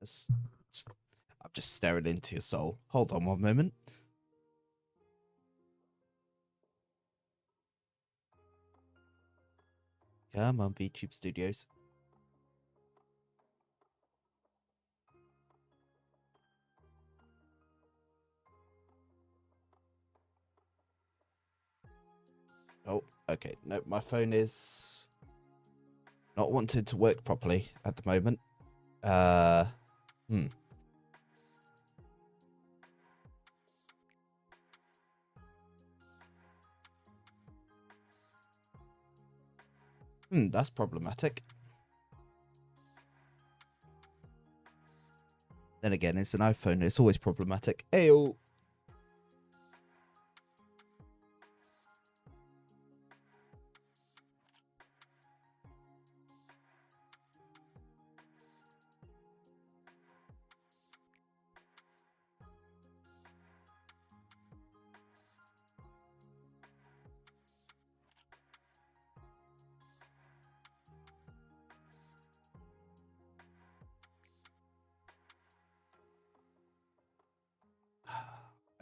It's- I'm just staring into your soul. Hold on one moment. Come on, VTube Studios. Oh, okay. No, my phone is not wanting to work properly at the moment. That's problematic. Then again, it's an iPhone. It's always problematic. Ayo.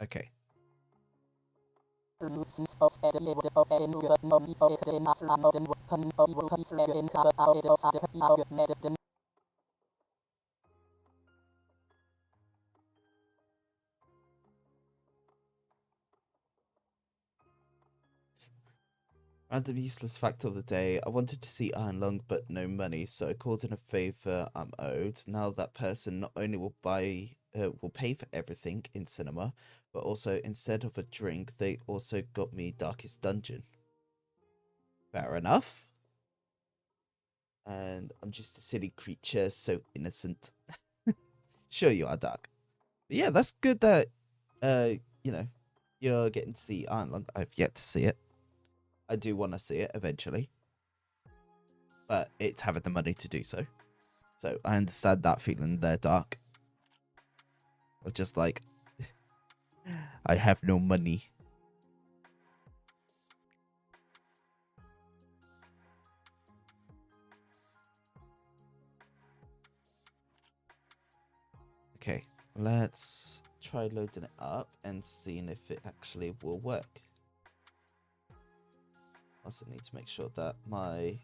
Okay. Random useless fact of the day. I wanted to see Iron Lung, but no money, so I called in a favor I'm owed. Now that person not only will pay for everything in cinema, but also instead of a drink, they also got me Darkest Dungeon. Fair enough. And I'm just a silly creature, so innocent. Sure you are, Dark. But yeah, that's good that you're getting to see Iron Lung. I've yet to see it. I do want to see it eventually, but it's having the money to do so. So I understand that feeling there, Dark. Of just like, I have no money. Okay, let's try loading it up and seeing if it actually will work. Also need to make sure that my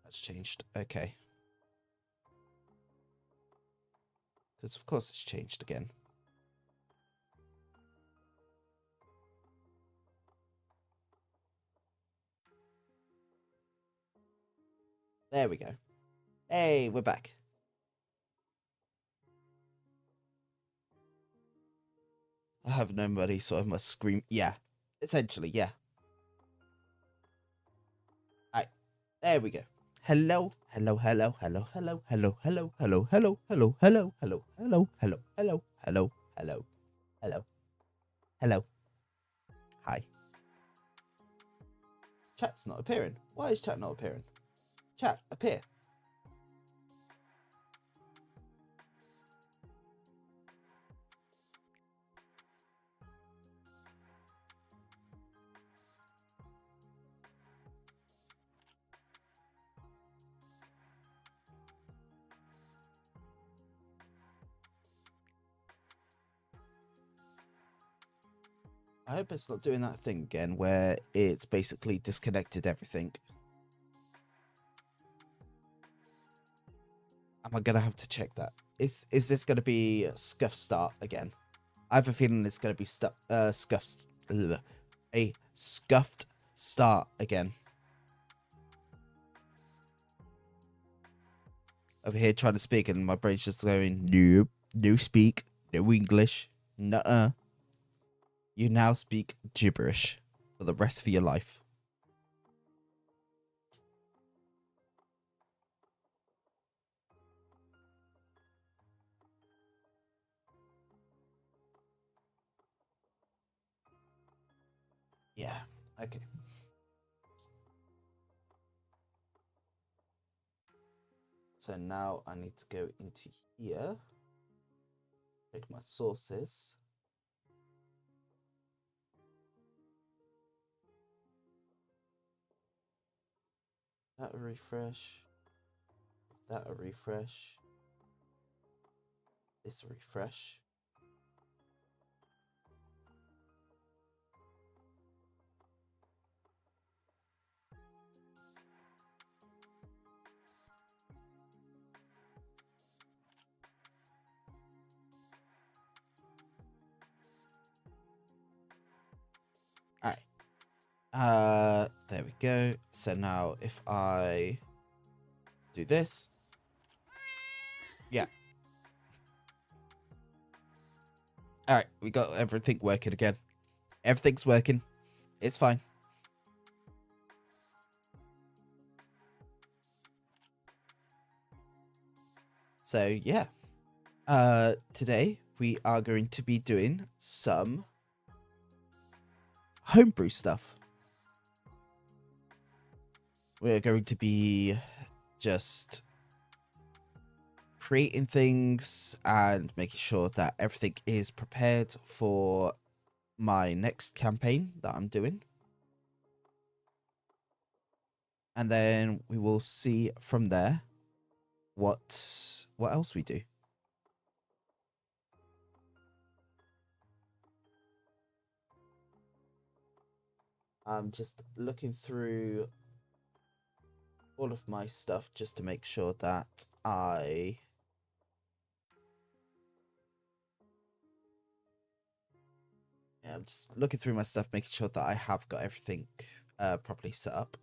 that's changed. Okay. Because of course it's changed again. There we go. Hey, we're back. I have no money, so I must scream. Yeah, essentially, yeah. Alright, there we go. Hello, hello, hello, hello, hello, hello, hello, hello, hello, hello, hello, hello, hello, hello, hello, hello, hello, hello, hello. Hi. Chat's not appearing. Why is chat not appearing? Chat, appear. I hope it's not doing that thing again where it's basically disconnected everything. Am I gonna have to check that? Is this gonna be a scuff start again? I have a feeling it's gonna be a scuffed start again. Over here trying to speak and my brain's just going, nope, no speak, no English, nuh-uh. You now speak gibberish. for the rest of your life. Yeah, okay. So now I need to go into here, take my sources. That a refresh. That a refresh. This a refresh. Alright. There we go. So now if I do this. Yeah. Alright, we got everything working again. Everything's working. It's fine. So yeah. Today we are going to be doing some homebrew stuff. We're going to be just creating things and making sure that everything is prepared for my next campaign that I'm doing. And then we will see from there what else we do. I'm just looking through all of my stuff just to make sure that I'm just looking through my stuff, making sure that I have got everything properly set up.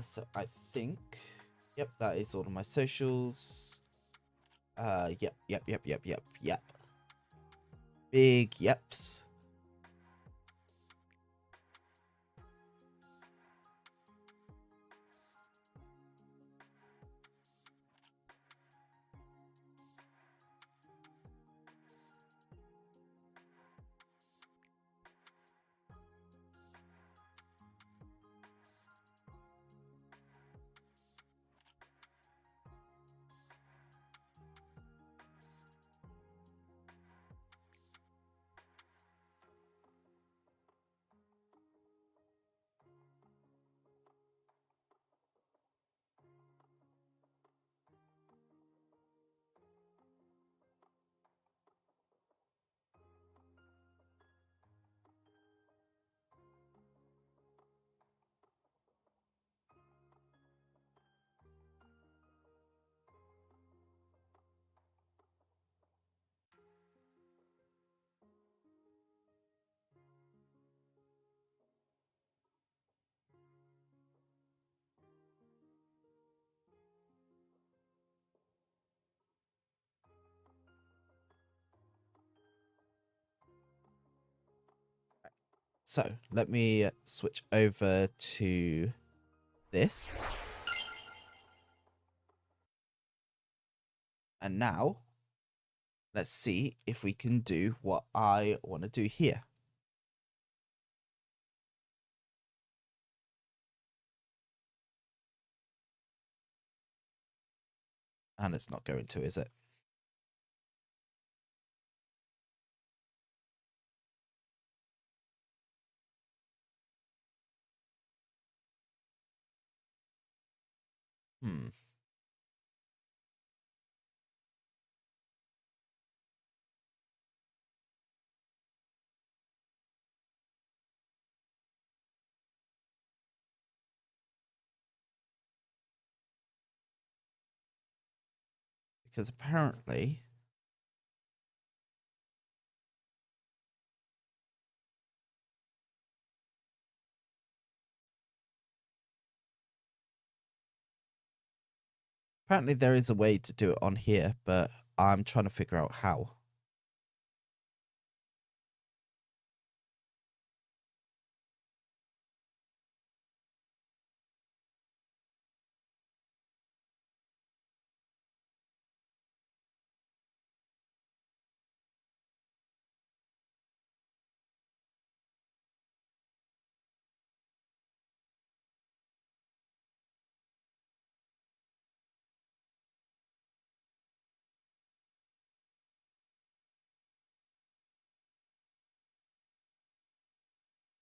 So I think, yep, that is all of my socials. Yep. Big yeps. So let me switch over to this. And now let's see if we can do what I want to do here. And it's not going to, is it? Hmm. Because apparently there is a way to do it on here, but I'm trying to figure out how.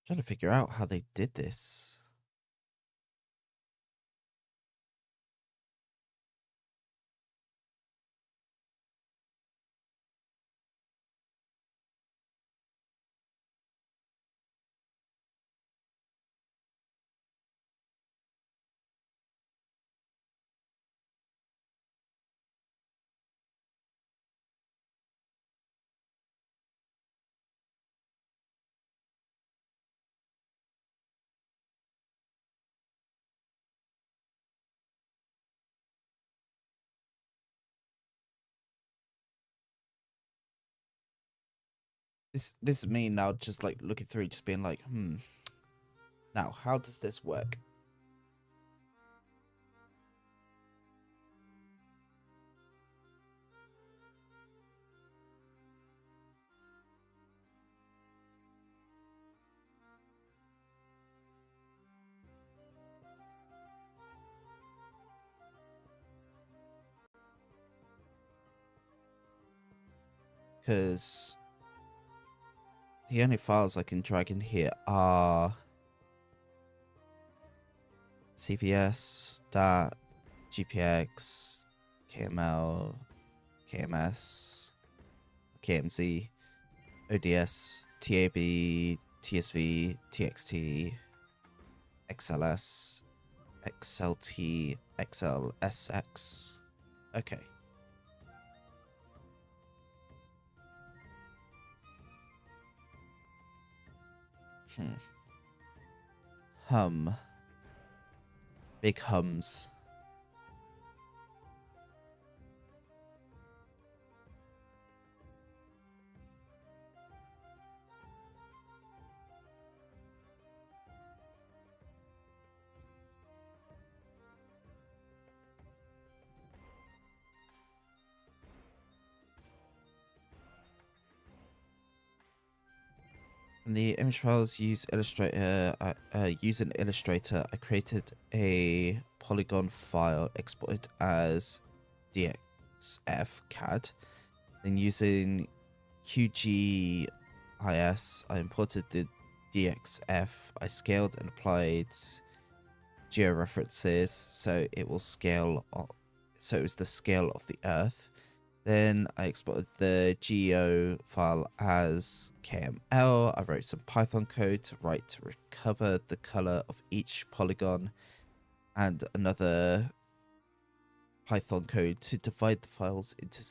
Trying to figure out how they did this. This is me now, just like looking through, just being like, now how does this work? Because the only files I can drag in here are CVS, DAT, GPX, KML, KMS, KMZ, ODS, TAB, TSV, TXT, XLS, XLT, XLSX. Okay. Hum. Big hums. And the image files use Illustrator. Using Illustrator, I created a polygon file exported as DXF CAD. Then using QGIS, I imported the DXF. I scaled and applied georeferences so it will scale. So it was the scale of the Earth. Then I exported the geo file as KML. I wrote some Python code to recover the color of each polygon, and another Python code to divide the files into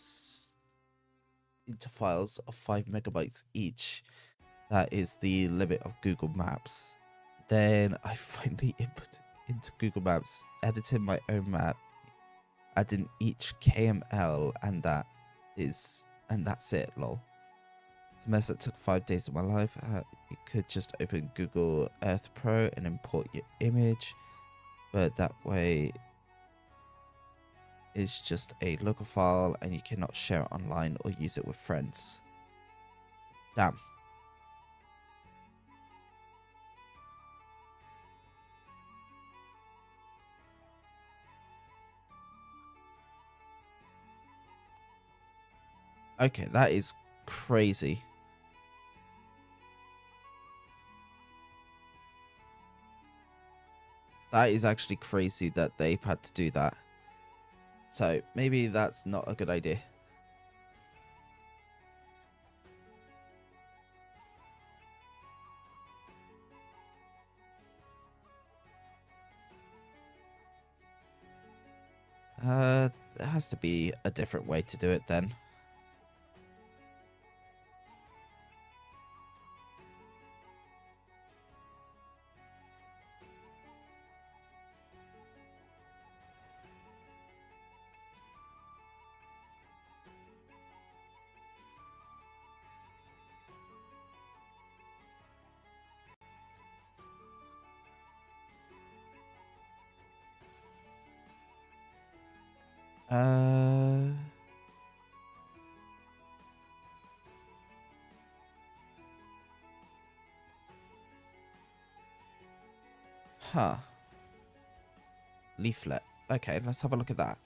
files of 5 megabytes each. That is the limit of Google Maps. Then I finally input into Google Maps, editing my own map, adding each KML, and that's it, lol. To mess that took 5 days of my life. You could just open Google Earth Pro and import your image, but that way it's just a local file and you cannot share it online or use it with friends. Damn. Okay, that is crazy. That is actually crazy that they've had to do that. So maybe that's not a good idea. there has to be a different way to do it then. Huh. Leaflet. Okay, let's have a look at that.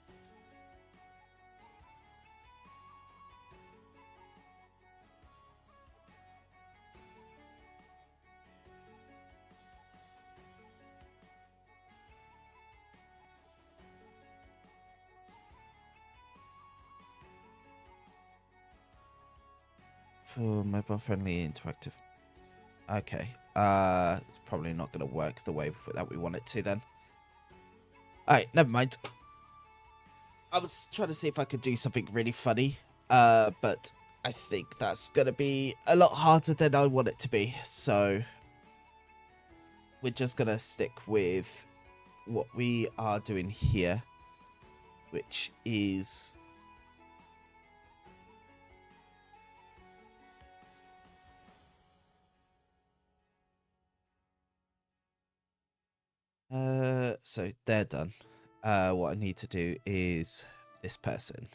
For mobile friendly interactive. Okay. It's probably not going to work the way that we want it to then. Alright, never mind. I was trying to see if I could do something really funny. But I think that's going to be a lot harder than I want it to be. So we're just going to stick with what we are doing here, which is so they're done. What I need to do is this person.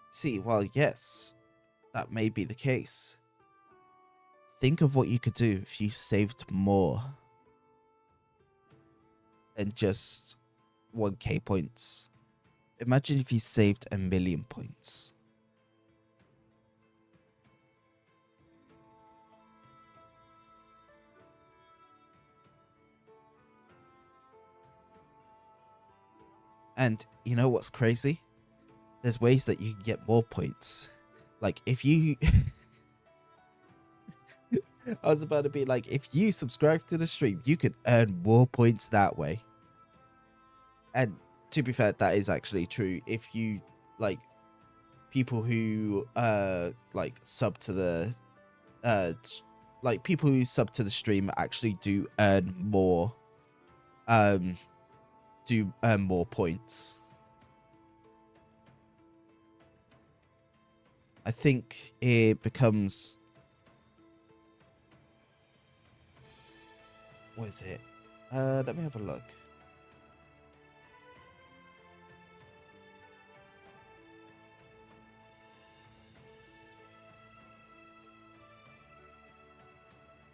See, well, yes, that may be the case. Think of what you could do if you saved more than just 1k points. Imagine if you saved 1,000,000 points. And you know what's crazy? There's ways that you can get more points. Like if you I was about to be like, if you subscribe to the stream, you can earn more points that way. And to be fair, that is actually true. If you like people who like sub to the like people who sub to the stream actually do earn more points. I think it becomes, what is it? Let me have a look.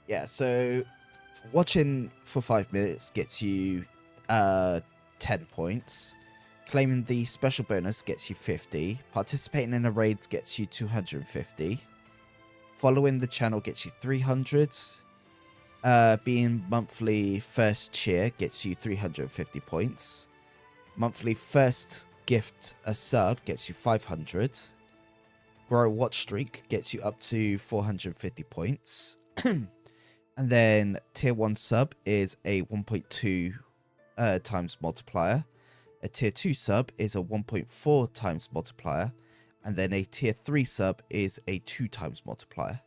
Yeah, so watching for 5 minutes gets you 10 points. Claiming the special bonus gets you 50. Participating in a raid gets you 250. Following the channel gets you 300. Being monthly first cheer gets you 350 points. Monthly first gift a sub gets you 500. Grow watch streak gets you up to 450 points. And then tier 1 sub is a 1.2 times multiplier. A tier 2 sub is a 1.4 times multiplier. And then a tier 3 sub is a 2 times multiplier.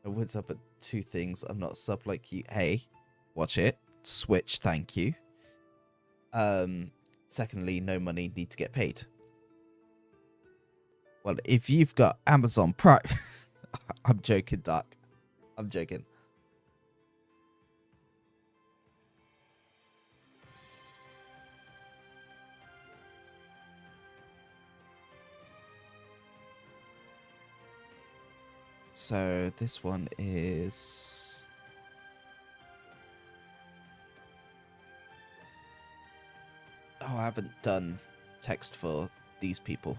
What's up at 2 things? I'm not a sub like you. Hey, watch it. Switch, thank you. Secondly, no money, need to get paid. Well, if you've got Amazon Prime... I'm joking, Doc. I'm joking. So this one is... Oh, I haven't done text for these people.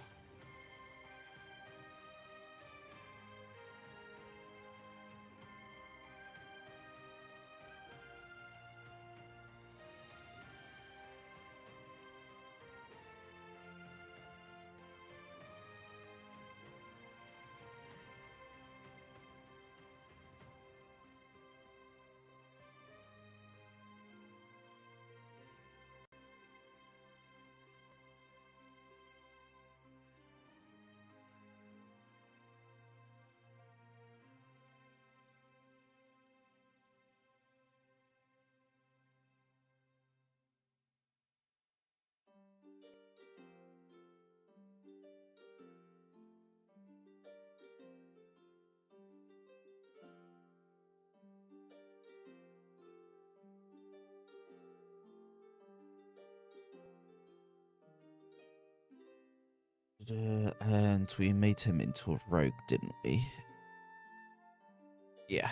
And we made him into a rogue, didn't we? Yeah.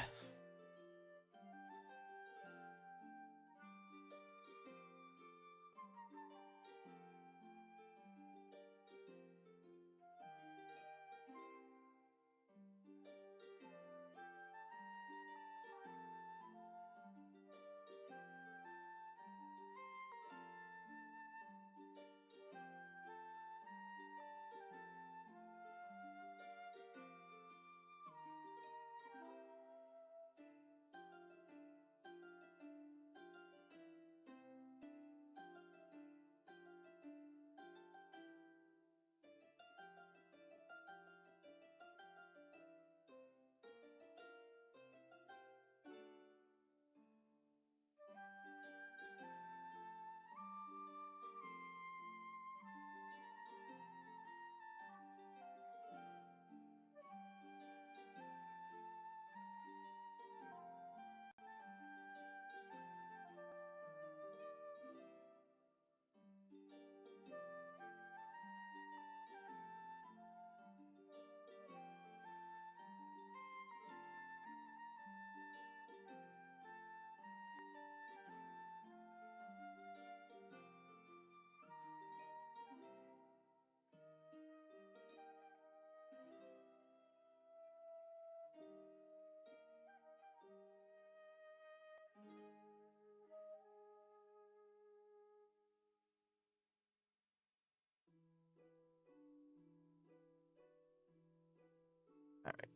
All right.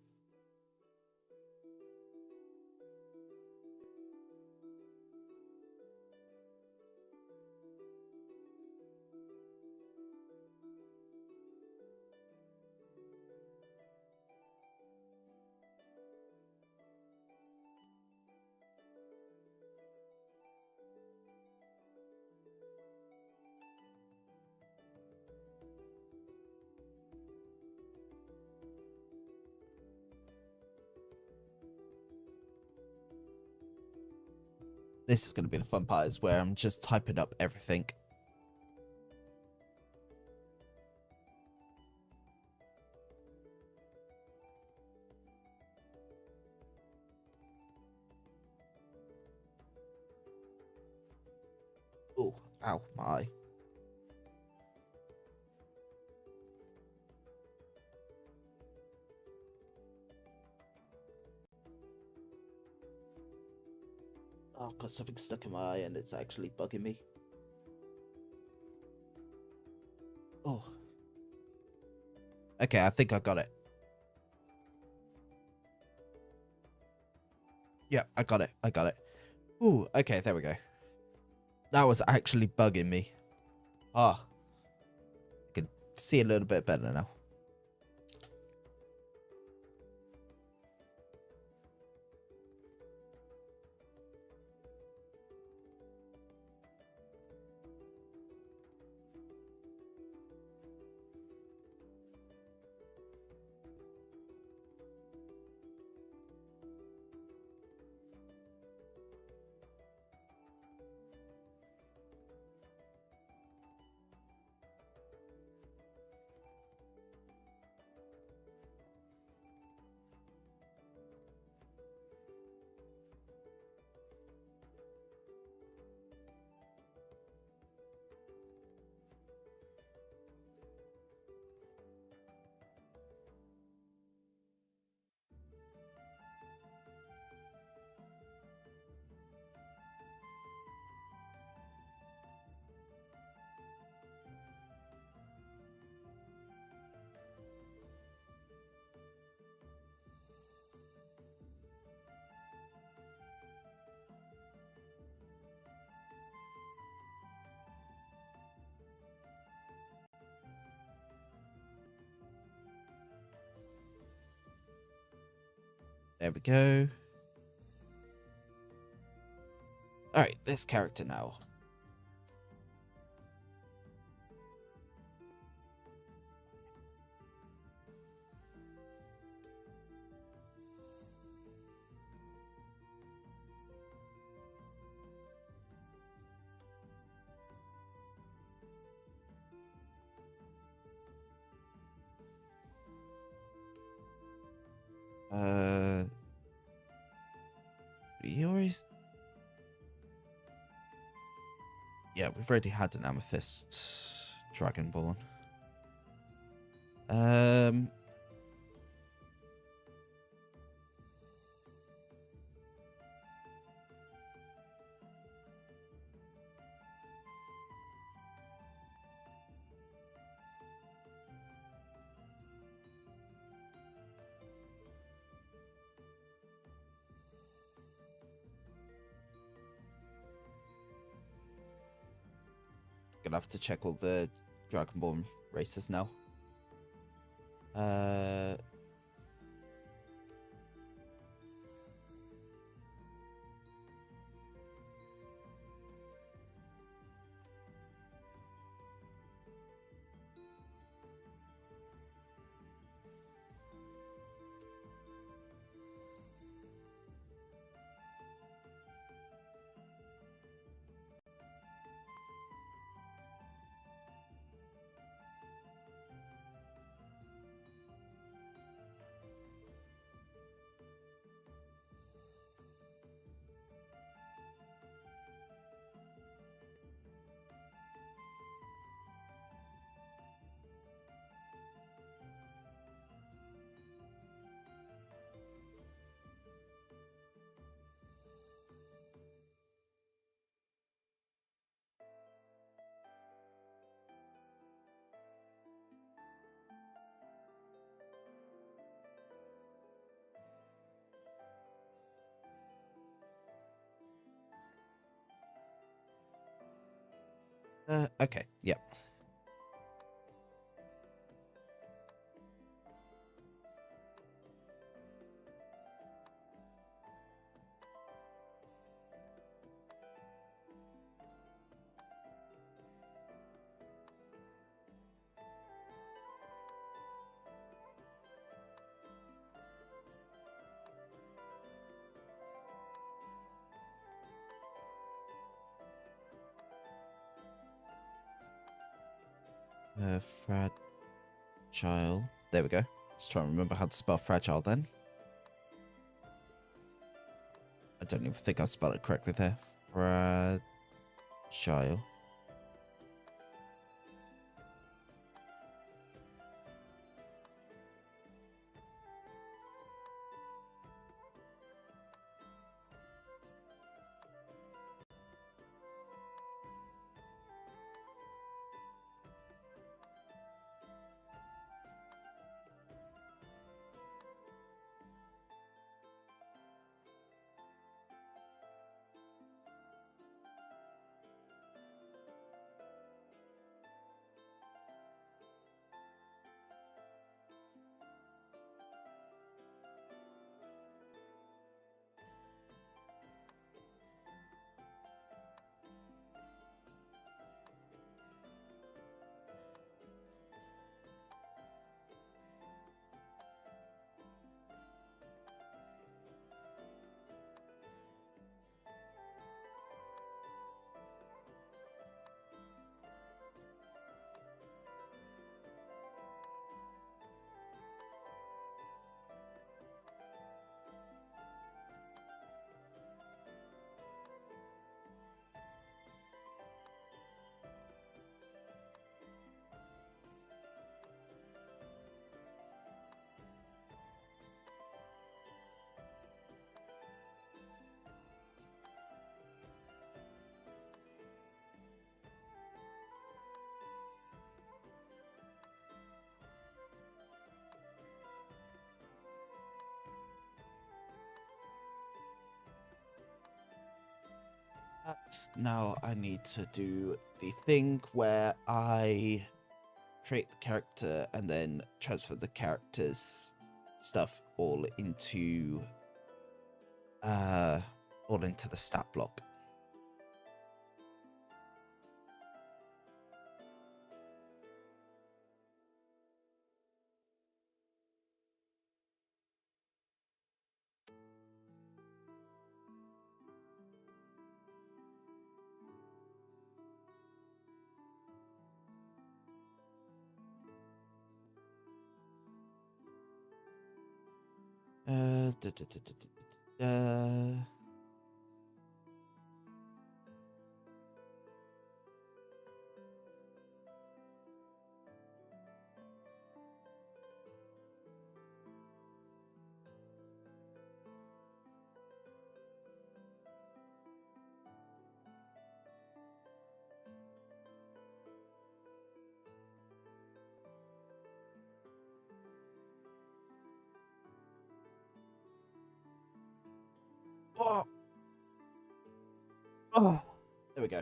This is going to be the fun part, is where I'm just typing up everything. Oh, ow, my eye. Oh, I've got something stuck in my eye and it's actually bugging me. Oh. Okay, I think I got it. Yeah, I got it. I got it. Ooh, okay, there we go. That was actually bugging me. Ah. I can see a little bit better now. There we go. Alright, this character now. You always... Yeah, we've already had an Amethyst Dragonborn. Gonna have to check all the Dragonborn races now. Okay, yep. Fragile. There we go. Let's try and remember how to spell fragile then. I don't even think I spelled it correctly there. Fragile. Now I need to do the thing where I create the character and then transfer the character's stuff all into all into the stat block. Da, da, da, da, da, da. Oh. Oh. There we go.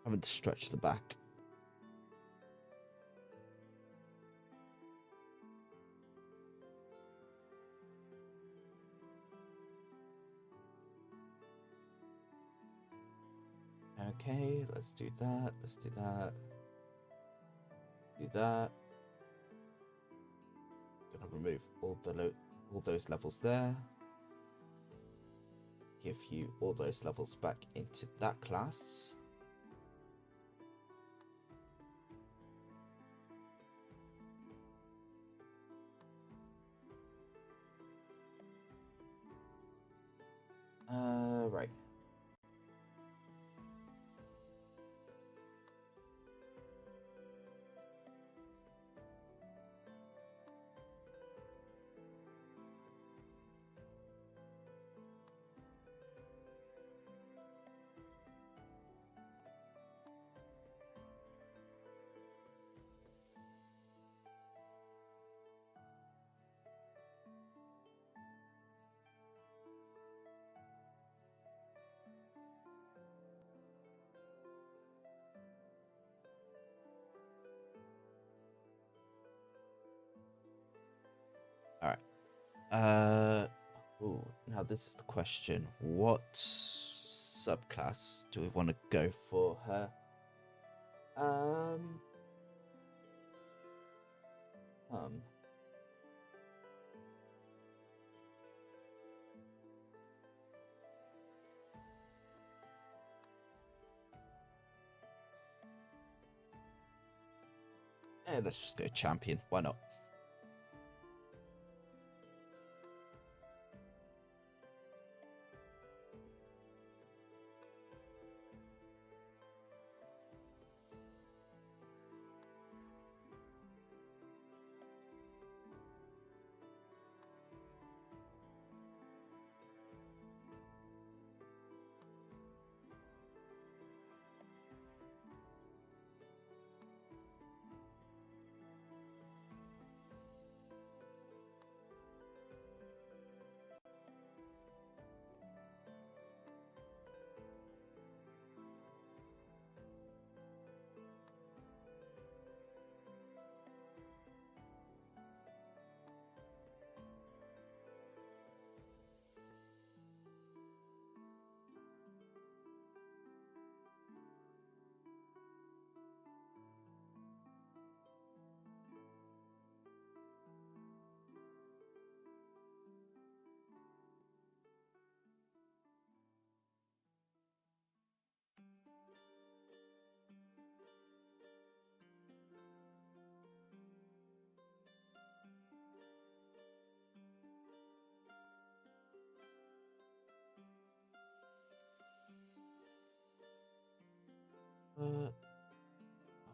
Having to stretch the back. Okay, let's do that. Let's do that. Do that. Gonna remove all those levels there. Give you all those levels back into that class. Right. All right. Ooh, now this is the question. What subclass do we want to go for her? Let's just go champion. Why not?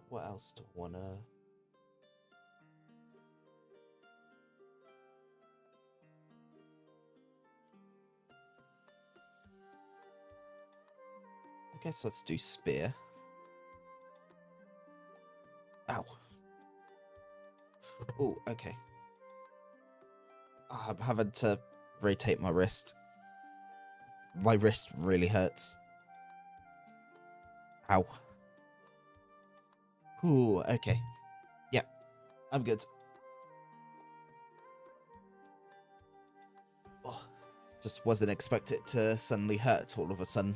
What else do I wanna? I guess let's do spear. Ow. Oh, okay. I'm having to rotate my wrist. My wrist really hurts. Ow. Ooh, okay. Yeah, I'm good. Oh. Just wasn't expected to suddenly hurt all of a sudden.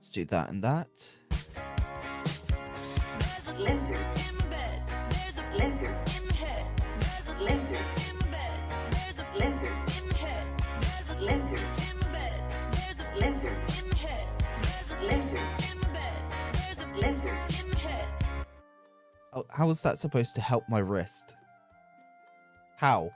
Let's do that and that. Lizard. Lizard. Lizard. Lizard. Lizard. Lizard. Lizard. Lizard. Oh, how is that supposed to help my wrist? How?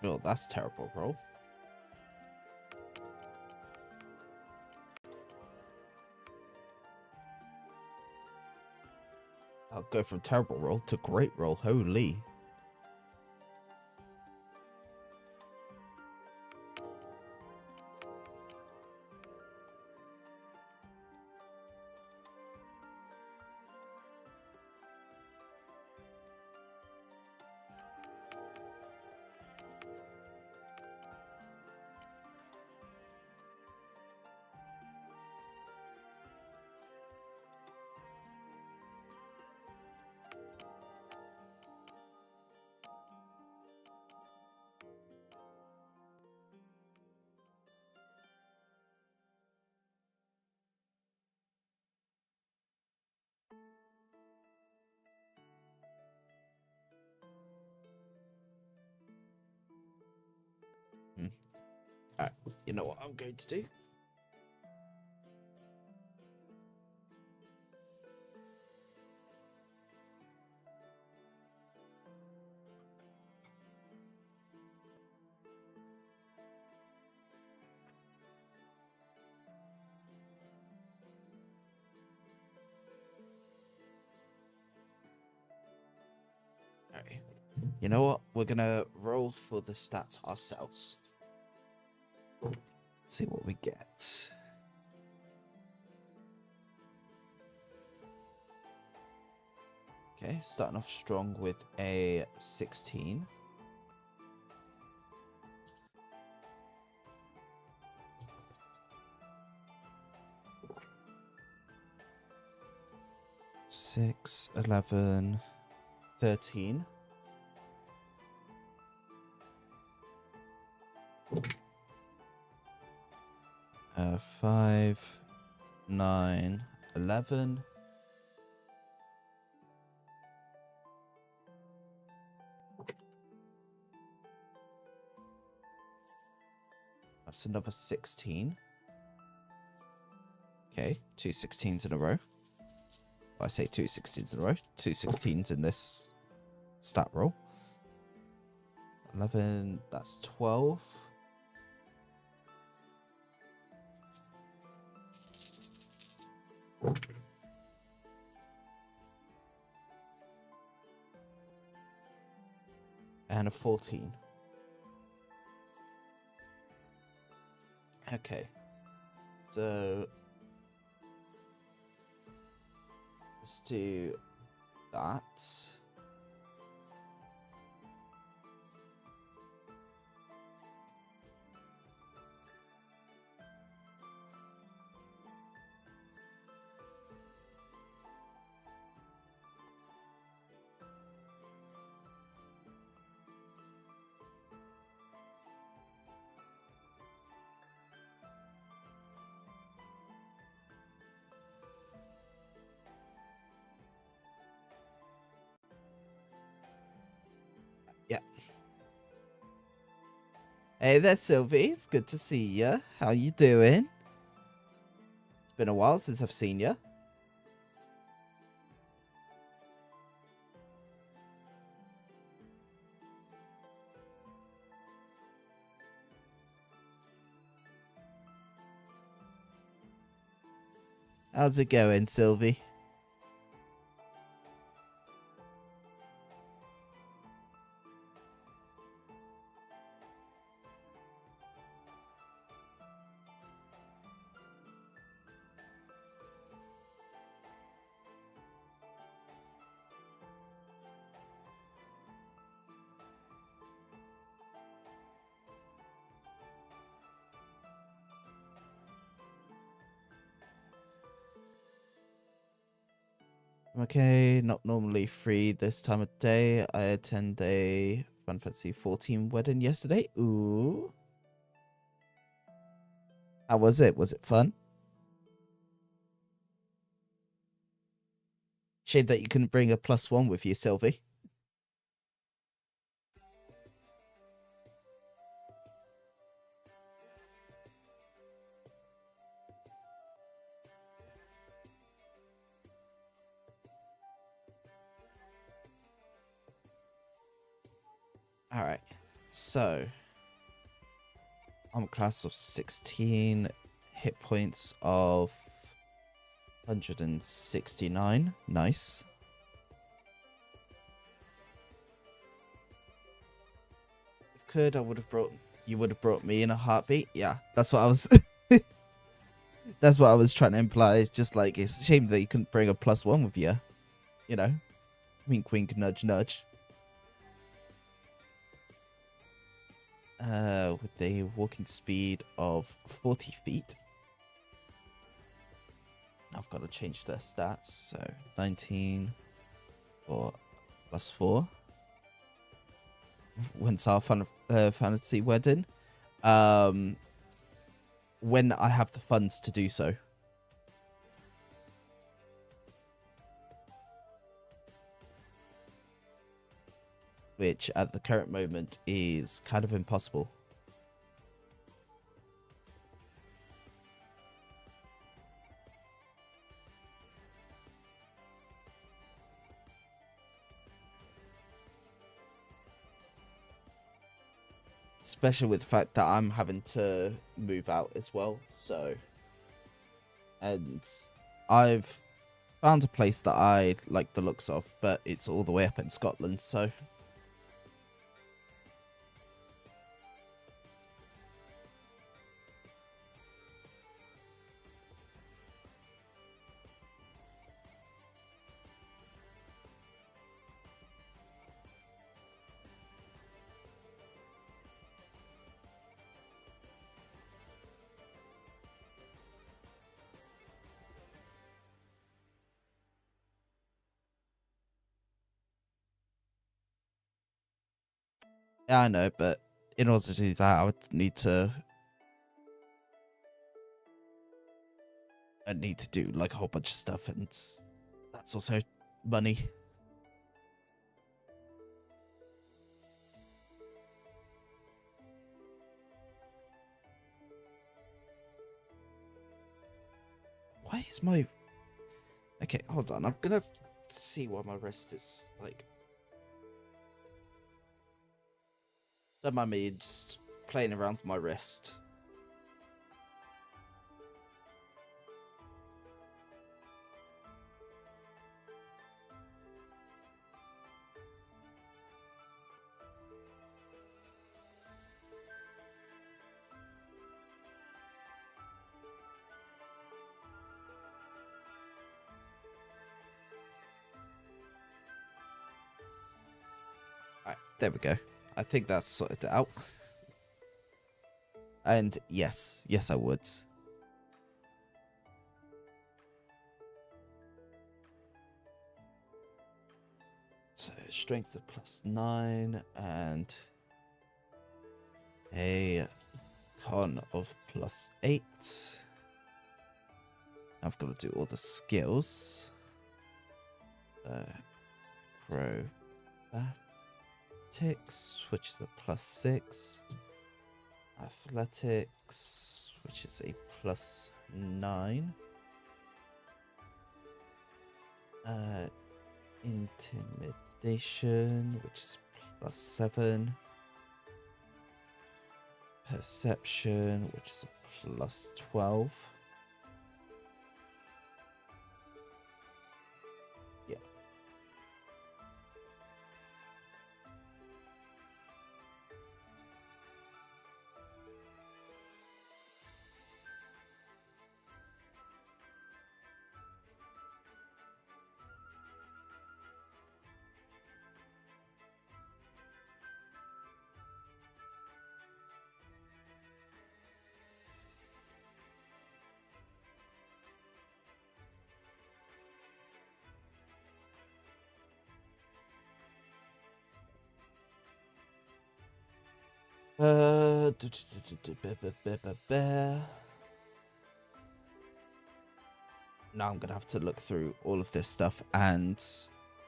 Oh, that's terrible, bro. I'll go from terrible roll to great roll. Holy. Alright, you know what I'm going to do? Alright. You know what? We're gonna roll for the stats ourselves. See what we get. Okay, starting off strong with a 16. Six, 11, 13. Five, 9, 11. That's another 16. Okay, 2 16s in a row. Well, I say 2 16s in a row. 2 16s in this stat roll. 11, that's 12. And a 14. Okay. So let's do that. Yeah. Hey there, Sylvie. It's good to see ya. How you doing? It's been a while since I've seen ya. How's it going, Sylvie? Okay, not normally free this time of day. I attend a Final Fantasy 14 wedding yesterday. Ooh. How was it? Was it fun? Shame that you couldn't bring a +1 with you, Sylvie. Alright, so I'm a class of 16, hit points of 169. Nice. If could, you would have brought me in a heartbeat. Yeah, that's what I was that's what I was trying to imply. It's just like it's a shame that you couldn't bring a +1 with you. You know? Wink wink nudge nudge. With a walking speed of 40 feet. I've got to change their stats. So 19 for +4. When's our fantasy wedding? When I have the funds to do so. Which at the current moment is kind of impossible. Especially with the fact that I'm having to move out as well, so. And I've found a place that I like the looks of, but it's all the way up in Scotland, so. Yeah, I know, but in order to do that, I need to do like a whole bunch of stuff, and that's also money. Why is my... Okay, hold on. I'm gonna see why my wrist is like... Don't mind me just playing around with my wrist. Alright, there we go. I think that's sorted out. And yes, I would. So strength of +9 and a con of +8. I've got to do all the skills. Acrobatics. mathematics, which is a +6. Athletics, which is a +9. Intimidation, which is +7. Perception, which is a +12. Yeah. Now I'm gonna have to look through all of this stuff and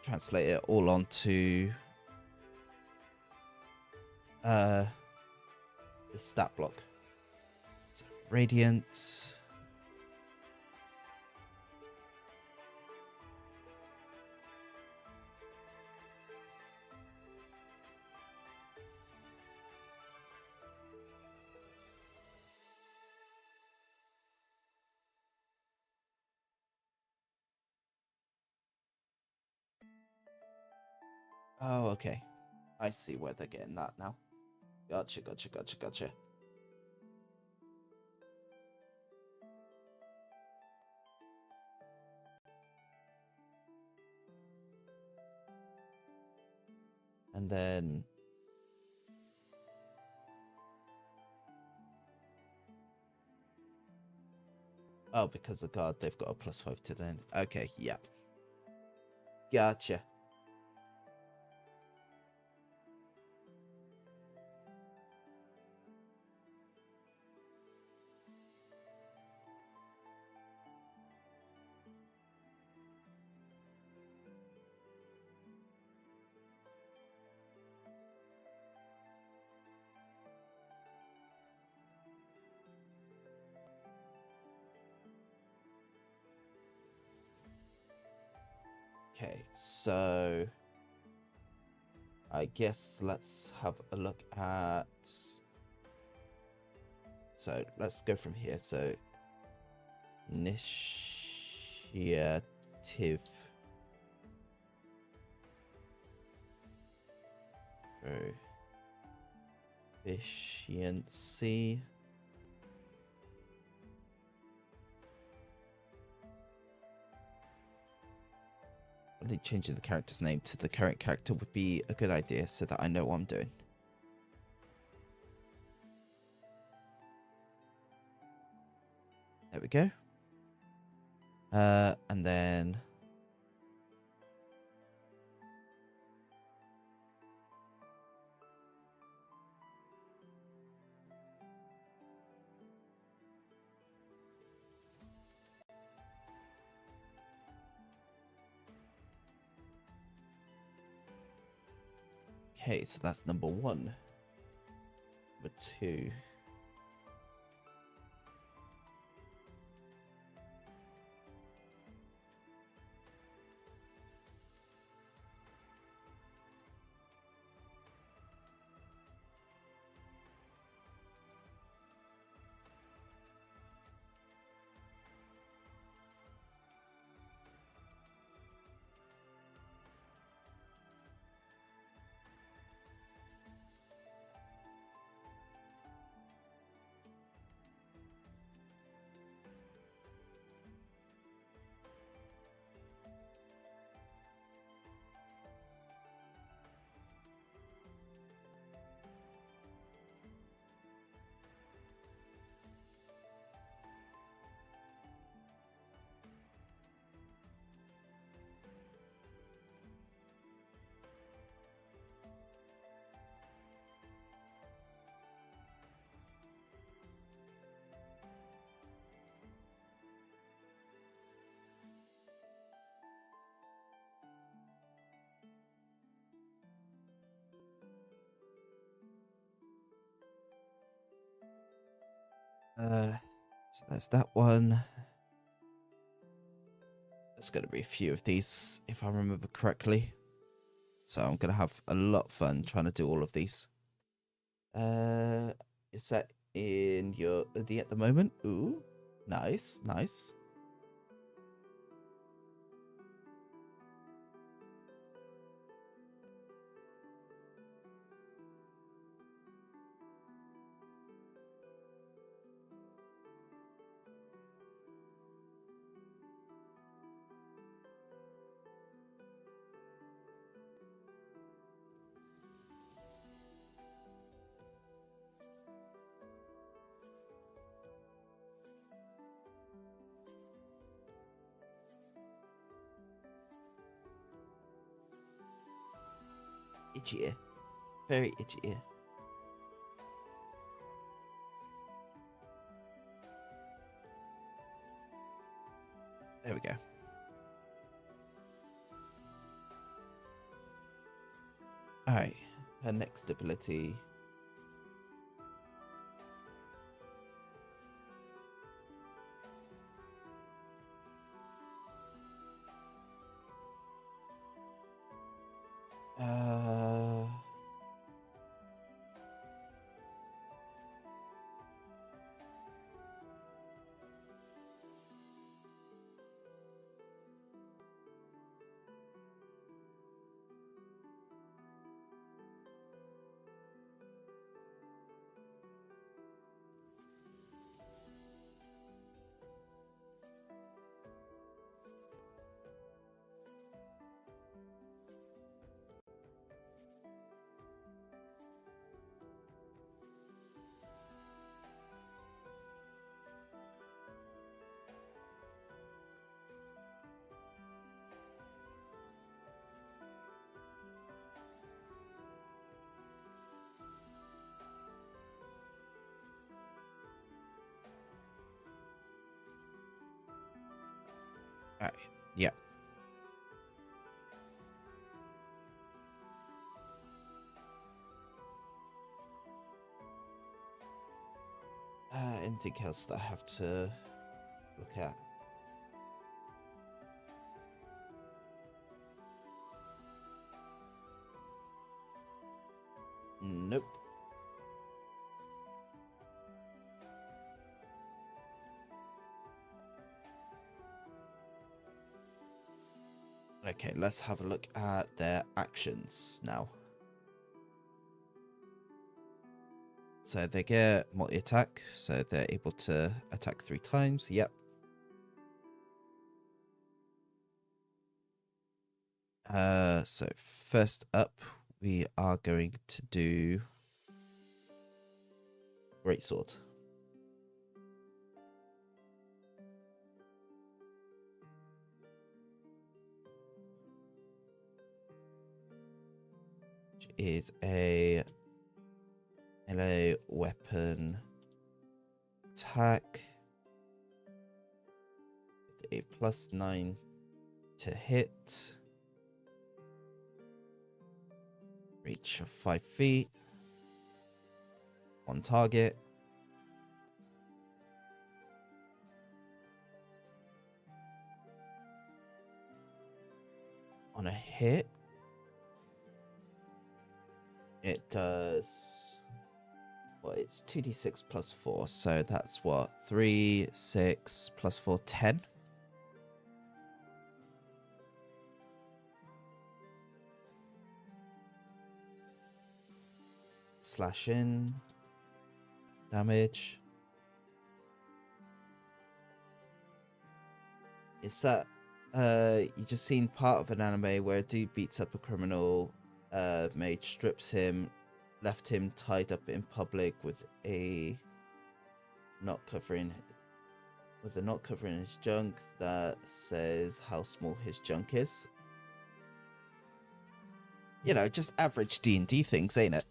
translate it all onto the stat block. So radiant. Oh, okay. I see where they're getting that now. Gotcha. And then oh, because of guard, they've got a +5 to then. Okay, yeah. Gotcha. Okay, so I guess let's have a look at. So let's go from here. So initiative. Proficiency. I think changing the character's name to the current character would be a good idea so that I know what I'm doing. There we go. And then okay, so that's number 1. Number 2. So there's that one. There's going to be a few of these, if I remember correctly. So I'm going to have a lot of fun trying to do all of these. Is that in your hoodie at the moment? Ooh, nice, nice. Itchy ear. Very itchy ear. There we go. Alright, her next ability. Alright, yeah. Anything else that I have to look at? Nope. Okay, let's have a look at their actions now. So they get multi-attack, so they're able to attack 3 times. Yep. So first up, we are going to do Greatsword. Which is a melee weapon attack with a +9 to hit. Reach of 5 feet. On target. On a hit, it does... Well, it's 2d6 plus 4, so that's what? 3, 6, plus 4, 10? Slash in. Damage. Is that... you just seen part of an anime where a dude beats up a criminal, mage strips him, left him tied up in public with a knot covering his junk that says how small his junk is. You know, just average D&D things, ain't it?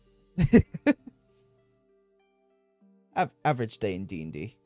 Average day in D&D.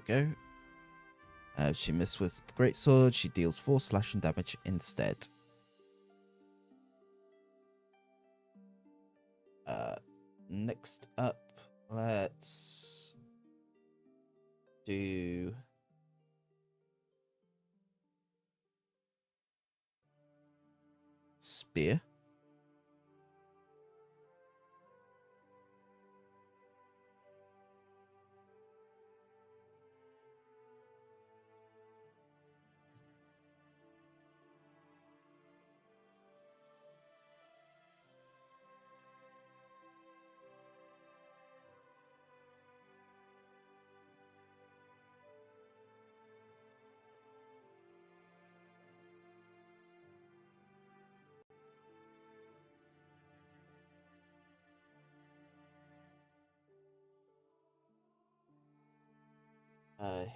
we go. She missed with the great sword. She deals 4 slashing damage instead. Next up, let's do spear.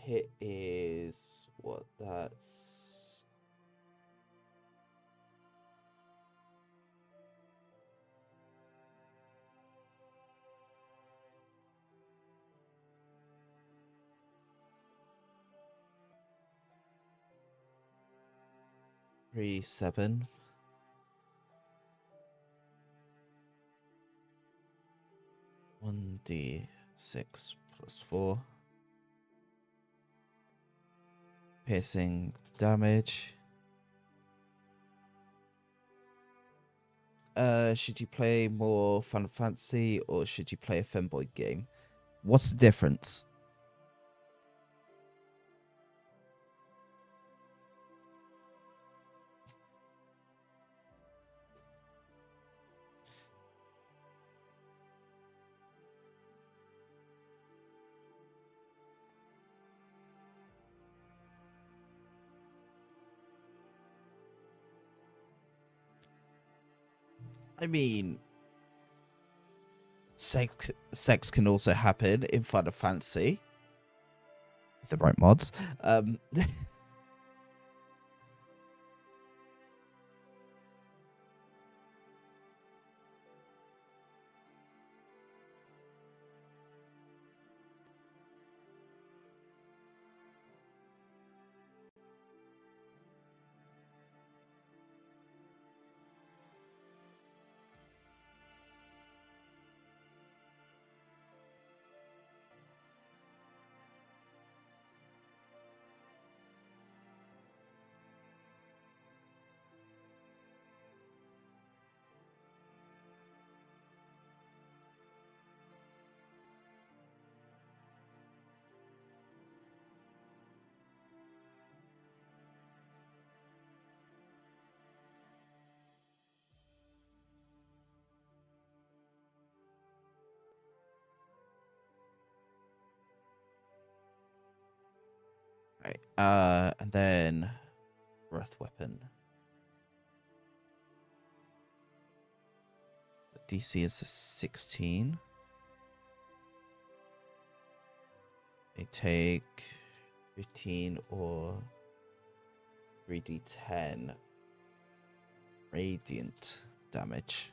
Hit is what? That's 3, 7. 1d6 + 4. Piercing damage. Should you play more Final Fantasy or should you play a femboy game? What's the difference? I mean, sex can also happen in Final Fantasy. It's the right mods. Right. And then breath weapon. The DC is a 16. They take 15 or 3d10 radiant damage.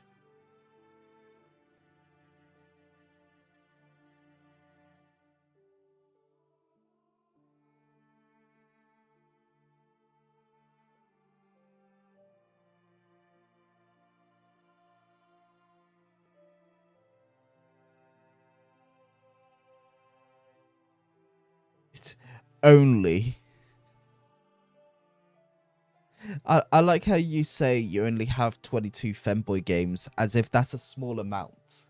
Only. I like how you say you only have 22 femboy games as if that's a small amount.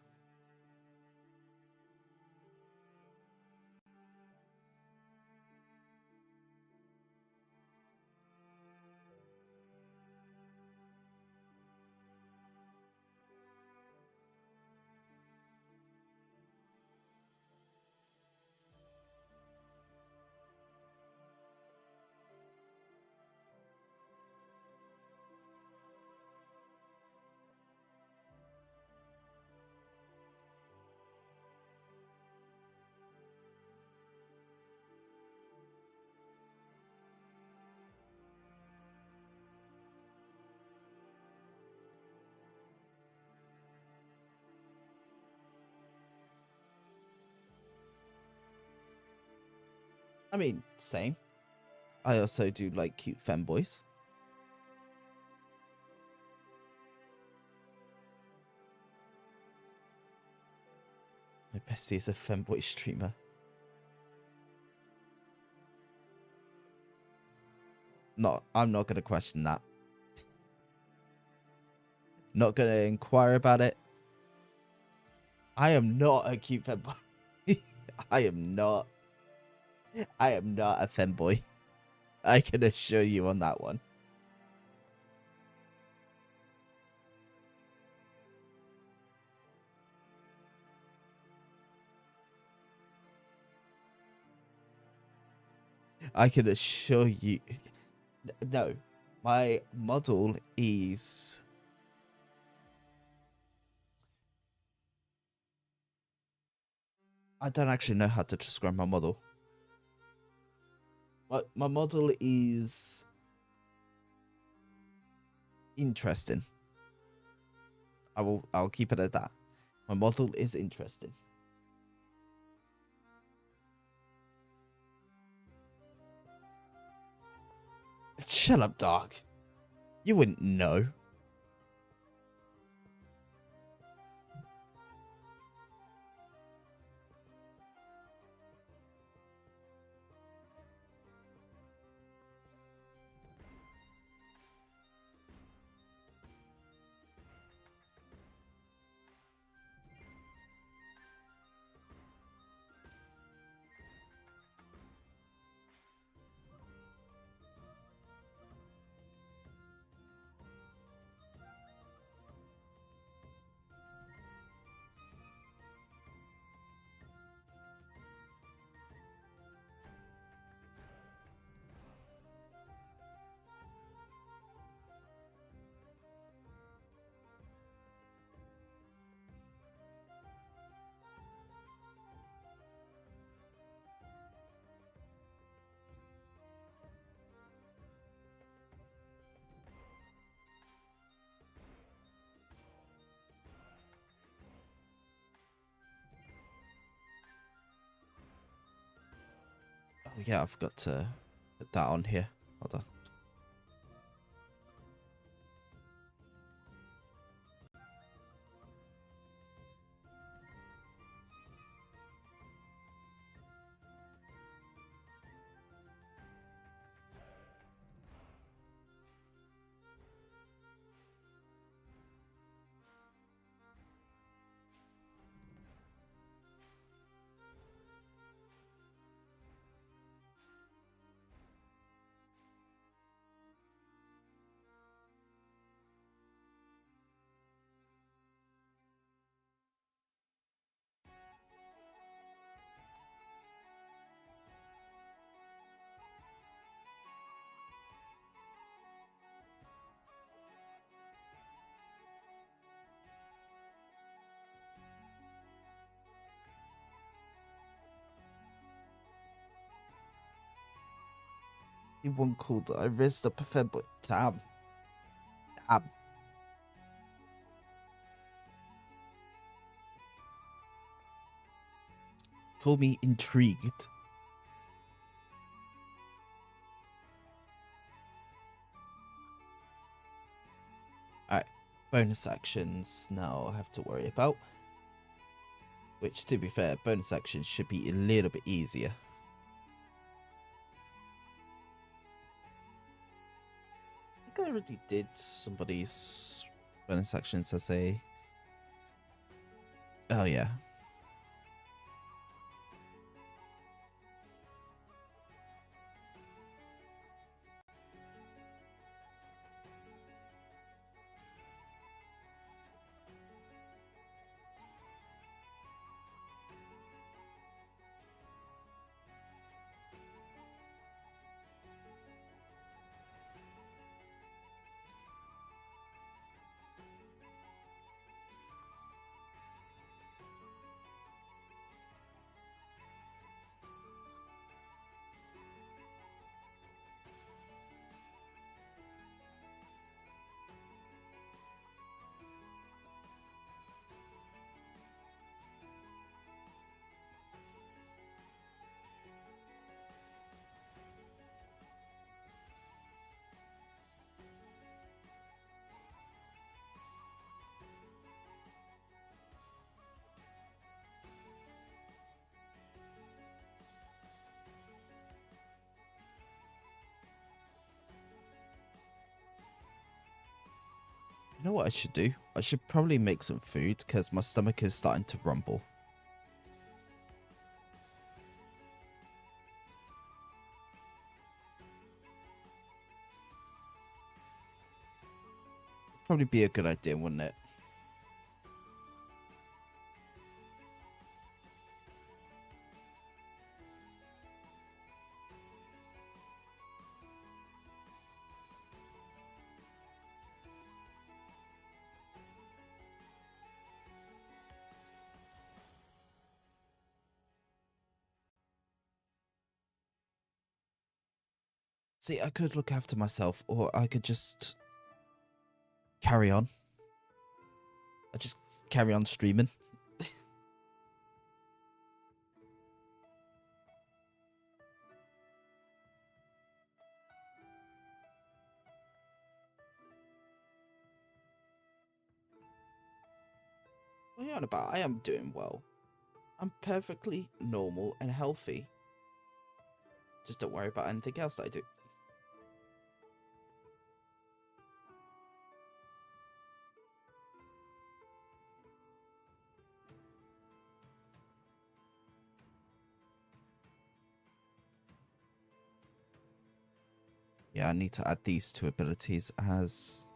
I mean, same. I also do like cute femboys. My bestie is a femboy streamer. No, I'm not going to question that. Not going to inquire about it. I am not a cute femboy. I am not a femboy. I can assure you on that one. I can assure you. No, my model is. I don't actually know how to describe my model. My model is interesting. I'll keep it at that. My model is interesting. Shut up, dog. You wouldn't know. Oh yeah, I forgot to put that on here. Hold on. One called I raised up a femboy. Damn. Damn. Call me intrigued. Alright, bonus actions now I have to worry about. Which, to be fair, bonus actions should be a little bit easier. I think I already did somebody's bonus actions as a... Oh yeah. You know what I should do? I should probably make some food because my stomach is starting to rumble. Probably be a good idea, wouldn't it? See, I could look after myself, or I could just carry on. I just carry on streaming. What are you on about? I am doing well. I'm perfectly normal and healthy. Just don't worry about anything else that I do. Yeah, I need to add these two abilities as...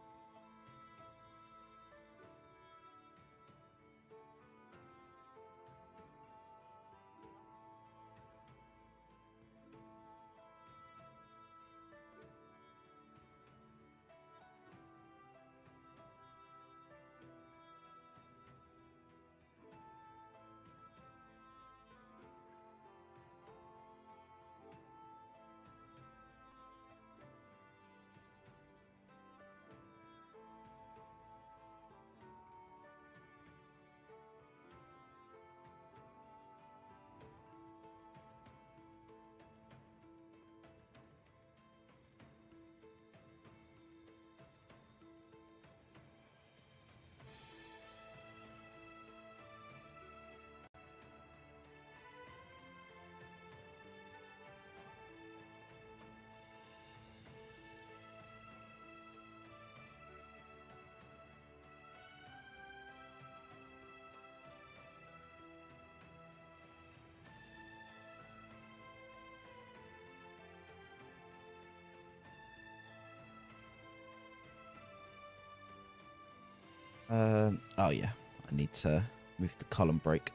oh yeah, I need to move the column break.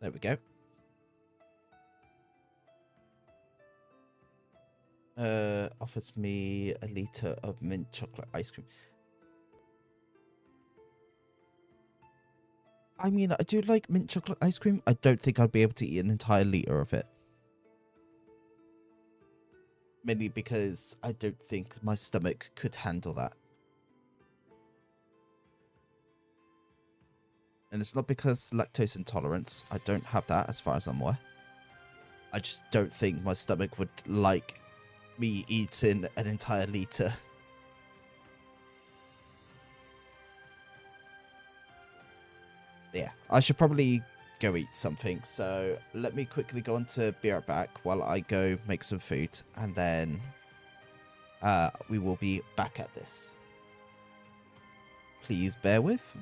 There we go. Offers me a litre of mint chocolate ice cream. I mean, I do like mint chocolate ice cream. I don't think I'd be able to eat an entire litre of it. Mainly because I don't think my stomach could handle that. And it's not because lactose intolerance. I don't have that as far as I'm aware. I just don't think my stomach would like me eating an entire litre. Yeah, I should probably go eat something. So let me quickly go on to be right back while I go make some food. And then we will be back at this. Please bear with.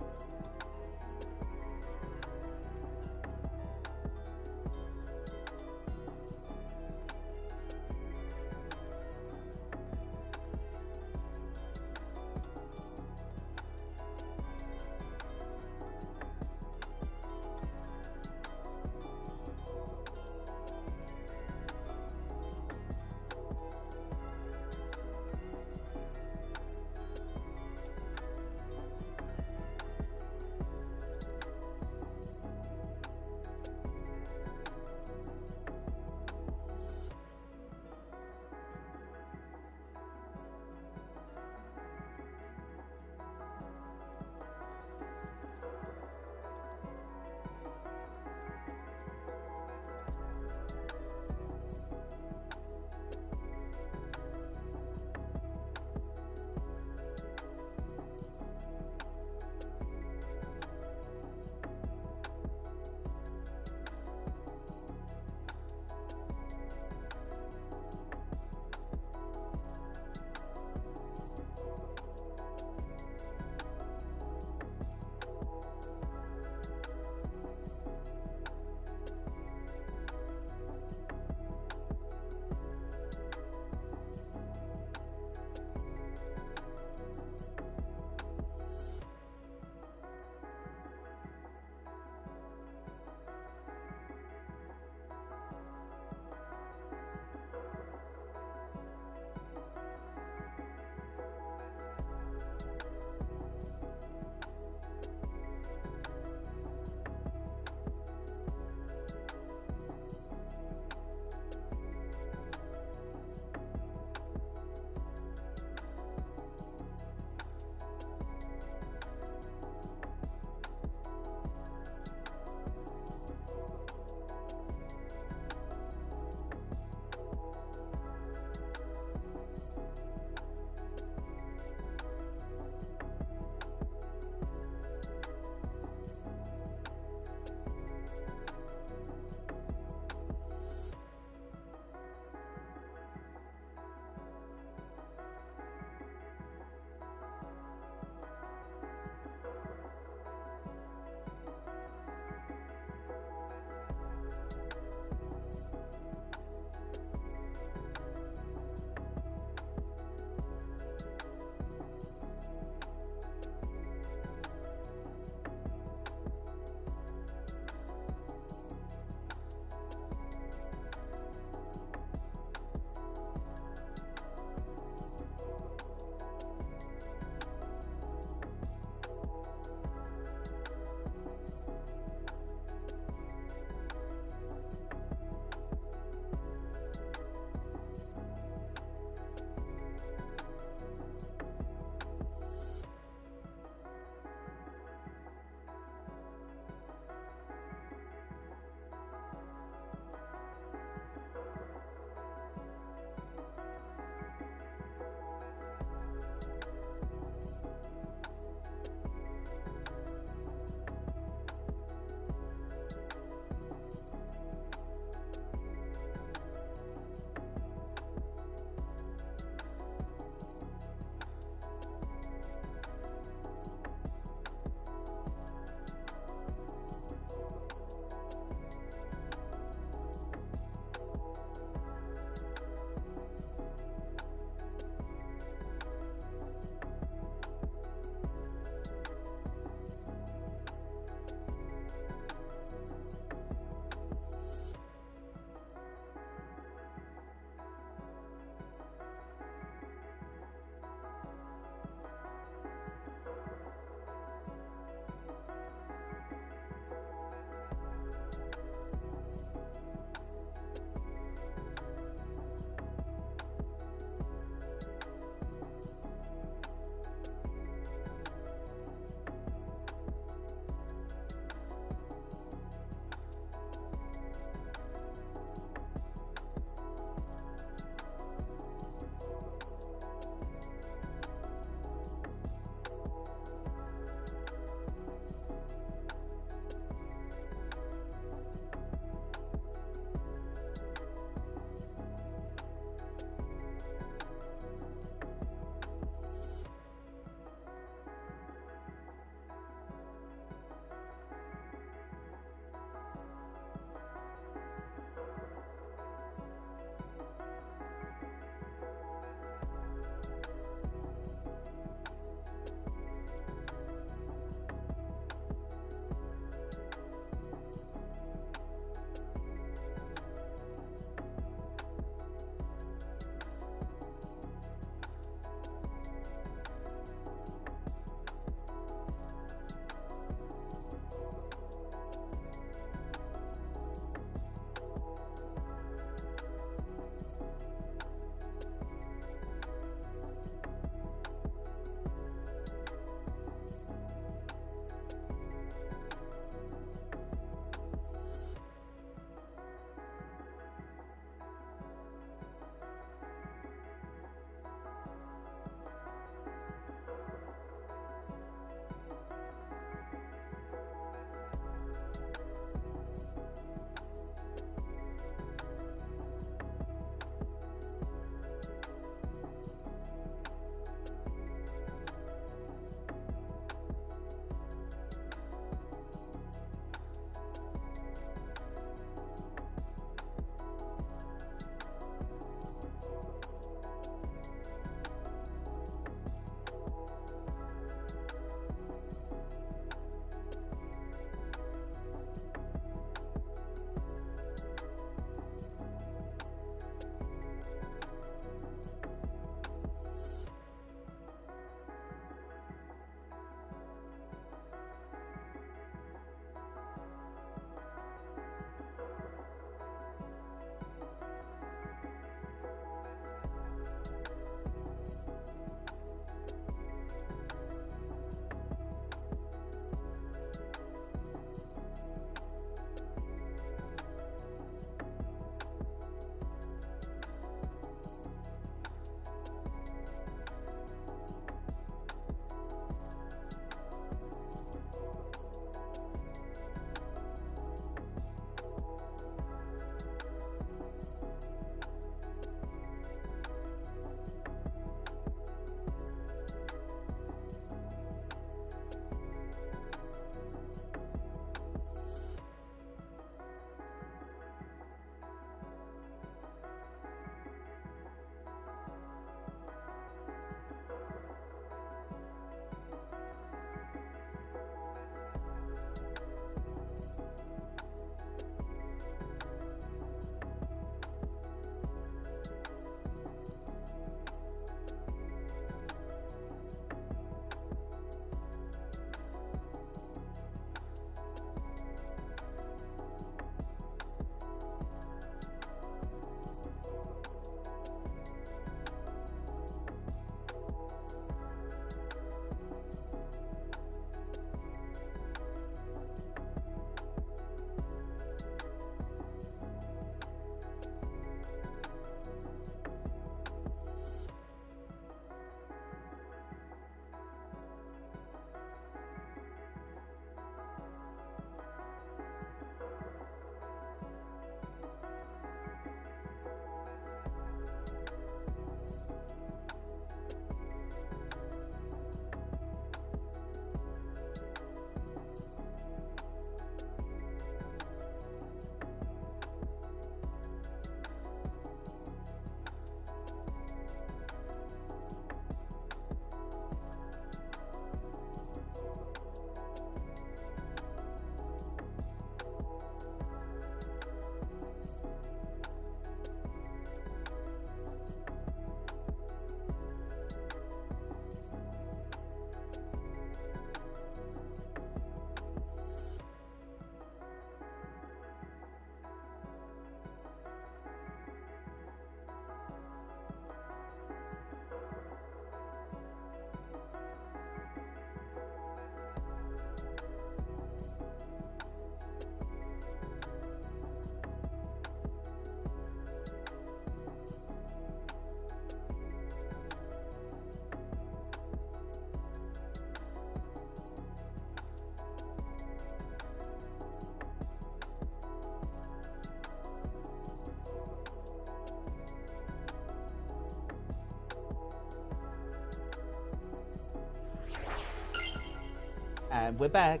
And we're back.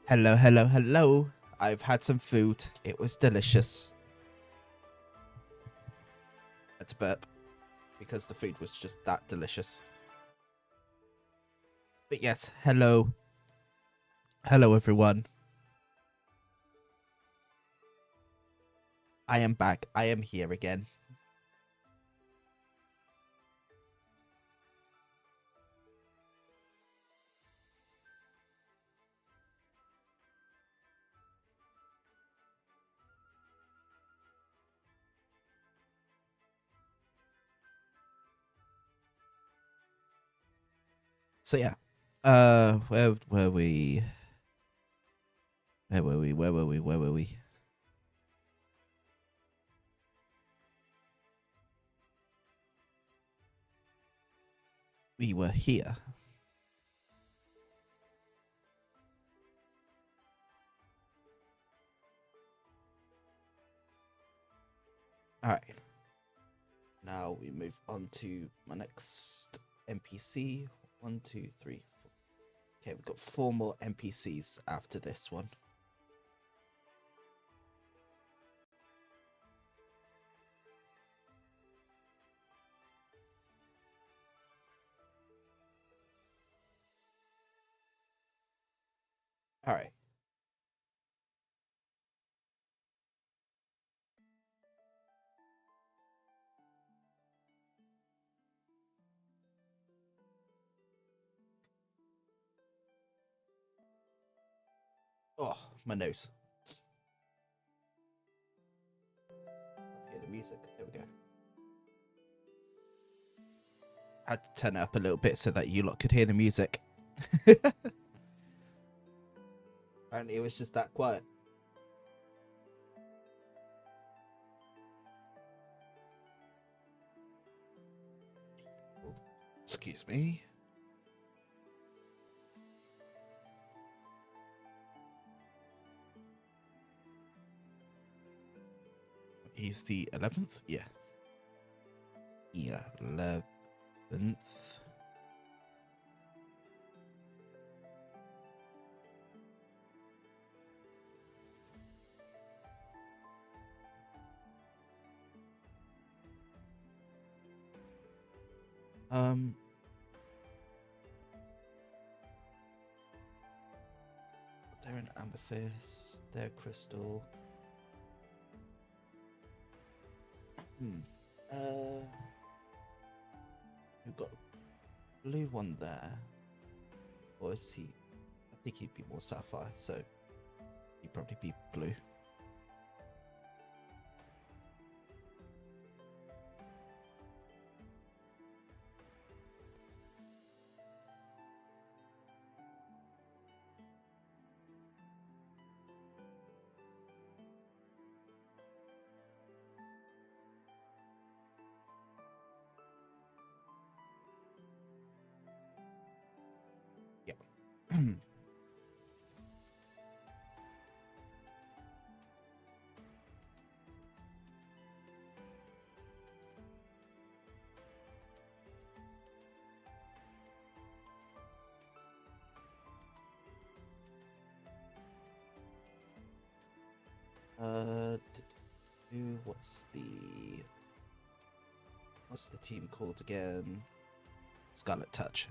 Hello, hello, hello. I've had some food. It was delicious. I had to burp because the food was just that delicious. But yes, hello. Hello, everyone. I am back. I am here again. So yeah, where were we? Where were we? Where were we? Where were we? We were here. All right. Now we move on to my next NPC. 1, 2, 3, 4. Okay, we've got 4 more NPCs after this one. All right. Oh, my nose. Hear the music. There we go. I had to turn it up a little bit so that you lot could hear the music. Apparently, it was just that quiet. Excuse me. He's the 11th? Yeah. Yeah, 11th. They're an amethyst. They're crystal. We've got a blue one there. Or is he? I think he'd be more sapphire, so he'd probably be blue. Yeah. What's the team called again? Scarlet Touch.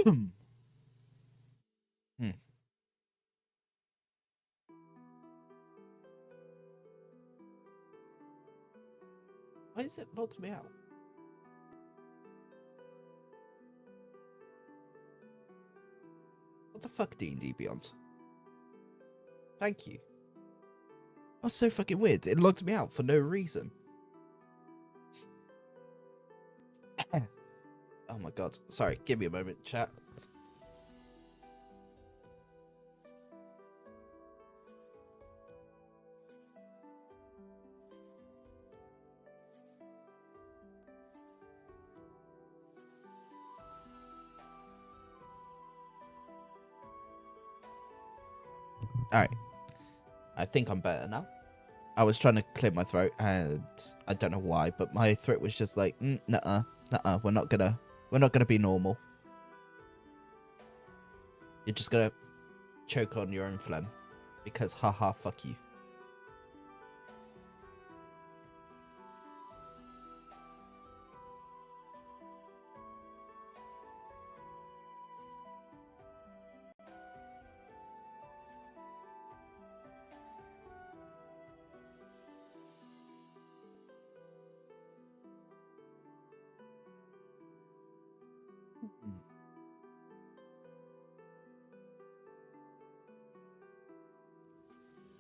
Hmm. Why is it logged me out? What the fuck, D&D Beyond? Thank you. That was so fucking weird. It logged me out for no reason. Oh my god. Sorry, give me a moment, chat. Alright. I think I'm better now. I was trying to clear my throat, and I don't know why, but my throat was just like, nuh-uh, we're not gonna be normal. You're just gonna choke on your own phlegm, because haha, fuck you.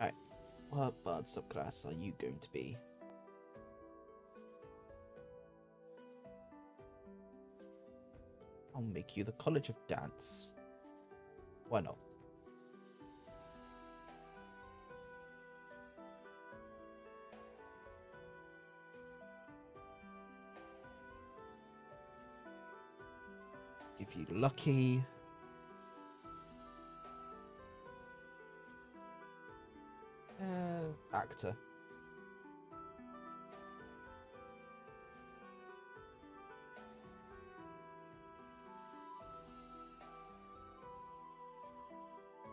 Alright, what bard subclass are you going to be? I'll make you the College of Dance. Why not? Give you lucky. Actor.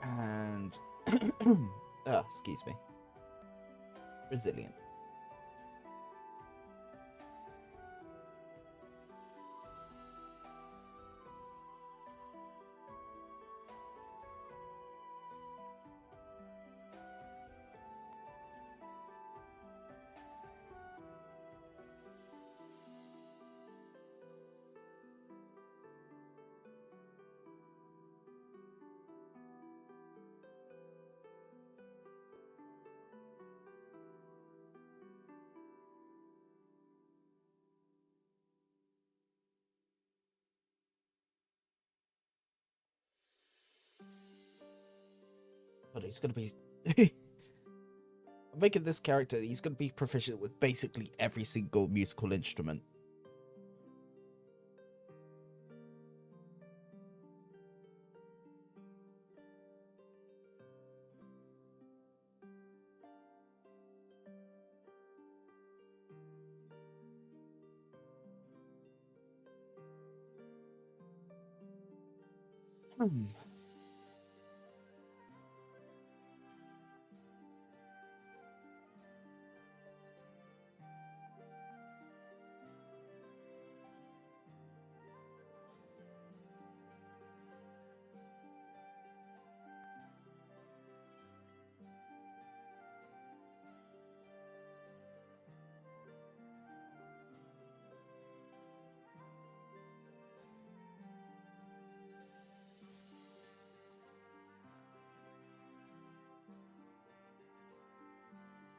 And excuse me. Resilient. But he's gonna be I'm making this character, he's gonna be proficient with basically every single musical instrument.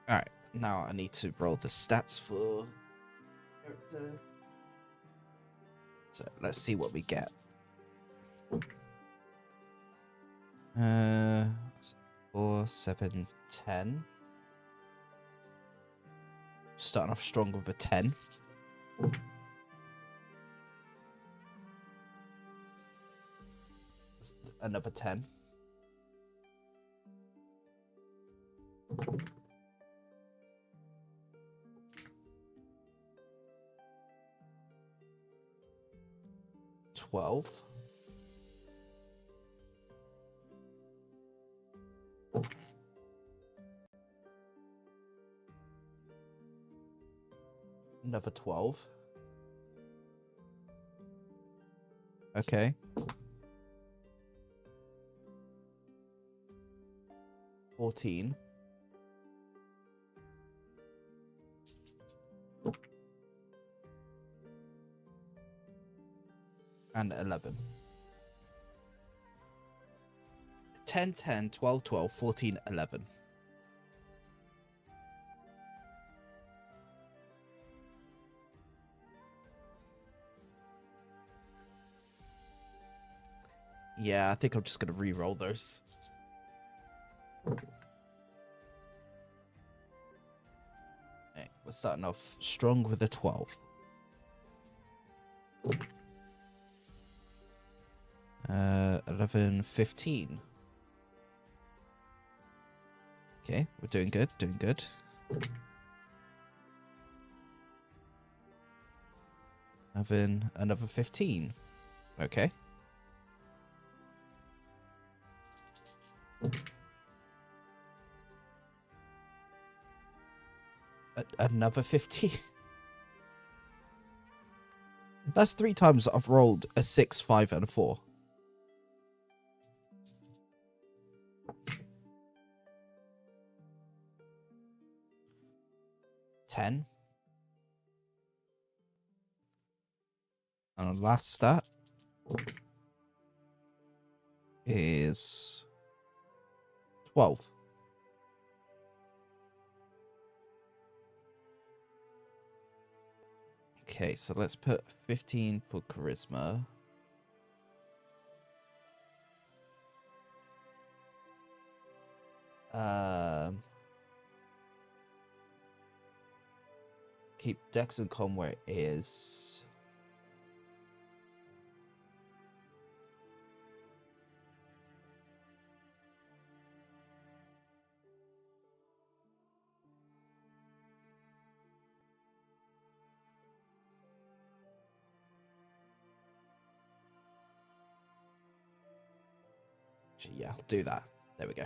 Alright, now I need to roll the stats for character. So let's see what we get. 4, 7, 10. Starting off strong with a 10. Another 10. $12. Another 12. Okay. 14. And 11. 10, 10, 12, 12, 14, 11. Yeah, I think I'm just going to re-roll those. Okay, we're starting off strong with a 12. 11, 15. Okay, we're doing good, doing good. Another 15. Okay. Another 15. That's 3 times I've rolled a 6, 5, and a 4. $10. And the last stat is 12. Okay, so let's put 15 for charisma. Keep Dex and Con where it is. Yeah, I'll do that. There we go.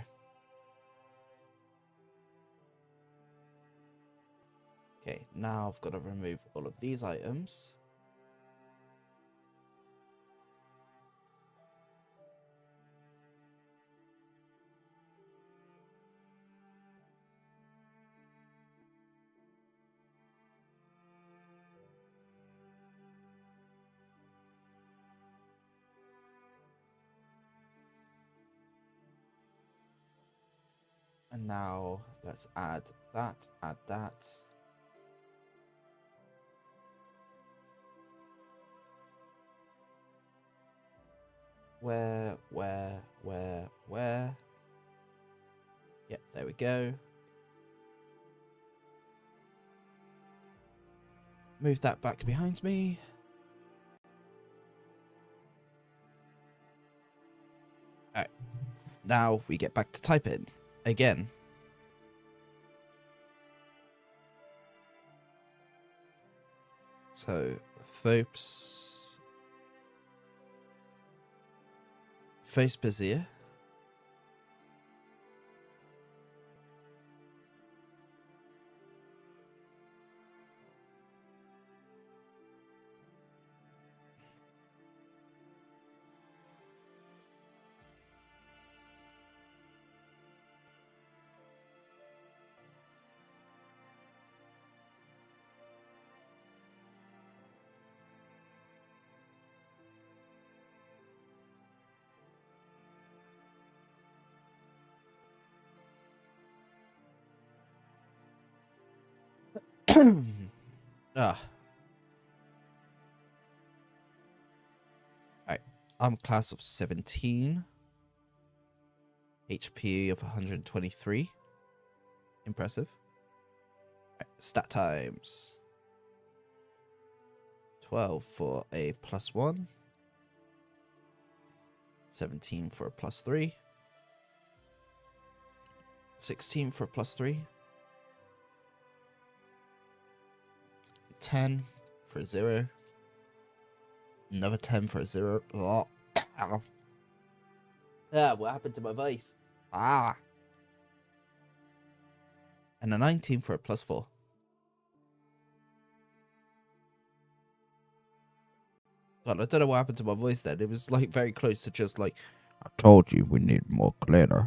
Okay, now I've got to remove all of these items. And now let's add that, add that. Where? Yep, there we go. Move that back behind me. Alright. Now we get back to typing again. So, Phobes. Phobes. Ah. Alright. I'm class of 17. HP of 123. Impressive. Right, stat times. 12 for a +1. 17 for a +3. 16 for a +3. 10 for a 0. Another 10 for a 0. Oh. What happened to my voice? And a 19 for a +4. God, I don't know what happened to my voice then. It was like very close to just like, I told you we need more glitter.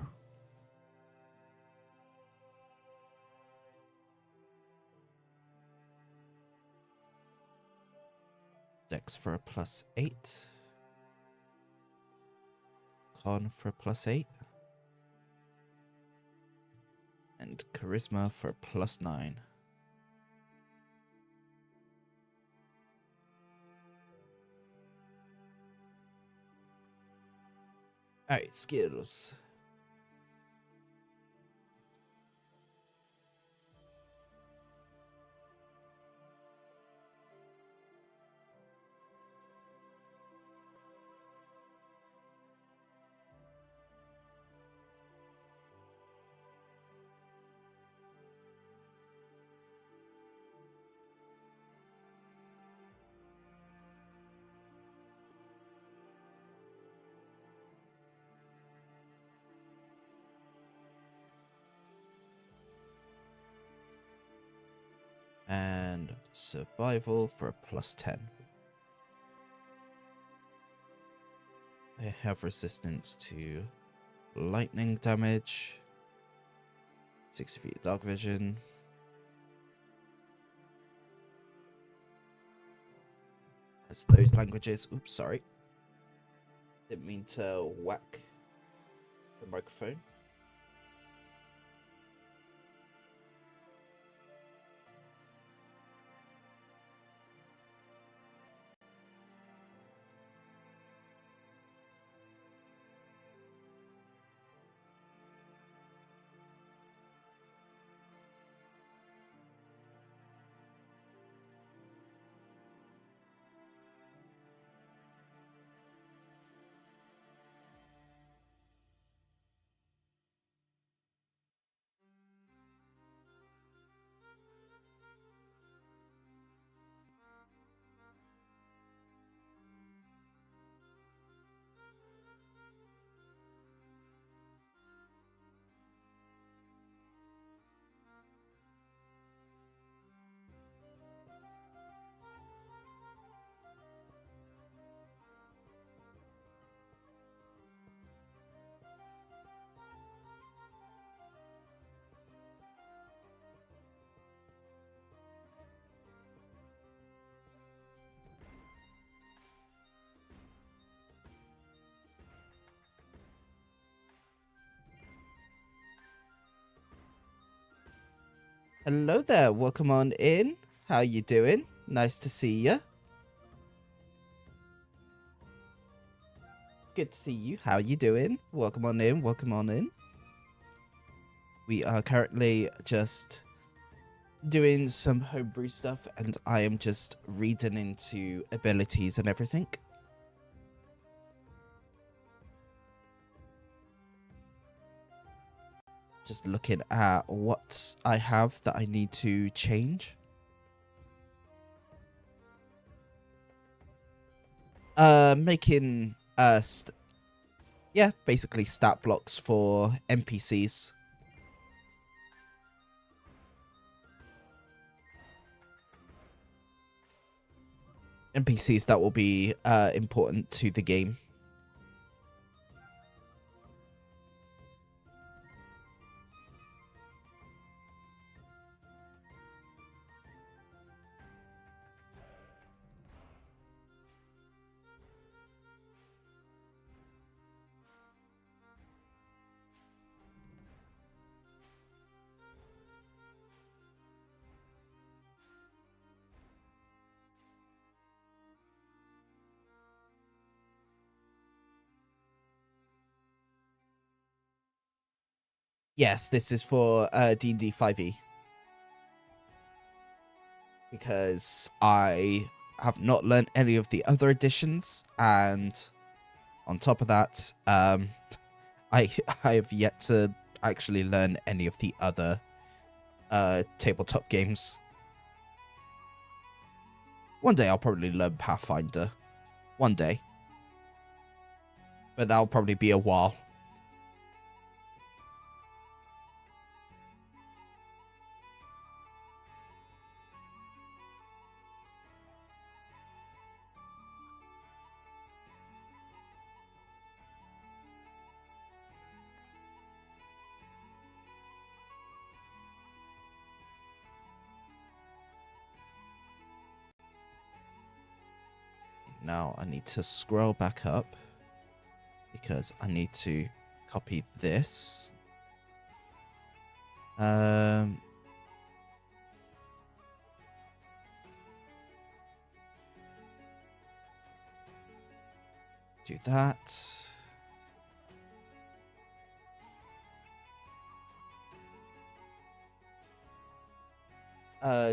Dex for a +8. Con for a +8. And Charisma for a +9. Alright, skills. And survival for a +10. They have resistance to lightning damage, 60 feet dark vision. As those languages. Oops, sorry. Didn't mean to whack the microphone. Hello there, welcome on in. How you doing? Nice to see ya. It's good to see you. How you doing? Welcome on in, welcome on in. We are currently just doing some homebrew stuff, and I am just reading into abilities and everything. Just looking at what I have that I need to change. Making yeah, basically stat blocks for NPCs. NPCs that will be important to the game. Yes, this is for D&D 5e. Because I have not learned any of the other editions, and on top of that, I have yet to actually learn any of the other tabletop games. One day I'll probably learn Pathfinder. One day. But that'll probably be a while. now I need to scroll back up because I need to copy this. Do that.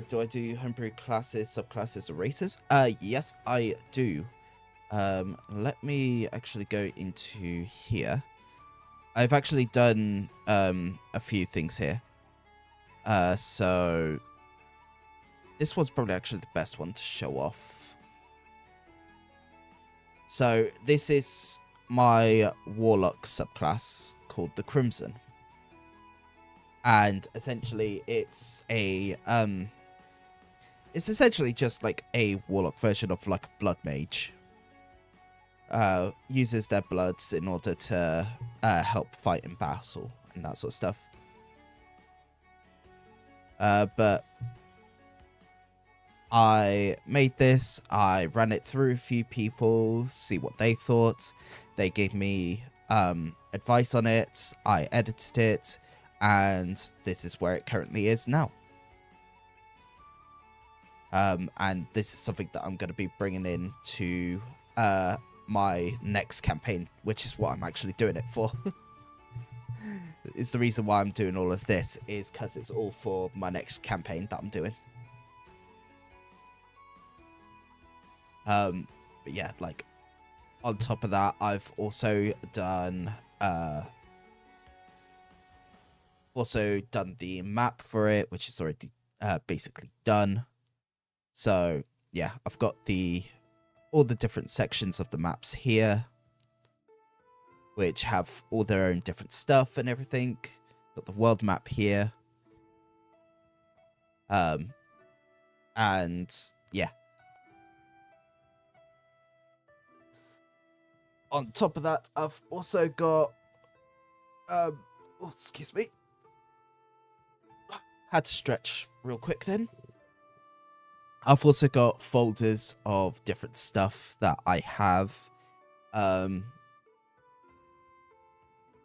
Do I do homebrew classes, subclasses, or races? Yes, I do. Let me actually go into here. I've actually done a few things here. So this one's probably actually the best one to show off. So this is my warlock subclass called the Crimson. And essentially it's a it's essentially just like a warlock version of like a blood mage. Uses their bloods in order to help fight in battle and that sort of stuff. But I made this, I ran it through a few people, see what they thought. They gave me advice on it, I edited it, and this is where it currently is now. And this is something that I'm going to be bringing in to my next campaign, which is what I'm actually doing it for. It's the reason why I'm doing all of this, is because it's all for my next campaign that I'm doing. But yeah, like, on top of that, I've also done the map for it, which is already basically done. So yeah, I've got all the different sections of the maps here, which have all their own different stuff and everything. Got the world map here. And yeah. On top of that, I've also got oh, excuse me. Had to stretch real quick then. I've also got folders of different stuff that I have. I'm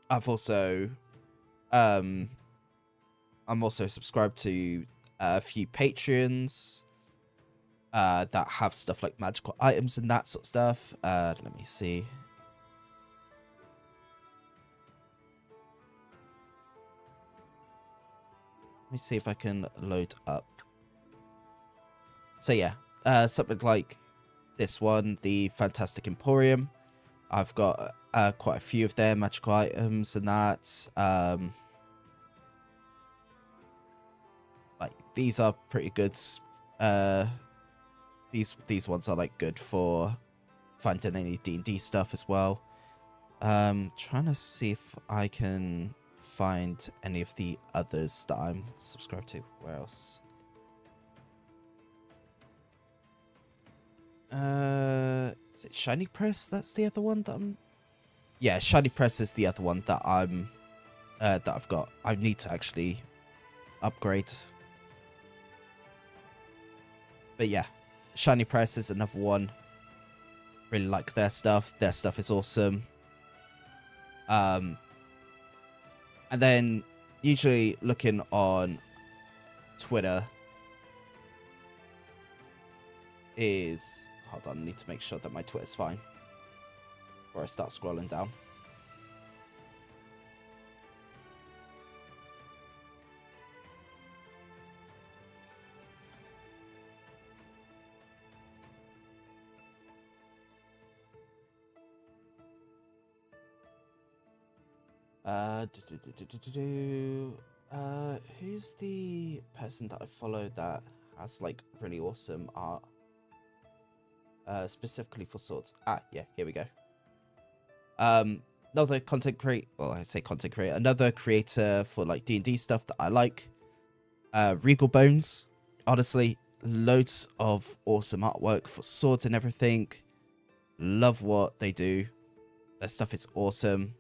also subscribed to a few Patreons that have stuff like magical items and that sort of stuff. Let me see. Let me see if I can load up. So yeah, something like this one, the Fantastic Emporium. I've got quite a few of their magical items and that. Like, these are pretty good. These ones are like good for finding any D&D stuff as well. Trying to see if I can find any of the others that I'm subscribed to. Where else? Is it Shiny Press? That's the other one that I'm... Yeah, Shiny Press is the other one that I'm... that I've got. I need to actually upgrade. But yeah, Shiny Press is another one. Really like their stuff. Their stuff is awesome. And then usually looking on Twitter is... Hold on, I need to make sure that my Twitter's fine before I start scrolling down. Who's the person that I follow that has like really awesome art? Specifically for swords. Yeah, here we go. Another content creator, well, I say content creator, another creator for like D&D stuff that I like. Regal Bones. Honestly, loads of awesome artwork for swords and everything. Love what they do. Their stuff is awesome.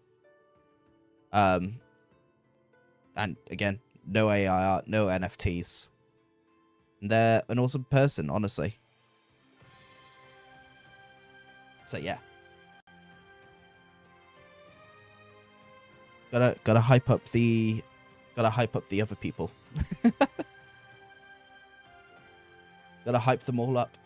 And again, no AI art, no NFTs. They're an awesome person, honestly. So yeah. Gotta hype up the other people. Gotta hype them all up.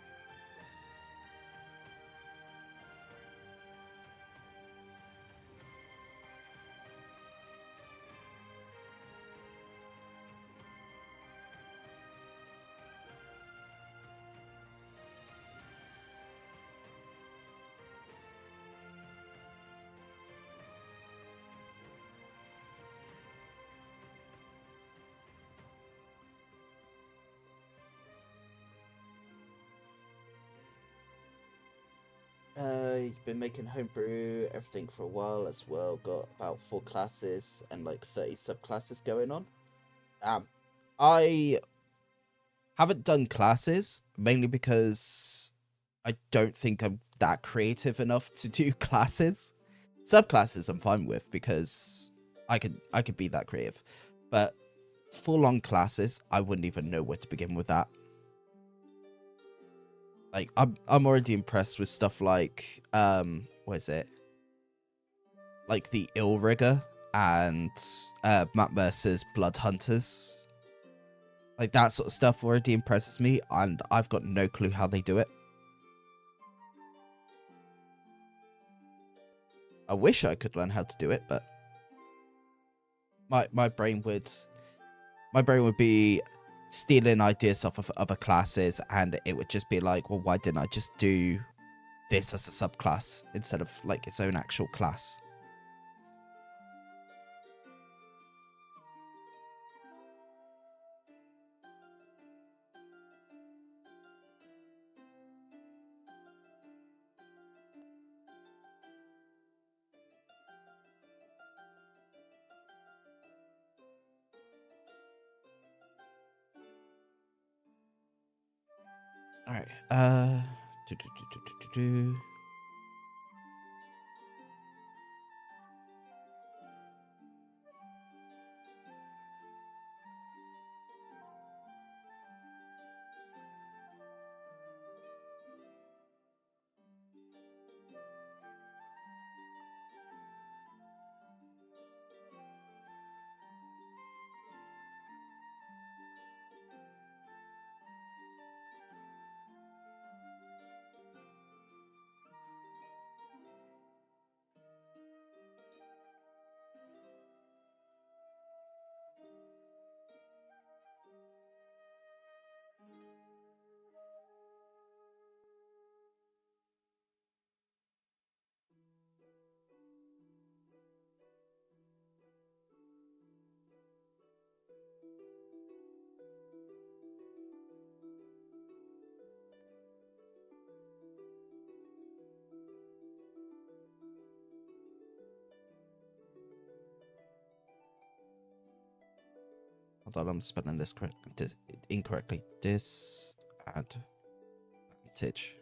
You've been making homebrew everything for a while as well. Got about 4 classes and like 30 subclasses going on. I haven't done classes mainly because I don't think I'm that creative enough to do classes. Subclasses I'm fine with because I could be that creative, but full-on classes I wouldn't even know where to begin with that. Like I'm already impressed with stuff like what is it? Like the Ill Rigger and Matt Mercer's Blood Hunters. Like that sort of stuff already impresses me, and I've got no clue how they do it. I wish I could learn how to do it, but my brain would be stealing ideas off of other classes, and it would just be like, well, why didn't I just do this as a subclass instead of like its own actual class? All right. Hold on, I'm spelling this incorrectly. Disadvantage.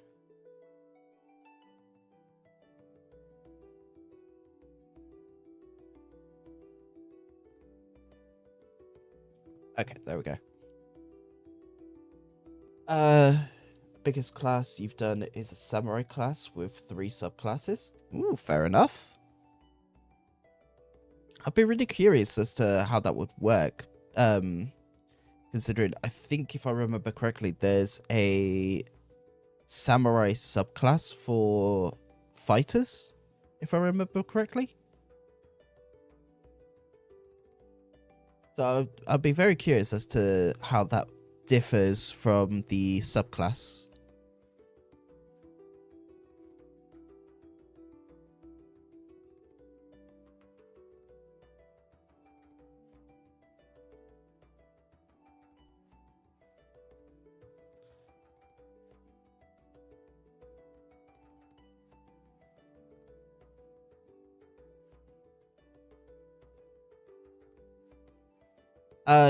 Okay, there we go. Biggest class you've done is a samurai class with 3 subclasses. Ooh, fair enough. I'd be really curious as to how that would work. Considering I think if I remember correctly, there's a samurai subclass for fighters, if I remember correctly. So I'd be very curious as to how that differs from the subclass.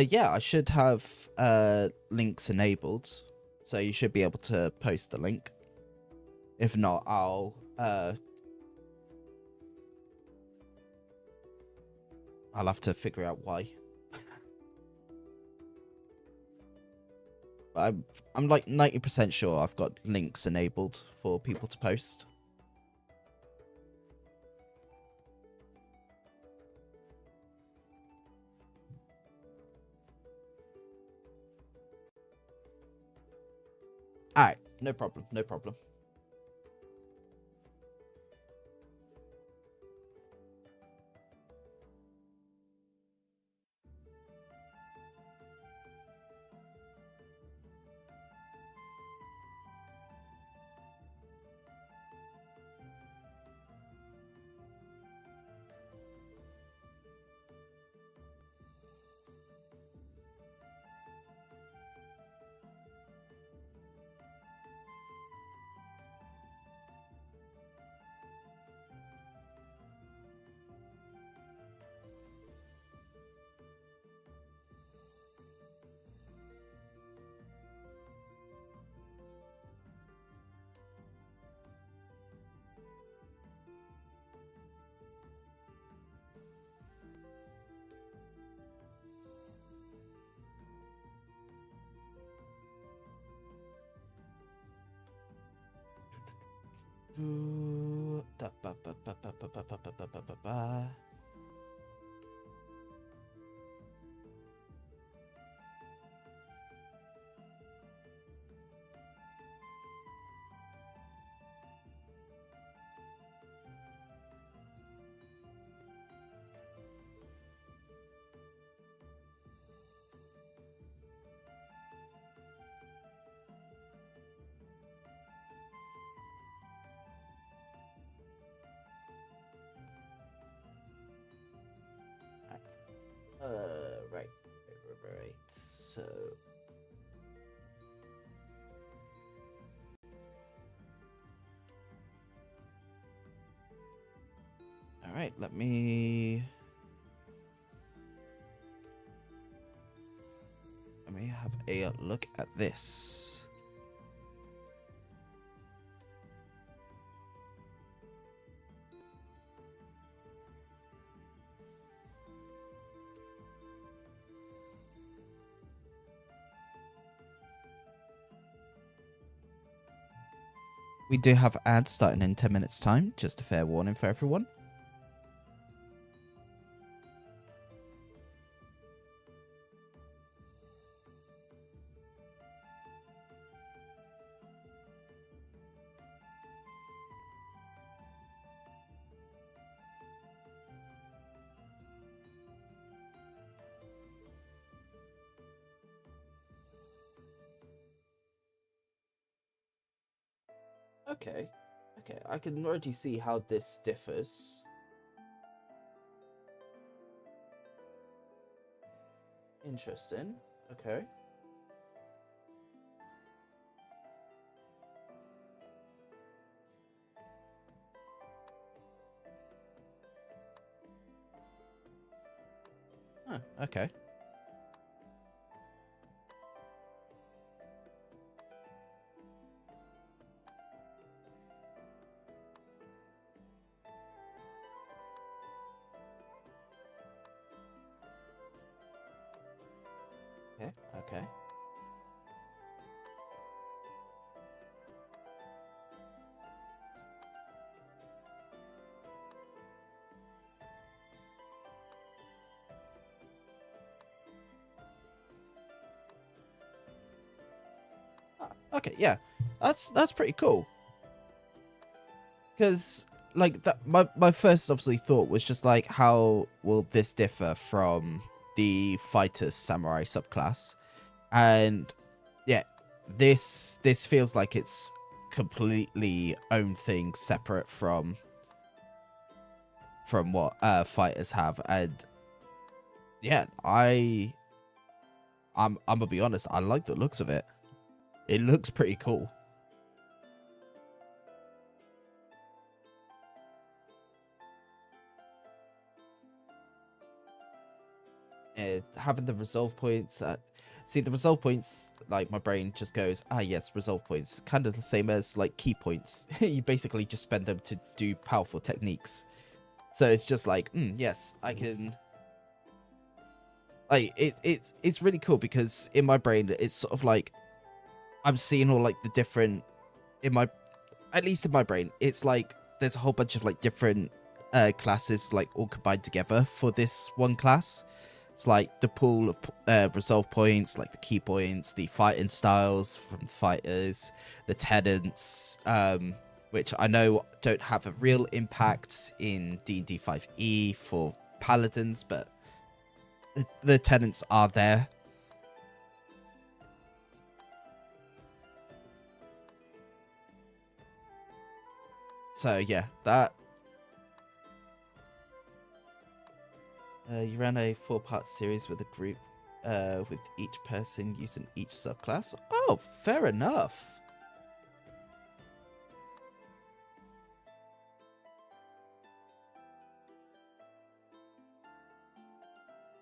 Yeah, I should have links enabled, so you should be able to post the link. If not, I'll have to figure out why. I'm like 90% sure I've got links enabled for people to post. Alright, no problem, no problem. Right. So, all right, let me have a look at this. We do have ads starting in 10 minutes time, just a fair warning for everyone. Okay, I can already see how this differs. Interesting. Okay. Huh, okay. Okay. Okay, yeah. That's pretty cool. Because like that my first obviously thought was just like, how will this differ from the fighters samurai subclass? And yeah, this feels like it's completely own thing, separate from what fighters have. And yeah, I'm gonna be honest, I like the looks of it. It looks pretty cool. Having the resolve points, see, the resolve points, like, my brain just goes, ah yes, resolve points, kind of the same as like key points. You basically just spend them to do powerful techniques. So it's just like, yes, I can, like, it's really cool, because in my brain it's sort of like I'm seeing all like the different, at least in my brain, it's like there's a whole bunch of like different classes like all combined together for this one class. It's like the pool of resolve points, like the key points, the fighting styles from the fighters, the tenants, which I know don't have a real impact in D&D 5e for paladins, but the tenants are there. So yeah, that you ran a 4-part series with a group, with each person using each subclass. Oh, fair enough.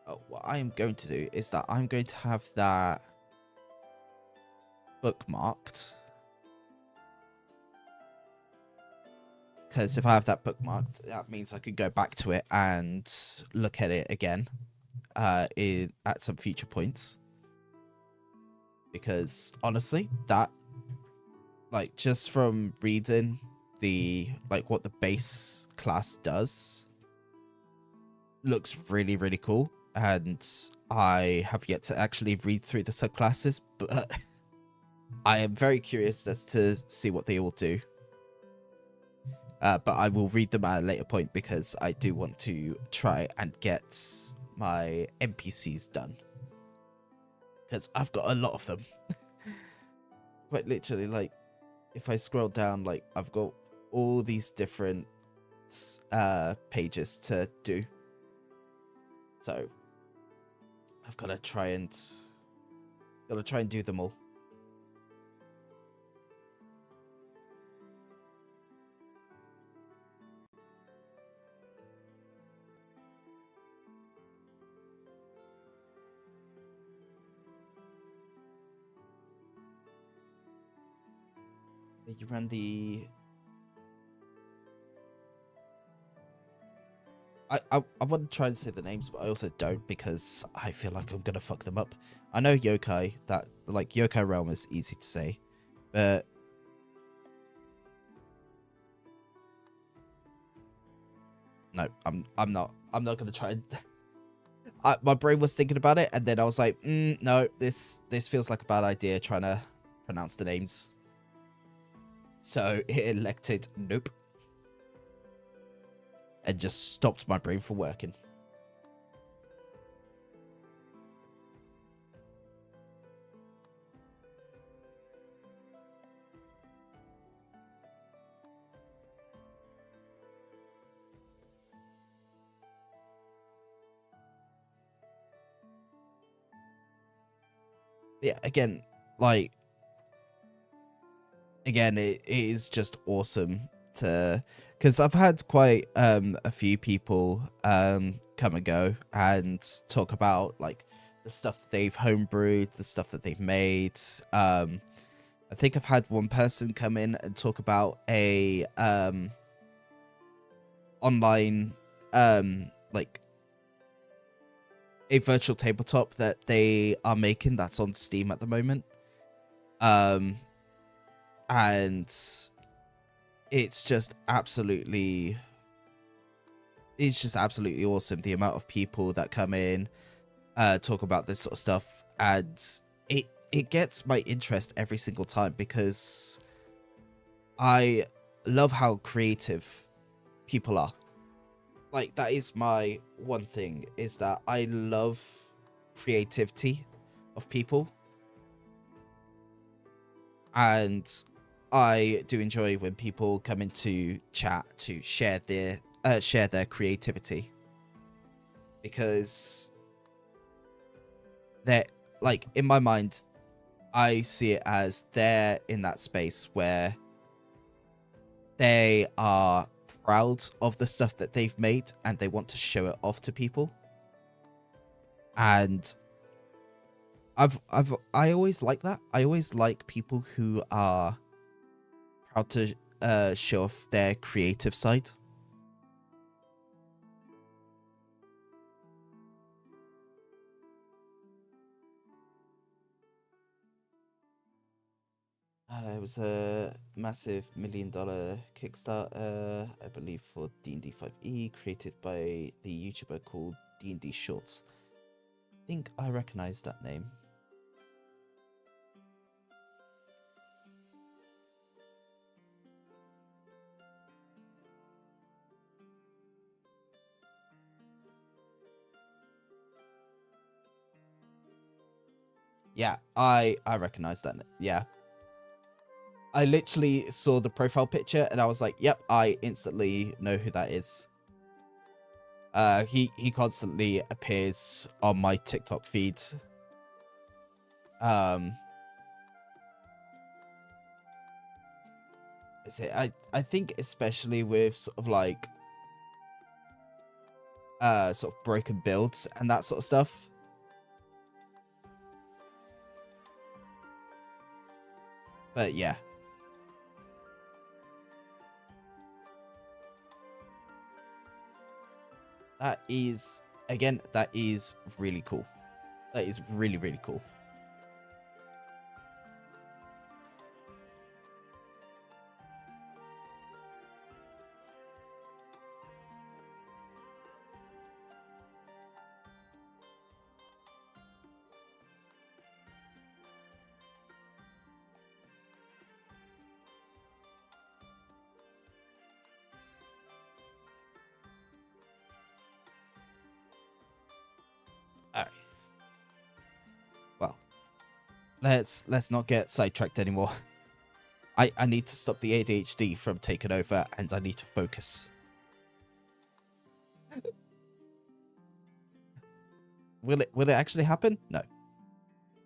Oh, what I am going to do is that I'm going to have that bookmarked. Because if I have that bookmarked, that means I can go back to it and look at it again at some future points. Because honestly, that, like, just from reading what the base class does, looks really, really cool. And I have yet to actually read through the subclasses, but I am very curious as to see what they all do. But I will read them at a later point because I do want to try and get my NPCs done. Because I've got a lot of them. Quite literally, like, if I scroll down, like, I've got all these different pages to do. So I've got to try and do them all. You ran the... I want to try and say the names, but I also don't because I feel like I'm going to fuck them up. I know yokai, that, like, yokai realm is easy to say, but... No, I'm not going to try and... my brain was thinking about it, and then I was like, no, this feels like a bad idea trying to pronounce the names. So it elected nope. And just stopped my brain from working. Yeah, again, it is just awesome to, because I've had quite a few people come and go and talk about, like, the stuff that they've homebrewed, the stuff that they've made. I think I've had one person come in and talk about a online like a virtual tabletop that they are making that's on Steam at the moment. And it's just absolutely awesome, the amount of people that come in, talk about this sort of stuff, and it gets my interest every single time because I love how creative people are. Like, that is my one thing, is that I love creativity of people. And I do enjoy when people come into chat to share their creativity. Because they're, like, in my mind, I see it as they're in that space where they are proud of the stuff that they've made and they want to show it off to people. And I always like that. I always like people who are proud to show off their creative side. It was a massive $1 million Kickstarter, I believe, for D&D 5e, created by the YouTuber called D&D Shorts. think I recognize that name. Yeah, I recognize that. Yeah. I literally saw the profile picture and I was like, yep, I instantly know who that is. He constantly appears on my TikTok feeds. I think especially with sort of like sort of broken builds and that sort of stuff. But yeah. That is, again, that is really cool. That is really, really cool. All right. Well, let's not get sidetracked anymore. I need to stop the ADHD from taking over, and I need to focus. Will it actually happen? No.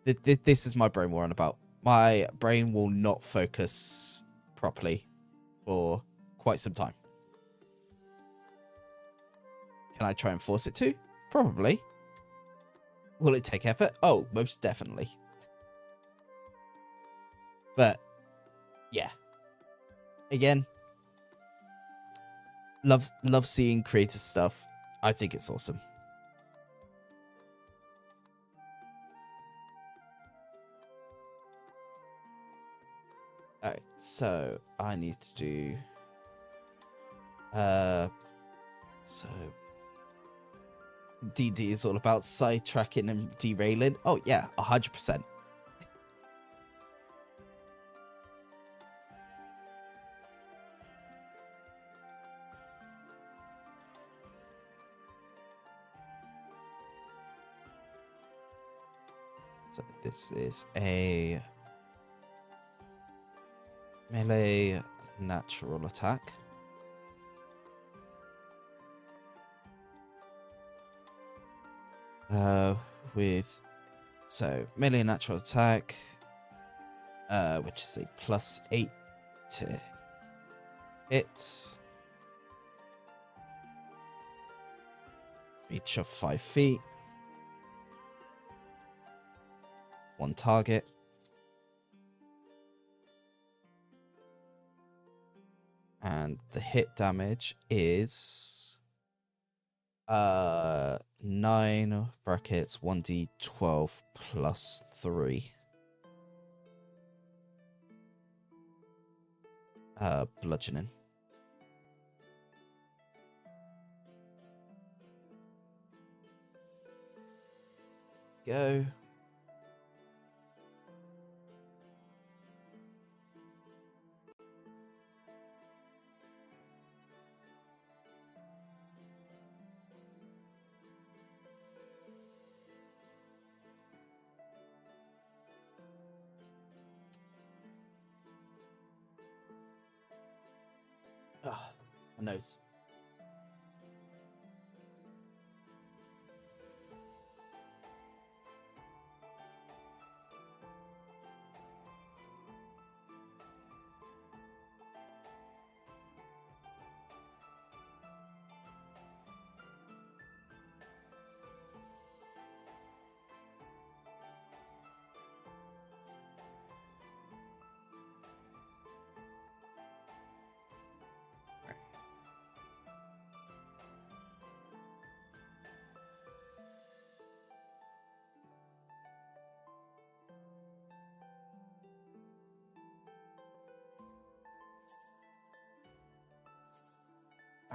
This is my brain we're on about. My brain will not focus properly for quite some time. Can I try and force it to? Probably. Will it take effort? Oh, most definitely. But yeah. Again, love seeing creative stuff. I think it's awesome. Alright, so I need to do so DD is all about sidetracking and derailing. Oh yeah, 100%. So this is a melee natural attack. With so melee natural attack, which is a +8 to hit, reach of 5 feet, 1 target, and the hit damage is 9 brackets 1d12 plus 3. Bludgeoning. Go. Ah, my nose.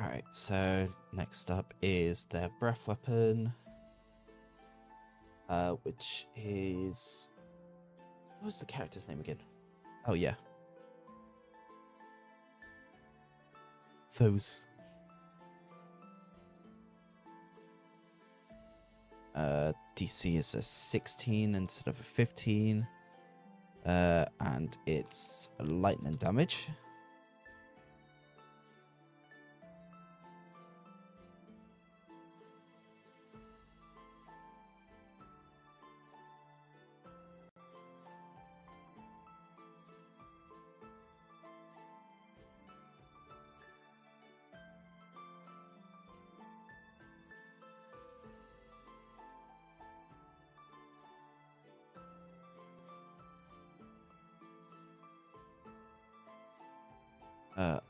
Alright, so next up is their breath weapon. which is, what was the character's name again? Oh yeah, those. DC is a 16 instead of a 15. And it's lightning damage.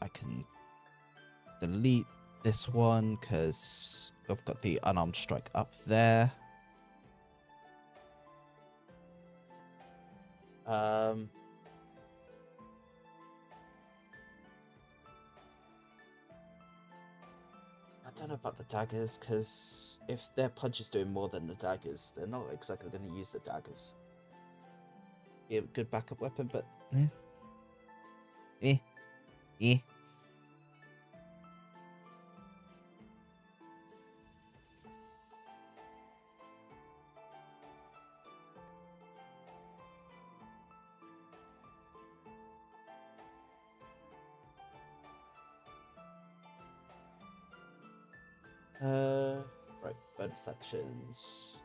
I can delete this one because I've got the unarmed strike up there. I don't know about the daggers, because if their punch is doing more than the daggers, they're not exactly going to use the daggers. Be a good backup weapon, but eh. Right, bonus actions.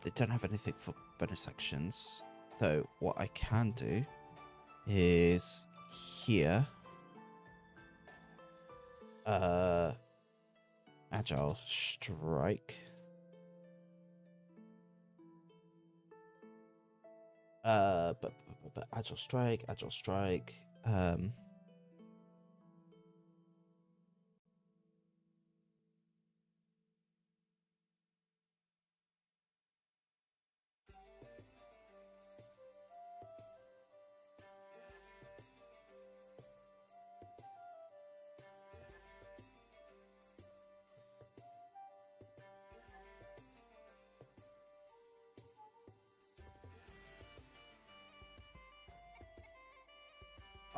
They don't have anything for bonus actions, though. What I can do is here, agile strike. But agile strike.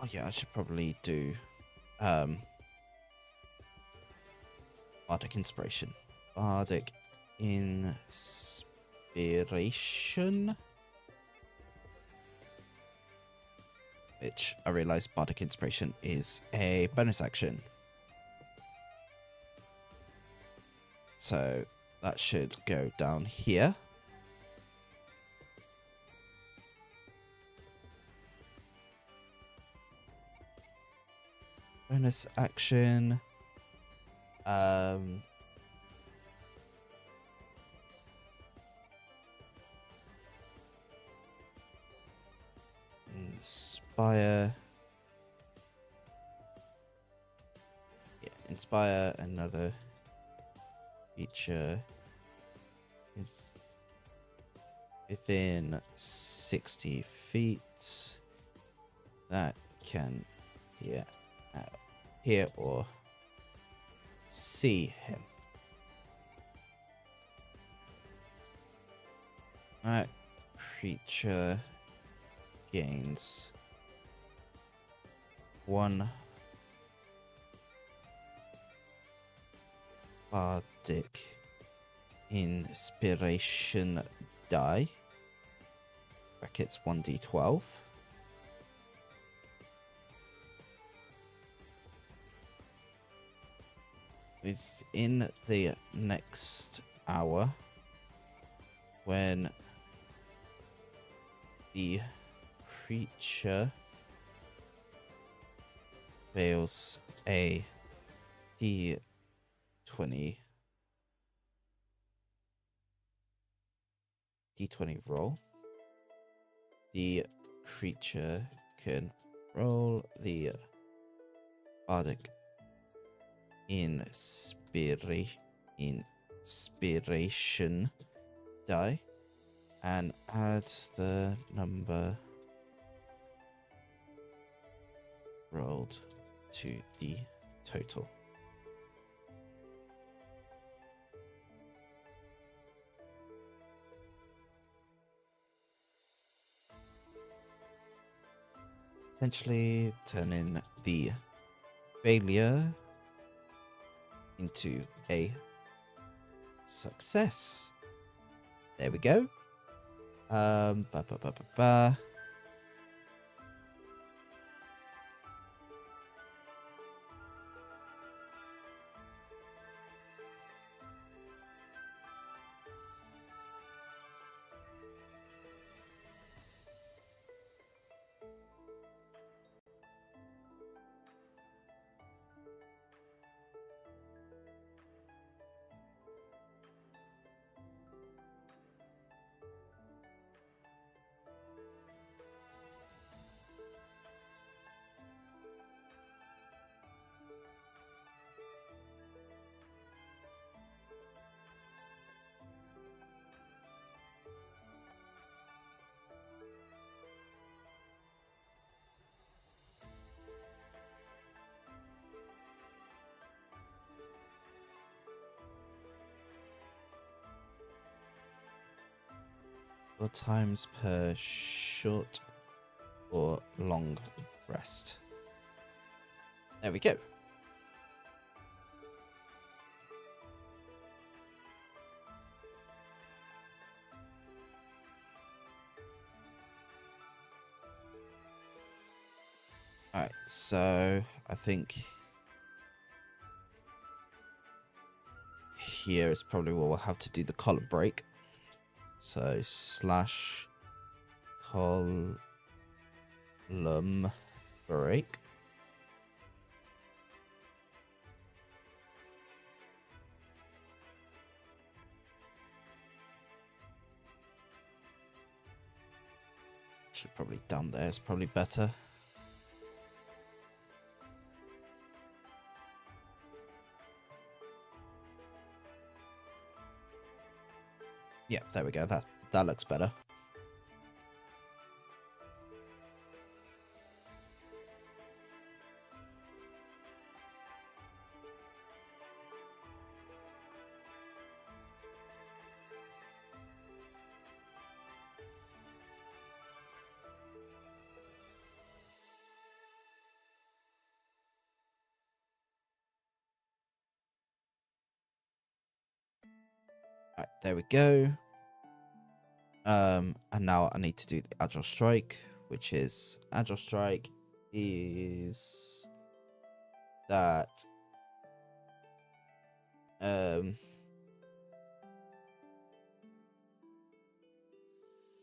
Oh yeah, I should probably do Bardic Inspiration. Bardic Inspiration. Which I realise Bardic Inspiration is a bonus action. So that should go down here. Bonus action. Inspire. Yeah, inspire another feature is within 60 feet that can hear or see him. That creature gains 1 Bardic Inspiration die. Brackets 1d12. Within the next hour, when the creature fails a d20 roll, the creature can roll the Bardic Inspiration die and add the number rolled to the total. Potentially turning the failure into a success. There we go. Ba, ba, ba, ba, ba. Four times per short or long rest. There we go. Alright, so I think here is probably where we'll have to do the column break. So slash column break. Should probably down there. It's probably better. Yeah, there we go. That looks better. Right, there we go. And now I need to do the Agile Strike, which is Agile Strike is that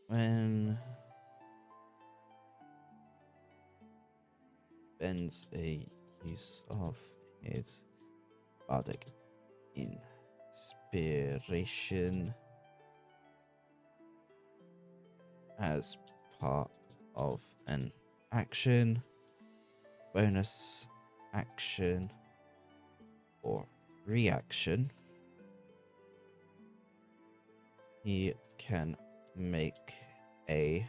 when Ben's a use of his bardic inspiration as part of an action, bonus action, or reaction, he can make a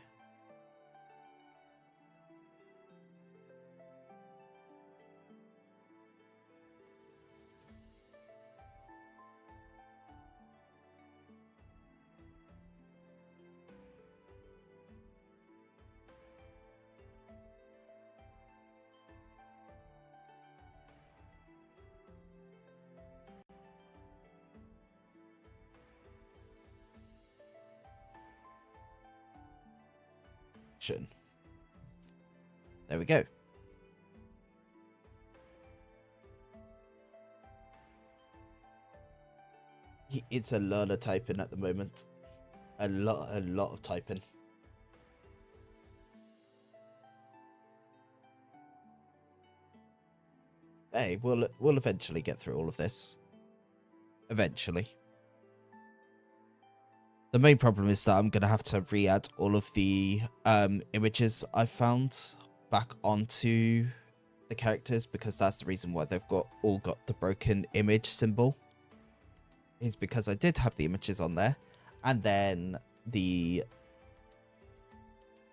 action. There we go. It's a lot of typing at the moment. A lot of typing. Hey, we'll eventually get through all of this. Eventually. The main problem is that I'm going to have to re-add all of the images I found back onto the characters, because that's the reason why they've all got the broken image symbol. Is because I did have the images on there, and then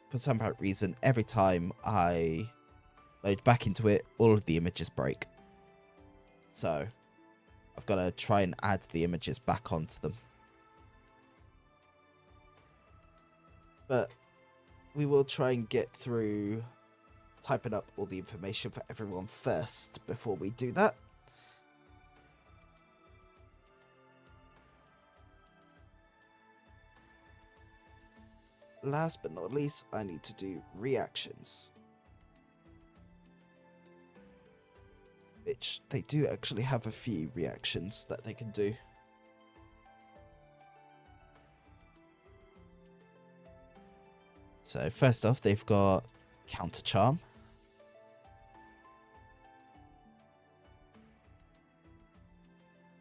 for some reason, every time I load back into it, all of the images break. So I've got to try and add the images back onto them. But we will try and get through typing up all the information for everyone first before we do that. Last but not least, I need to do reactions. Which they do actually have a few reactions that they can do. So first off, they've got Counter Charm.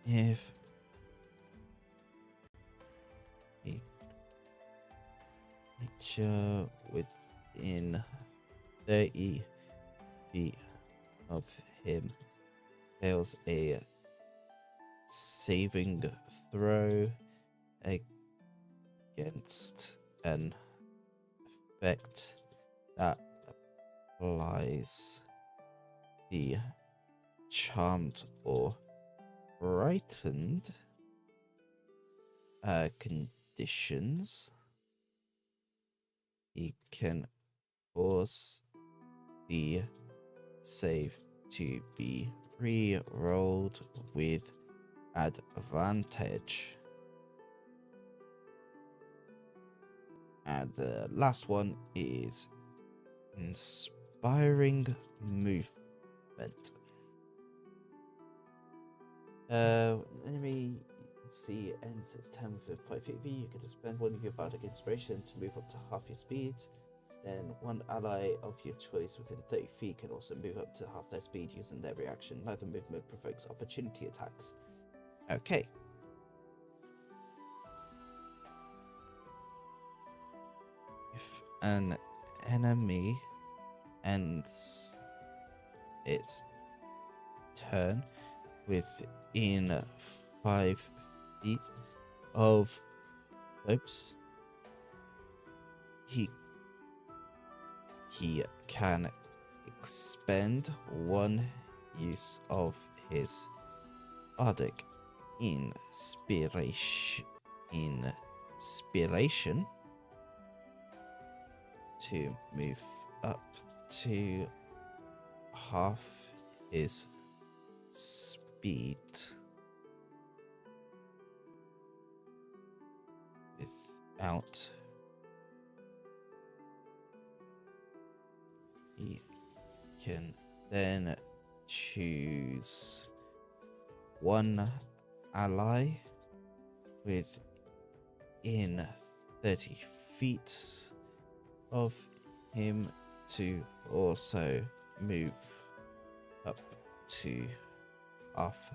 If a creature within 30 feet of him fails a saving throw against an effect that applies the charmed or frightened conditions, he can force the save to be re-rolled with advantage. And the last one is inspiring movement. Enemy you can see enters 10 with 5 feet of you. You can spend one of your bardic inspiration to move up to half your speed. Then one ally of your choice within 30 feet can also move up to half their speed using their reaction. Neither movement provokes opportunity attacks. Okay. If an enemy ends its turn within 5 feet of he can expend one use of his bardic inspiration to move up to half his speed without he can then choose one ally within 30 feet of him to also move up to half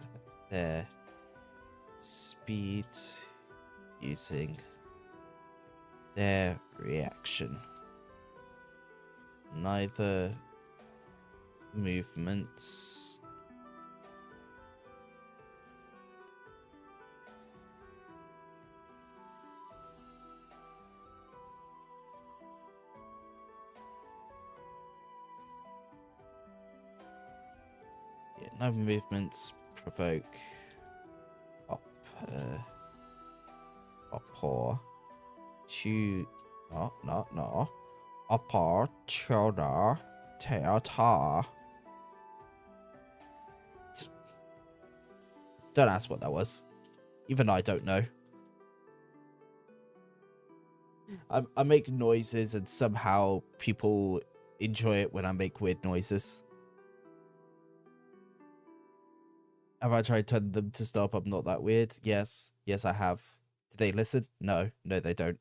their speed using their reaction. Neither movements neither movements provoke opportunity Don't ask what that was. Even I don't know. I make noises and somehow people enjoy it when I make weird noises. Have I tried telling them to stop? I'm not that weird. Yes. Yes, I have. Do they listen? No. No, they don't.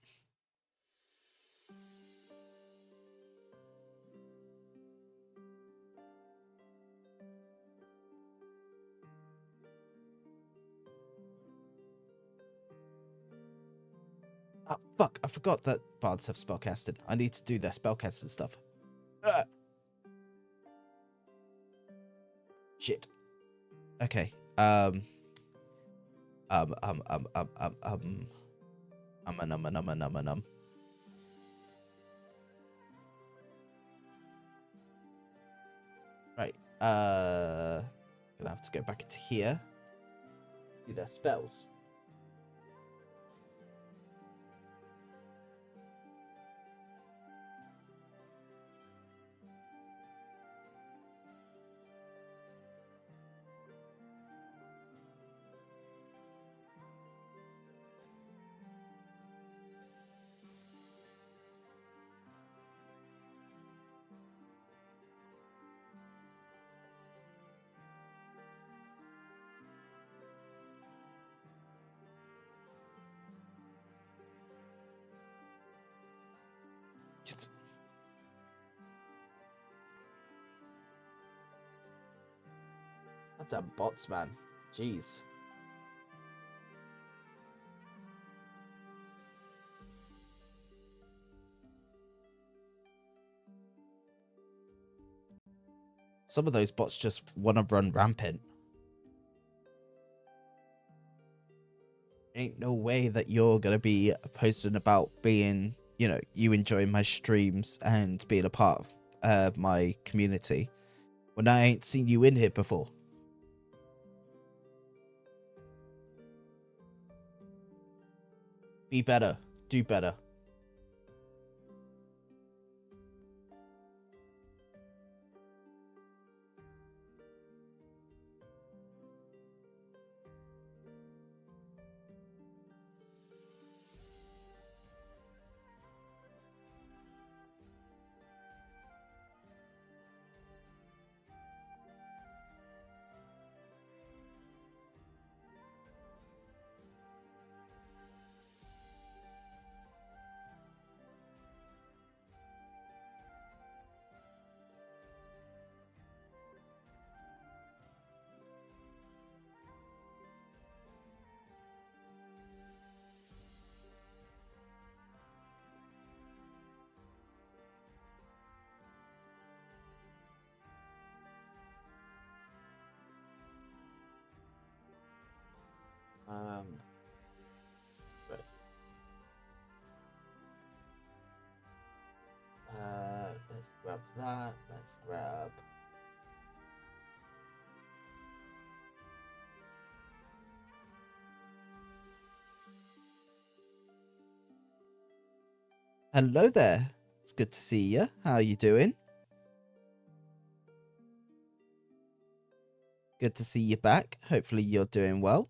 Oh, fuck. I forgot that bards have spellcasting. I need to do their spellcasting stuff. Shit. Okay. Right. Gonna have to go back into here. Do their spells. Goddamn bots, man. Jeez. Some of those bots just want to run rampant. Ain't no way that you're going to be posting about being, you know, you enjoying my streams and being a part of my community when I ain't seen you in here before. Be better. Do better. But, let's grab that. Let's grab. Hello there. It's good to see you. How are you doing? Good to see you back. Hopefully you're doing well.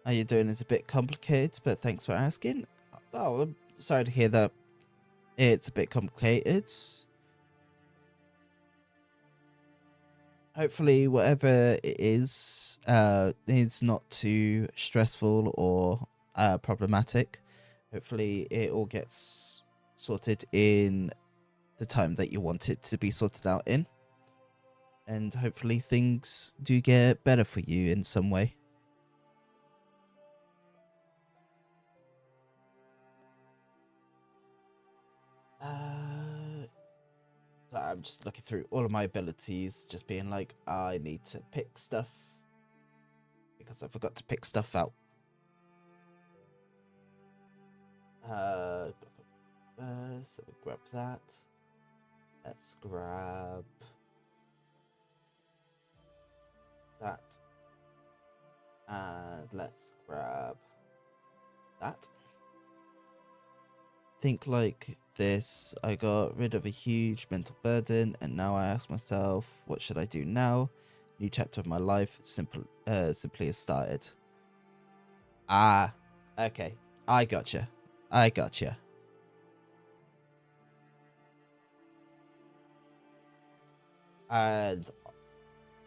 How you doing is a bit complicated, but thanks for asking. Oh, I'm sorry to hear that it's a bit complicated. Hopefully, whatever it is, it's not too stressful or problematic. Hopefully, it all gets sorted in the time that you want it to be sorted out in. And hopefully, things do get better for you in some way. So I'm just looking through all of my abilities, just being like, I need to pick stuff because I forgot to pick stuff out. So we grab that. Let's grab that. And let's grab that. Think like this. I got rid of a huge mental burden, and now I ask myself, what should I do now? New chapter of my life simply has started. Ah, okay. I gotcha. And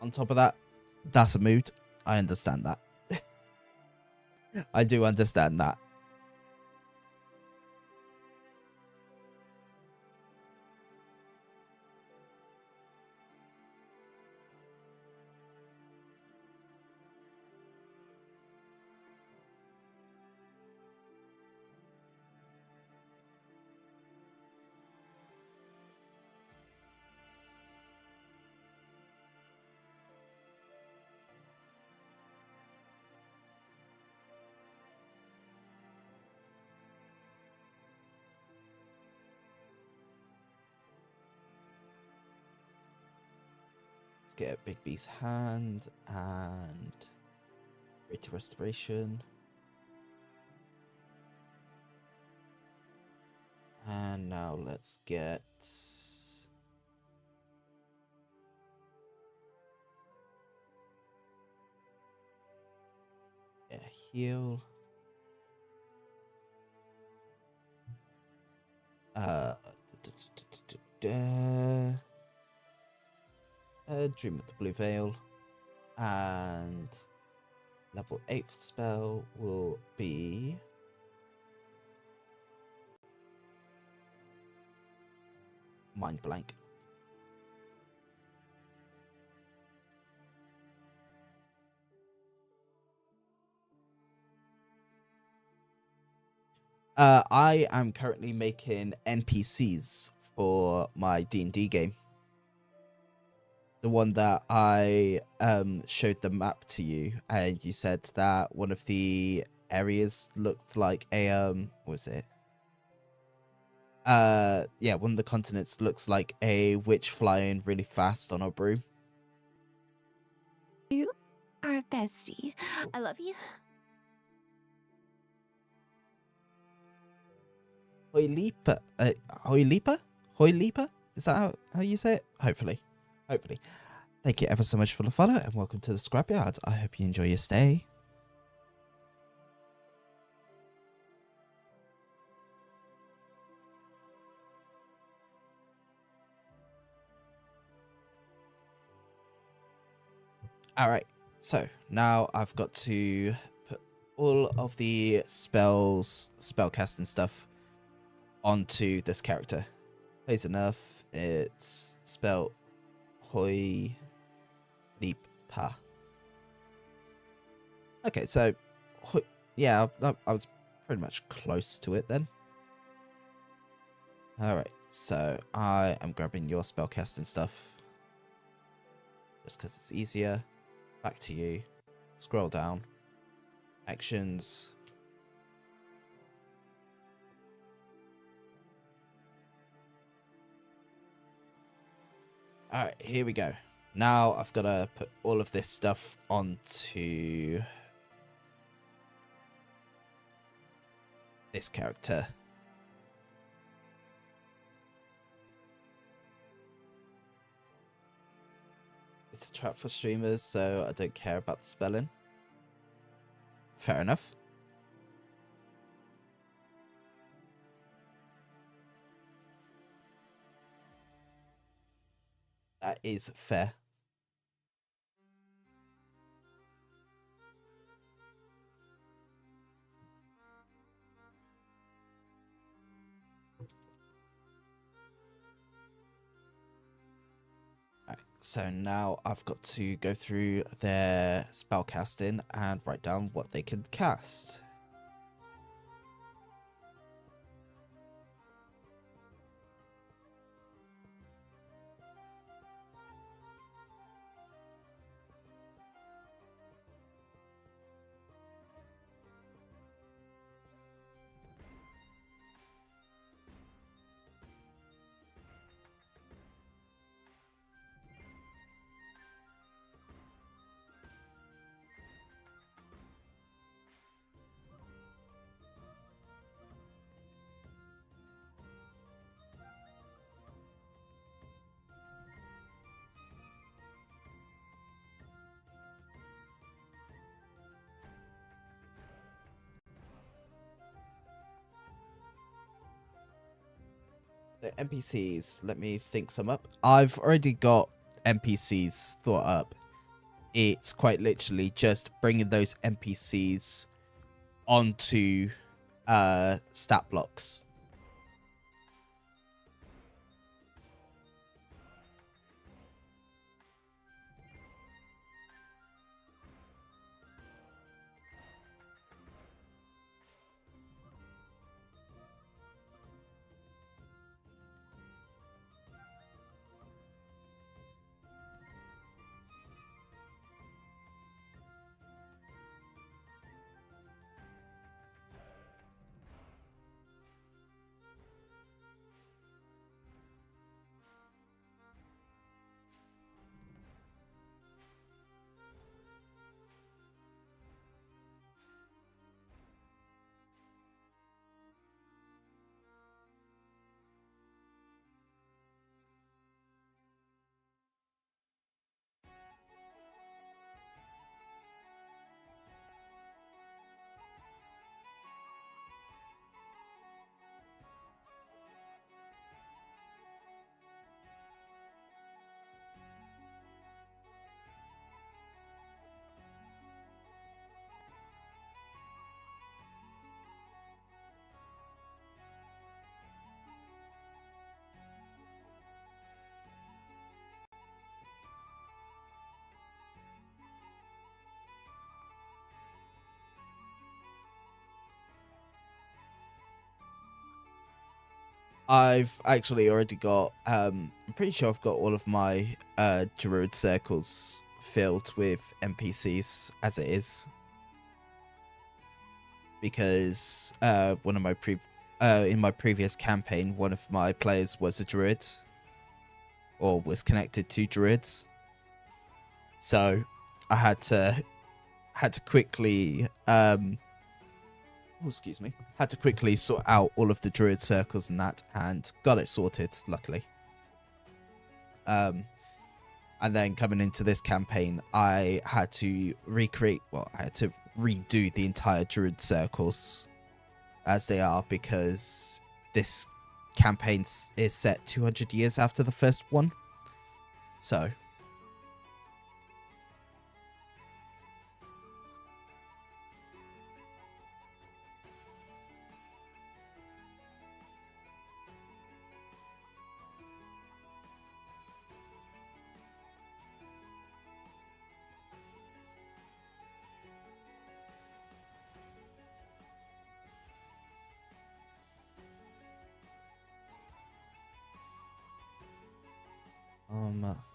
on top of that, that's a mood. I understand that. I do understand that. Get Big B's hand and Rate Restoration. And now let's get heal. Uh, Dream of the Blue Veil. And level 8th spell will be Mind Blank. I am currently making NPCs for my D&D game. The one that I showed the map to you, and you said that one of the areas looked like a what was it? Yeah, one of the continents looks like a witch flying really fast on a broom. You are a bestie. I love you. Hoylipa, Hoylipa? Hoylipa? Is that how you say it? Hopefully. Hopefully. Thank you ever so much for the follow, and welcome to the Scrapyard. I hope you enjoy your stay. Alright, so now I've got to put all of the spells, spellcasting stuff onto this character. Plays enough, it's spelled Hoi Leap Pa. Okay, so yeah, I was pretty much close to it then. Alright, so I am grabbing your spellcasting stuff just because it's easier. Back to you. Scroll down. Actions. Alright, here we go. Now I've got to put all of this stuff onto this character. It's a trap for streamers, so I don't care about the spelling. Fair enough. That is fair. So now I've got to go through their spellcasting and write down what they can cast. The NPCs, let me think some up. I've already got NPCs thought up. It's quite literally just bringing those NPCs onto stat blocks. I've actually already got I'm pretty sure I've got all of my druid circles filled with NPCs as it is, because one of my in my previous campaign, one of my players was a druid or was connected to druids, so I had to quickly excuse me, had to quickly sort out all of the druid circles and that, and got it sorted, luckily. And then coming into this campaign, I had to I had to redo the entire druid circles as they are, because this campaign is set 200 years after the first one. So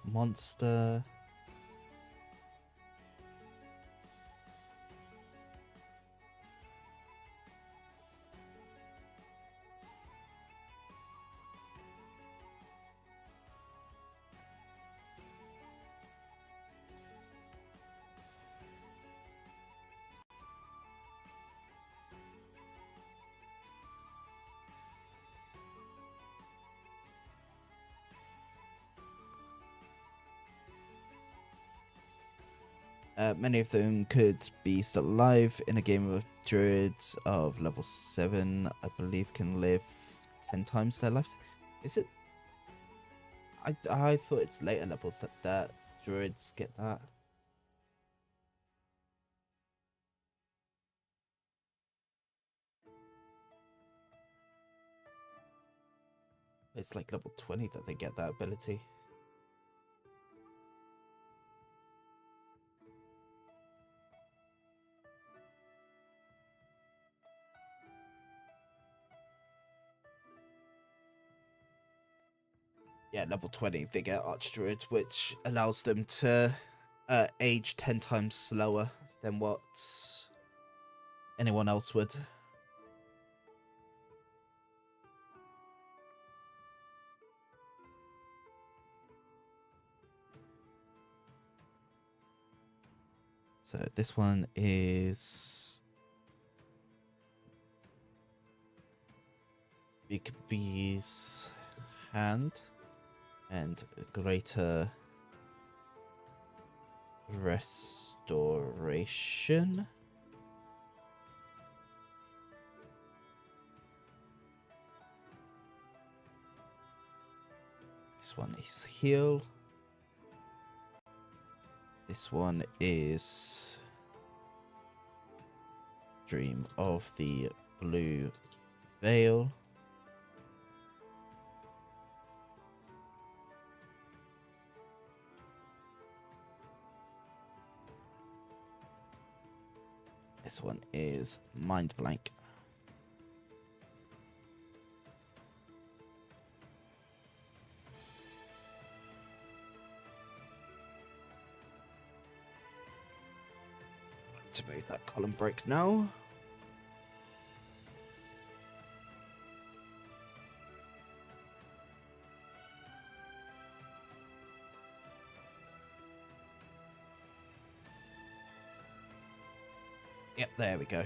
monster. Many of them could be still alive in a game of druids of level 7, I believe, can live 10 times their lives. Is it? I thought it's later levels that druids get that. It's like level 20 that they get that ability. Yeah, level 20 they get Archdruid, which allows them to age 10 times slower than what anyone else would. So this one is Big B's hand and greater restoration. This one is heal. This one is Dream of the Blue Veil. This one is Mind Blank. To move that column break now. Yep, there we go.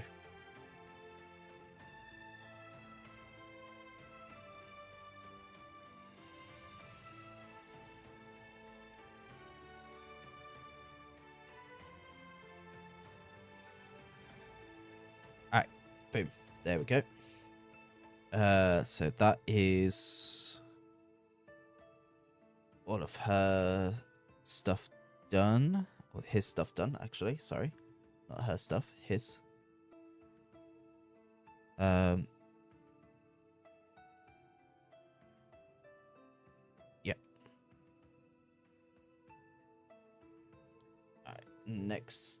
Alright, boom. There we go. So that is all of her stuff done. Or his stuff done, actually. Sorry. Not her stuff, his. Yep. Alright, next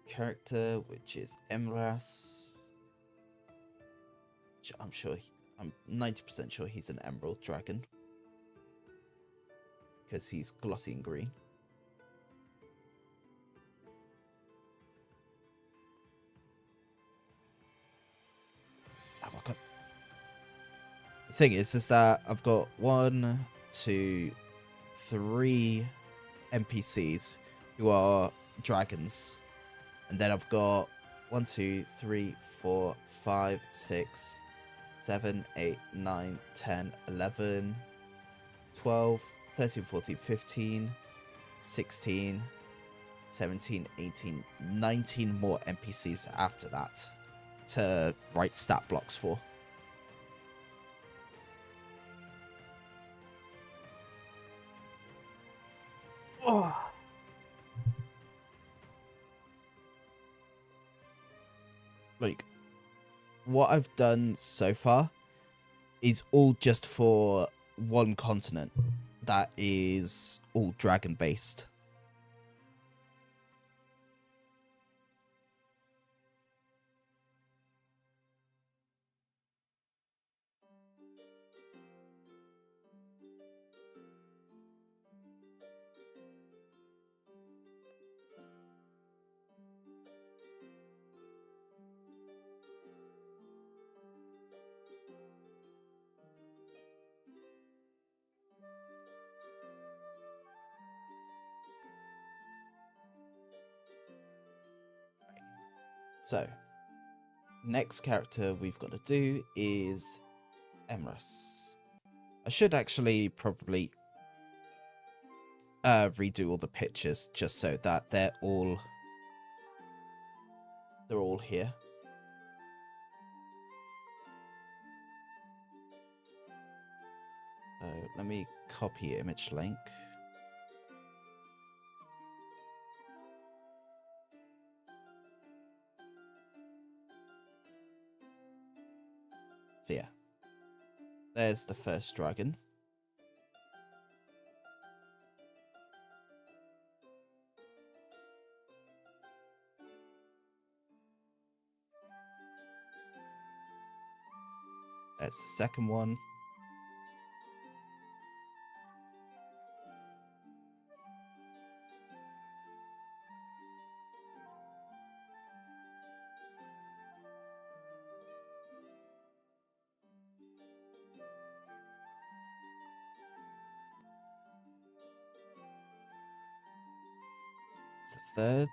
character, which is Emras. Which I'm sure I'm 90% sure he's an emerald dragon. Because he's glossy and green. Oh my god. The thing is that I've got 1, 2, 3 NPCs who are dragons. And then I've got 1, 2, 3, 4, 5, 6, 7, 8, 9, 10, 11, 12, 13, 14, 15, 16, 17, 18, 19 more NPCs after that to write stat blocks for. Oh. Like, what I've done so far is all just for one continent that is all dragon based. So, next character we've got to do is Emrys. I should actually probably redo all the pictures just so that they're all here. So let me copy image link. So yeah, there's the first dragon. There's the second one. It's the third.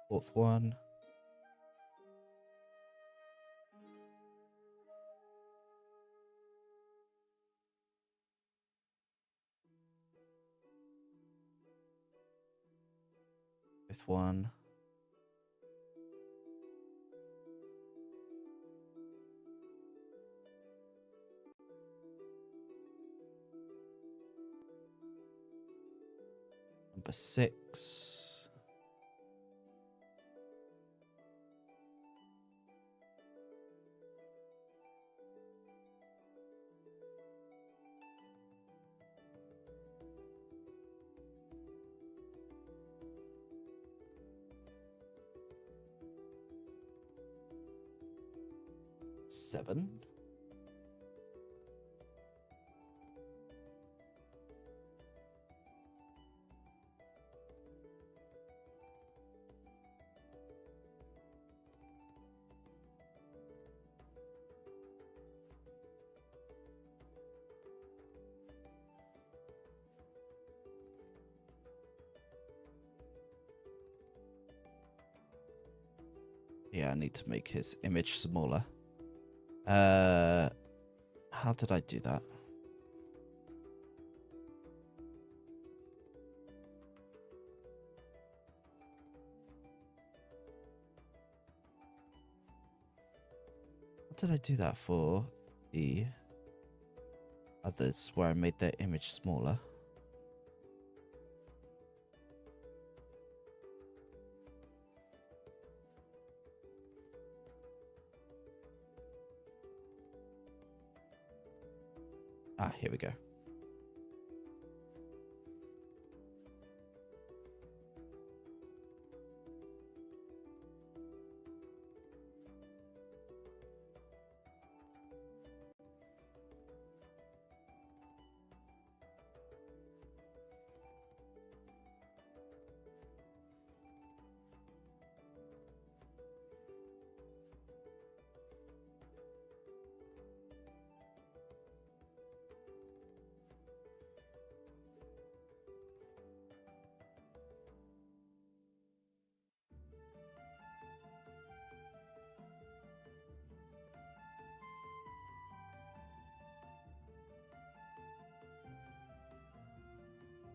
Fourth one. Fifth one. Number 6. Seven. Yeah, I need to make his image smaller. How did I do that? What did I do that for the others where I made their image smaller? Ah, here we go.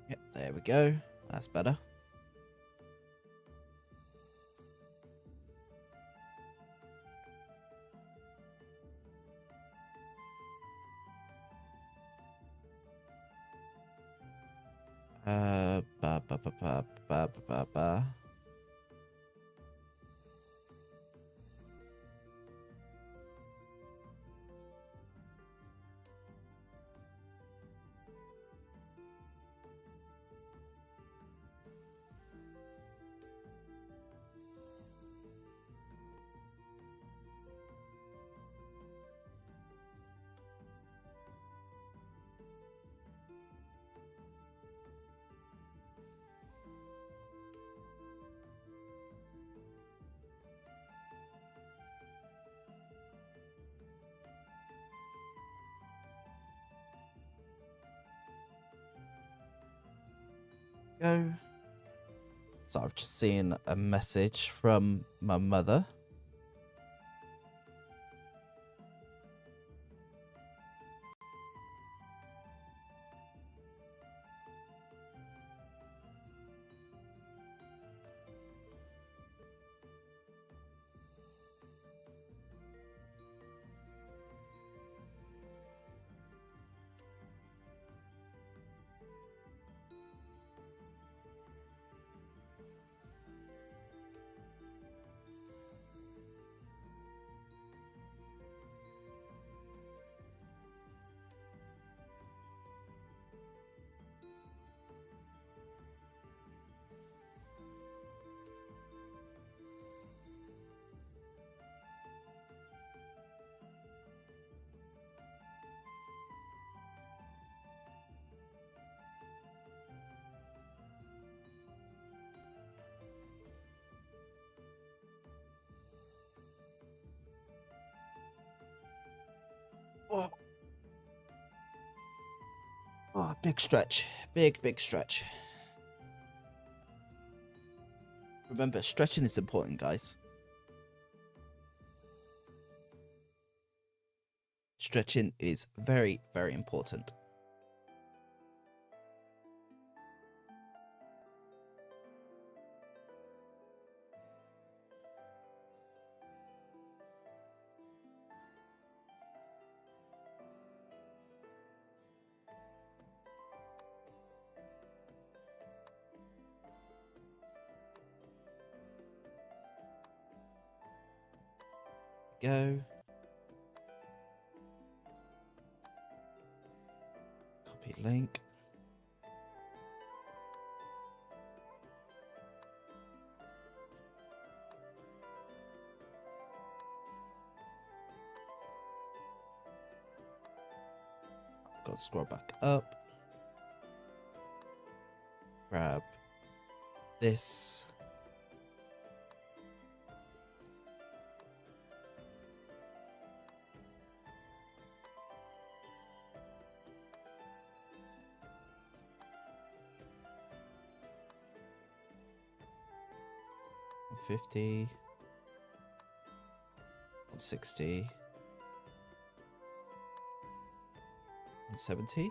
Yep, there we go. That's better. Ba ba ba ba ba ba ba. Go. So I've just seen a message from my mother. Oh. Oh, big stretch. Big stretch. Remember, stretching is important, guys. Stretching is very, very important. Go. Copy link. Got to scroll back up. Grab this. $50, $160, $170.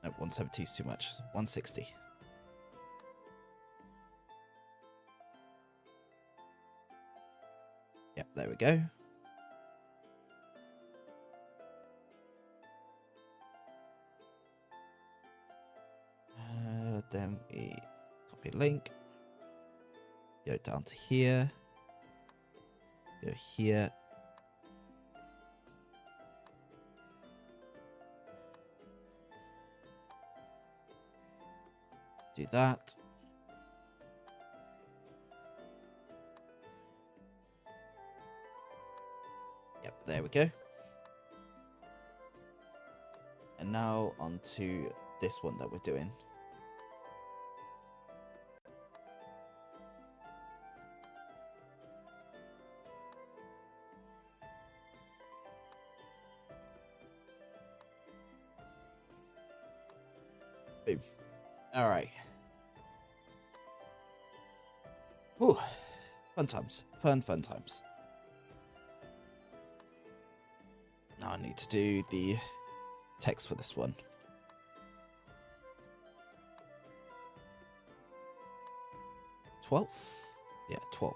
No, 170 is too much. 160. Yep, there we go. Then we copy link. Go down to here. Go here. Do that. Yep, there we go. And now on to this one that we're doing. Boom. All right. Whew. Fun times. Fun times. Now I need to do the text for this one. $12? Yeah, 12.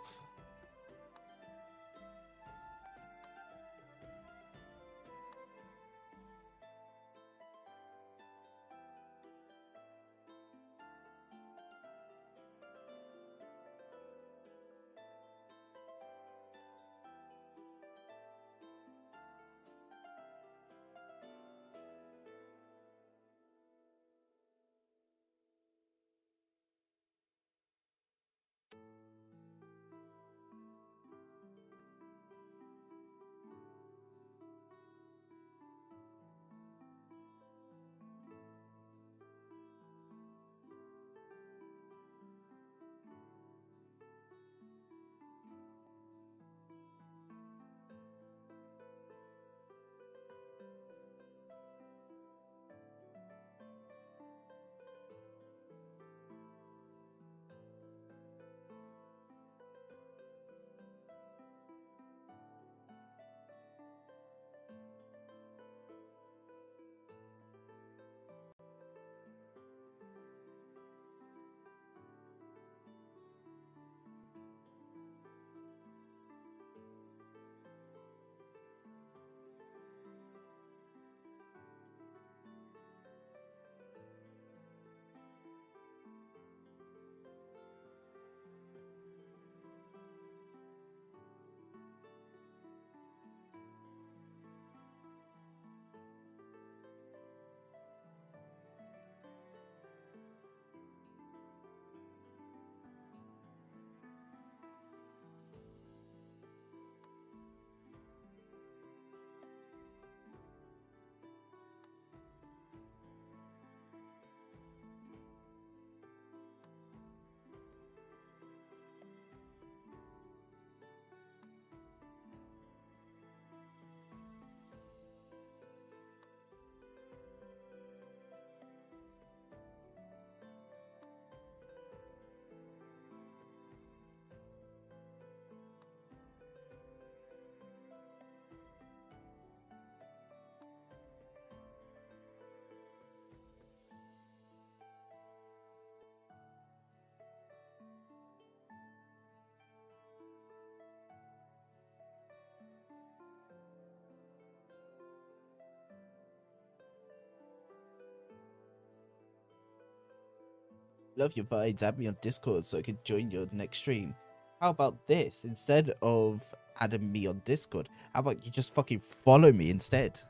Love your vibes. Add me on Discord so I can join your next stream. How about this? Instead of adding me on Discord, how about you just fucking follow me instead?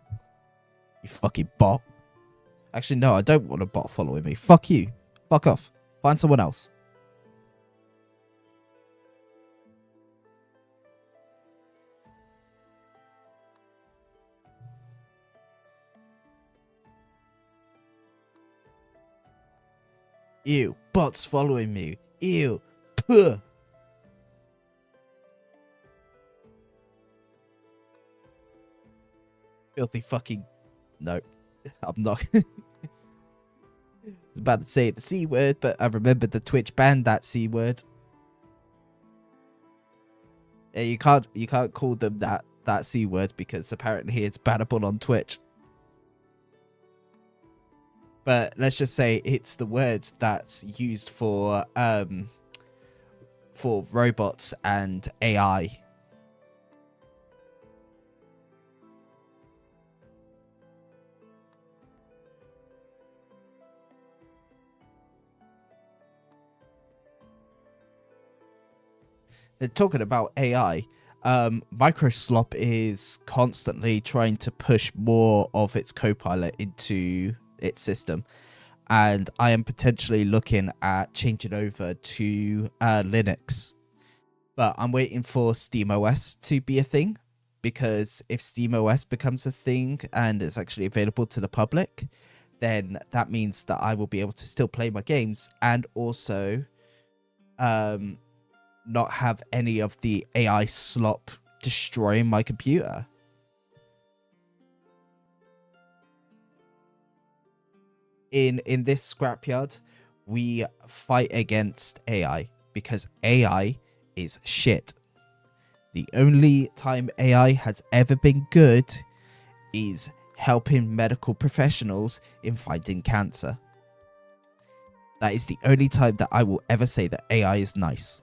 You fucking bot. Actually, no, I don't want a bot following me. Fuck you. Fuck off. Find someone else. Ew, bots following me. Ew. Puh. Filthy fucking... No, I'm not. I was about to say the C word, but I remembered the Twitch banned that C word. Yeah, you can't call them that C word because apparently it's bannable on Twitch. But let's just say it's the word that's used for robots and AI. They're talking about AI. Microslop is constantly trying to push more of its Copilot into its system. and I am potentially looking at changing over to Linux. But I'm waiting for SteamOS to be a thing, because if SteamOS becomes a thing and it's actually available to the public, then that means that I will be able to still play my games and also not have any of the AI slop destroying my computer. In this scrapyard, we fight against AI because AI is shit. The only time AI has ever been good is helping medical professionals in fighting cancer. That is the only time that I will ever say that AI is nice.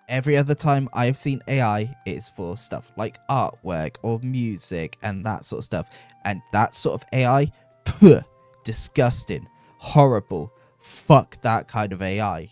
Every other time I've seen AI, it is for stuff like artwork or music and that sort of stuff. And that sort of AI, puh, disgusting, horrible. Fuck that kind of AI.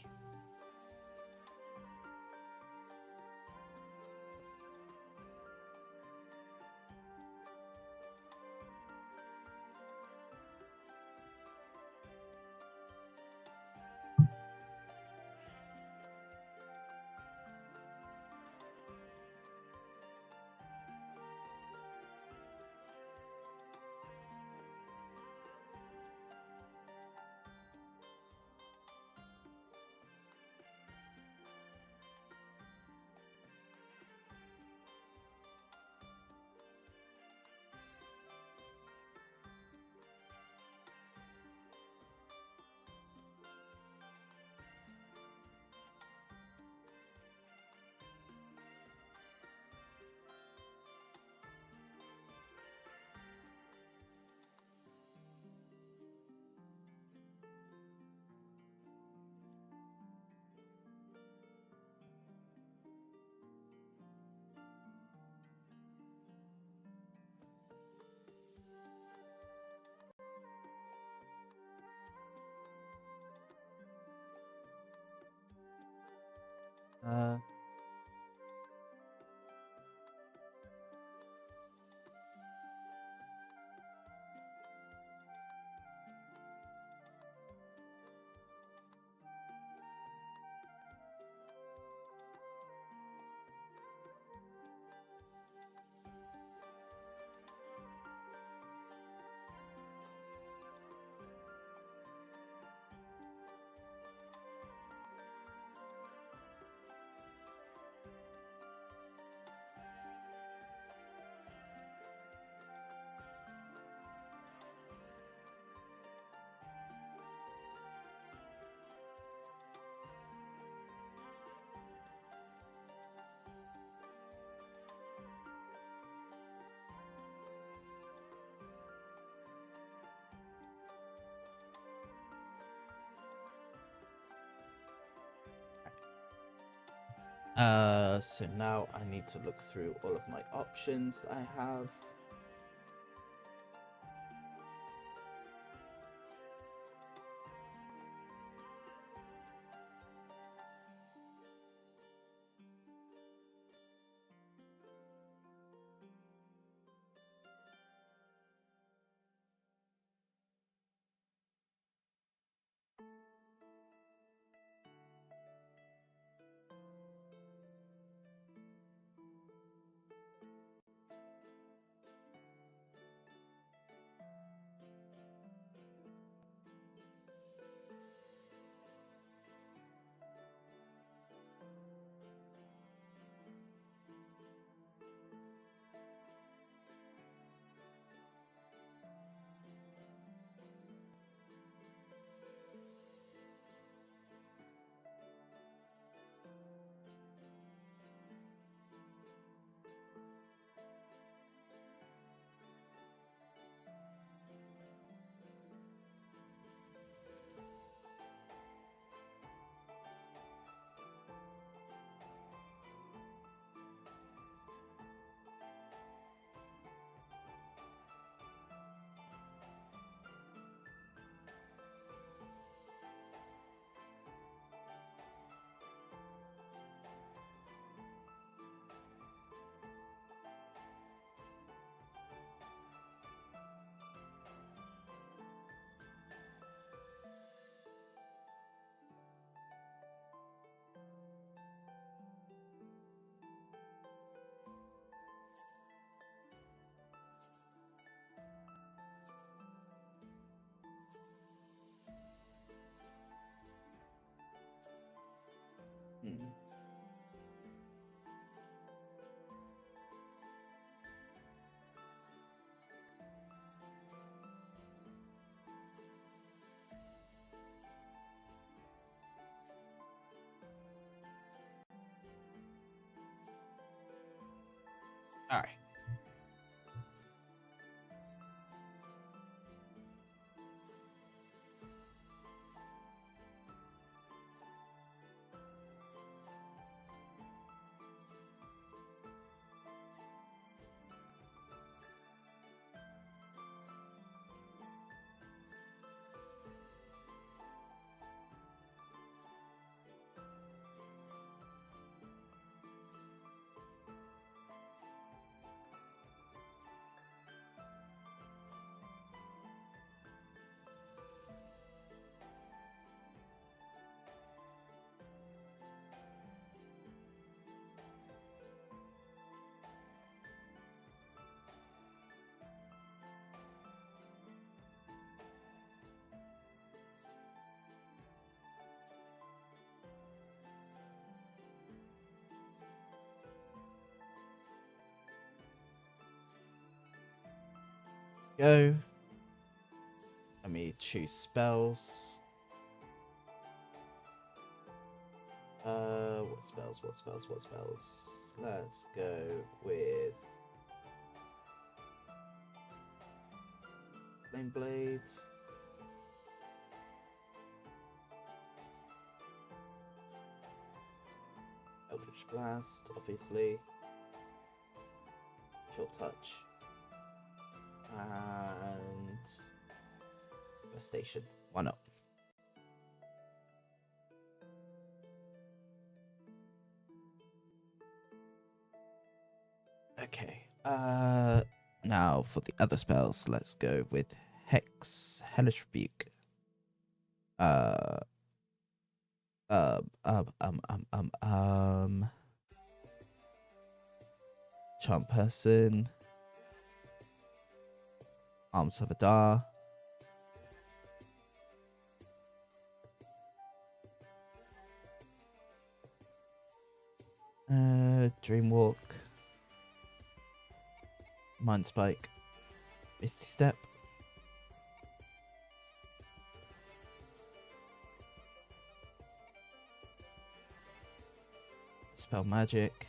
So now I need to look through all of my options that I have. All right. Go. Let me choose spells. What spells? What spells? What spells? Let's go with Flame Blades. Eldritch Blast, obviously. Chill Touch. And Devastation. Why not? Okay. Now for the other spells, let's go with Hex, Hellish Rebuke. Charm Person. Arms of Adar. Dreamwalk. Mind Spike. Misty Step. Spell Magic.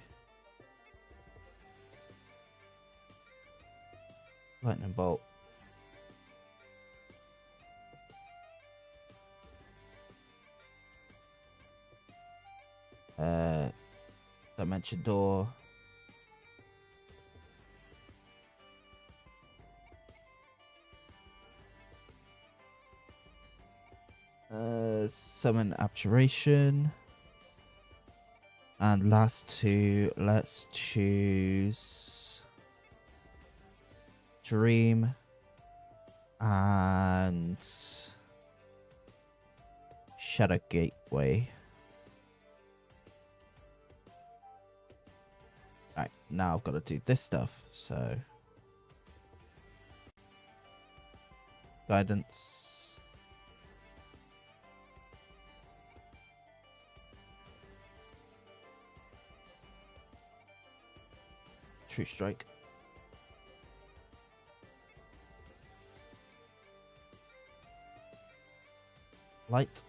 Lightning Bolt. Dimension Door. Summon Abjuration. And last two, let's choose Dream and Shadow Gateway. Right, now I've got to do this stuff, so Guidance. True Strike. Light.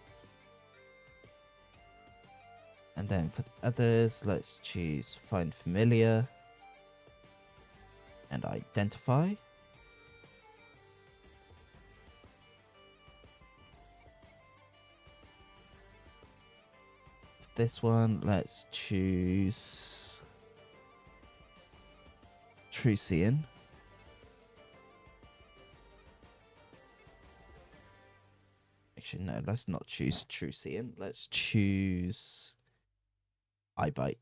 And then for the others, let's choose Find Familiar and Identify. For this one, let's choose True Seeing. Actually, no, let's not choose True Seeing. Let's choose Eye Bite.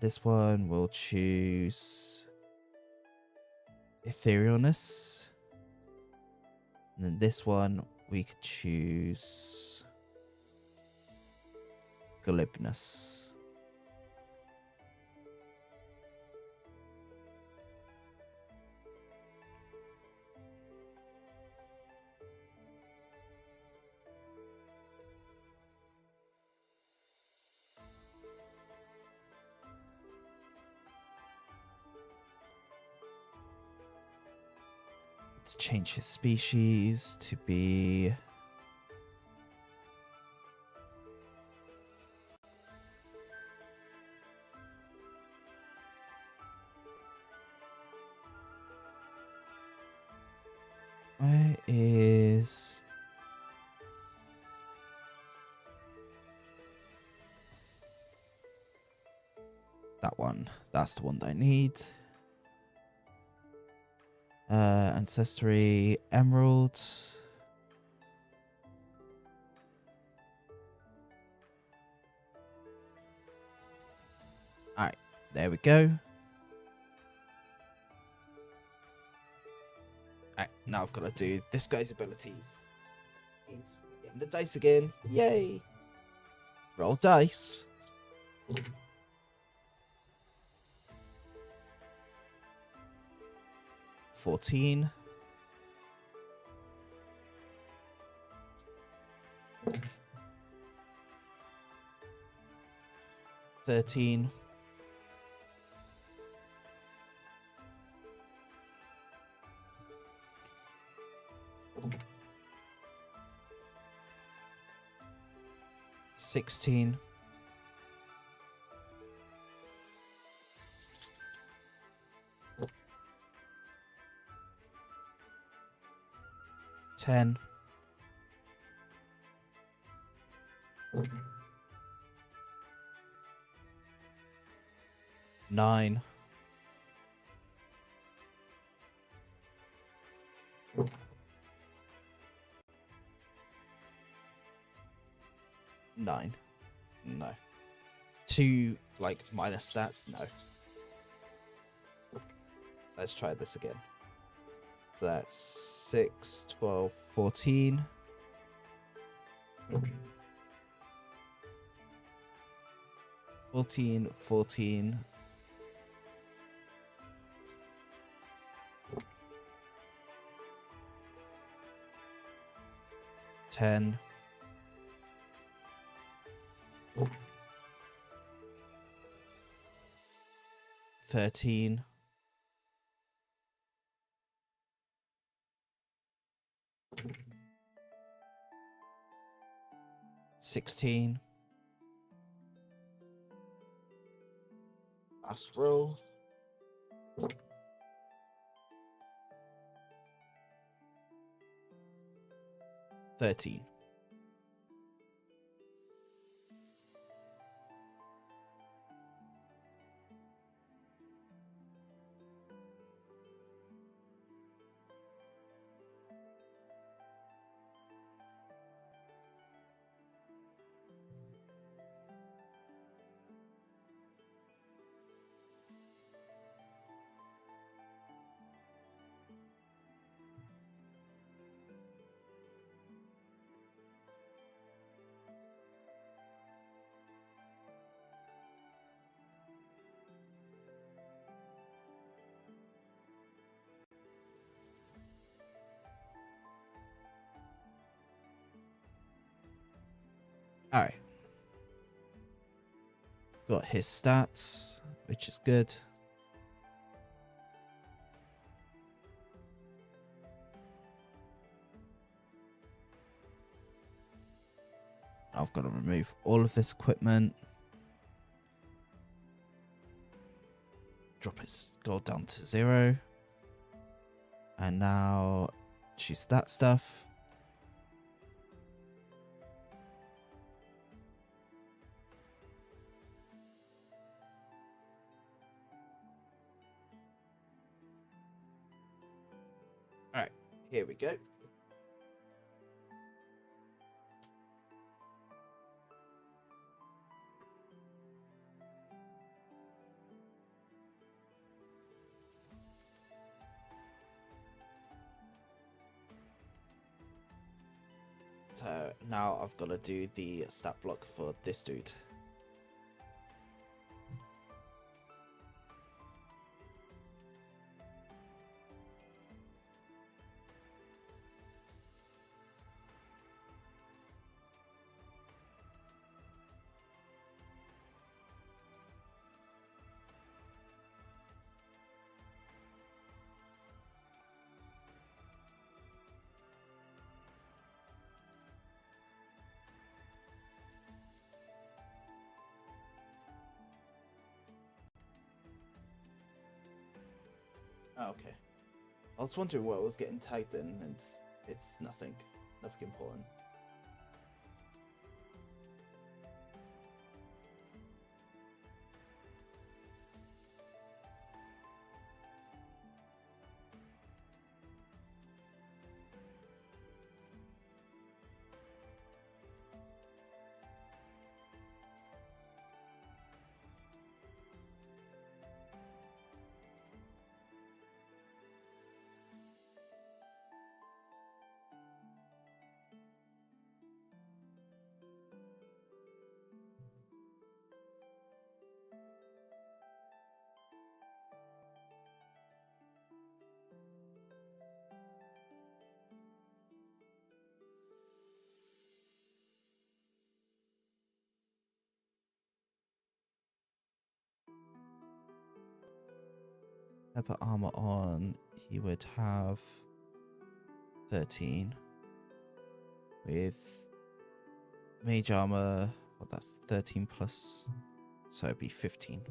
This one we'll choose Etherealness. And then this one we could choose Glibness. Let's change his species to be that one. That's the one that I need. Ancestry, Emerald. Alright, there we go. Alright, now I've got to do this guy's abilities. It's getting the dice again. Yay! Roll dice. $14. $13. $16. $10. $9. $9. No. 2 like minus stats? No. Let's try this again. So that's 6, 12, 14. 14, 14. 10. 13. 16. Last roll. 13. Alright. Got his stats, which is good. I've got to remove all of this equipment. Drop his gold down to 0. And now choose that stuff. Alright, here we go. So now I've got to do the stat block for this dude. Oh, okay. I was wondering what was getting tagged in, and it's nothing important. leather armor on, he would have 13. With mage armor, well, that's 13 plus, so it'd be 15.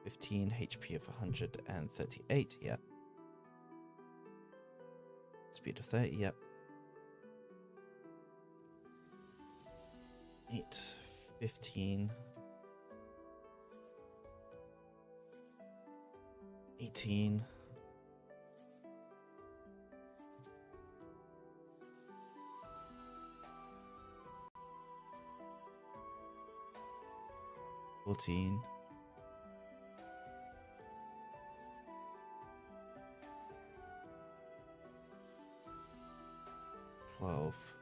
15 HP of 138, yep. Speed of 30, yep. 8, 15, 18, 14, 12,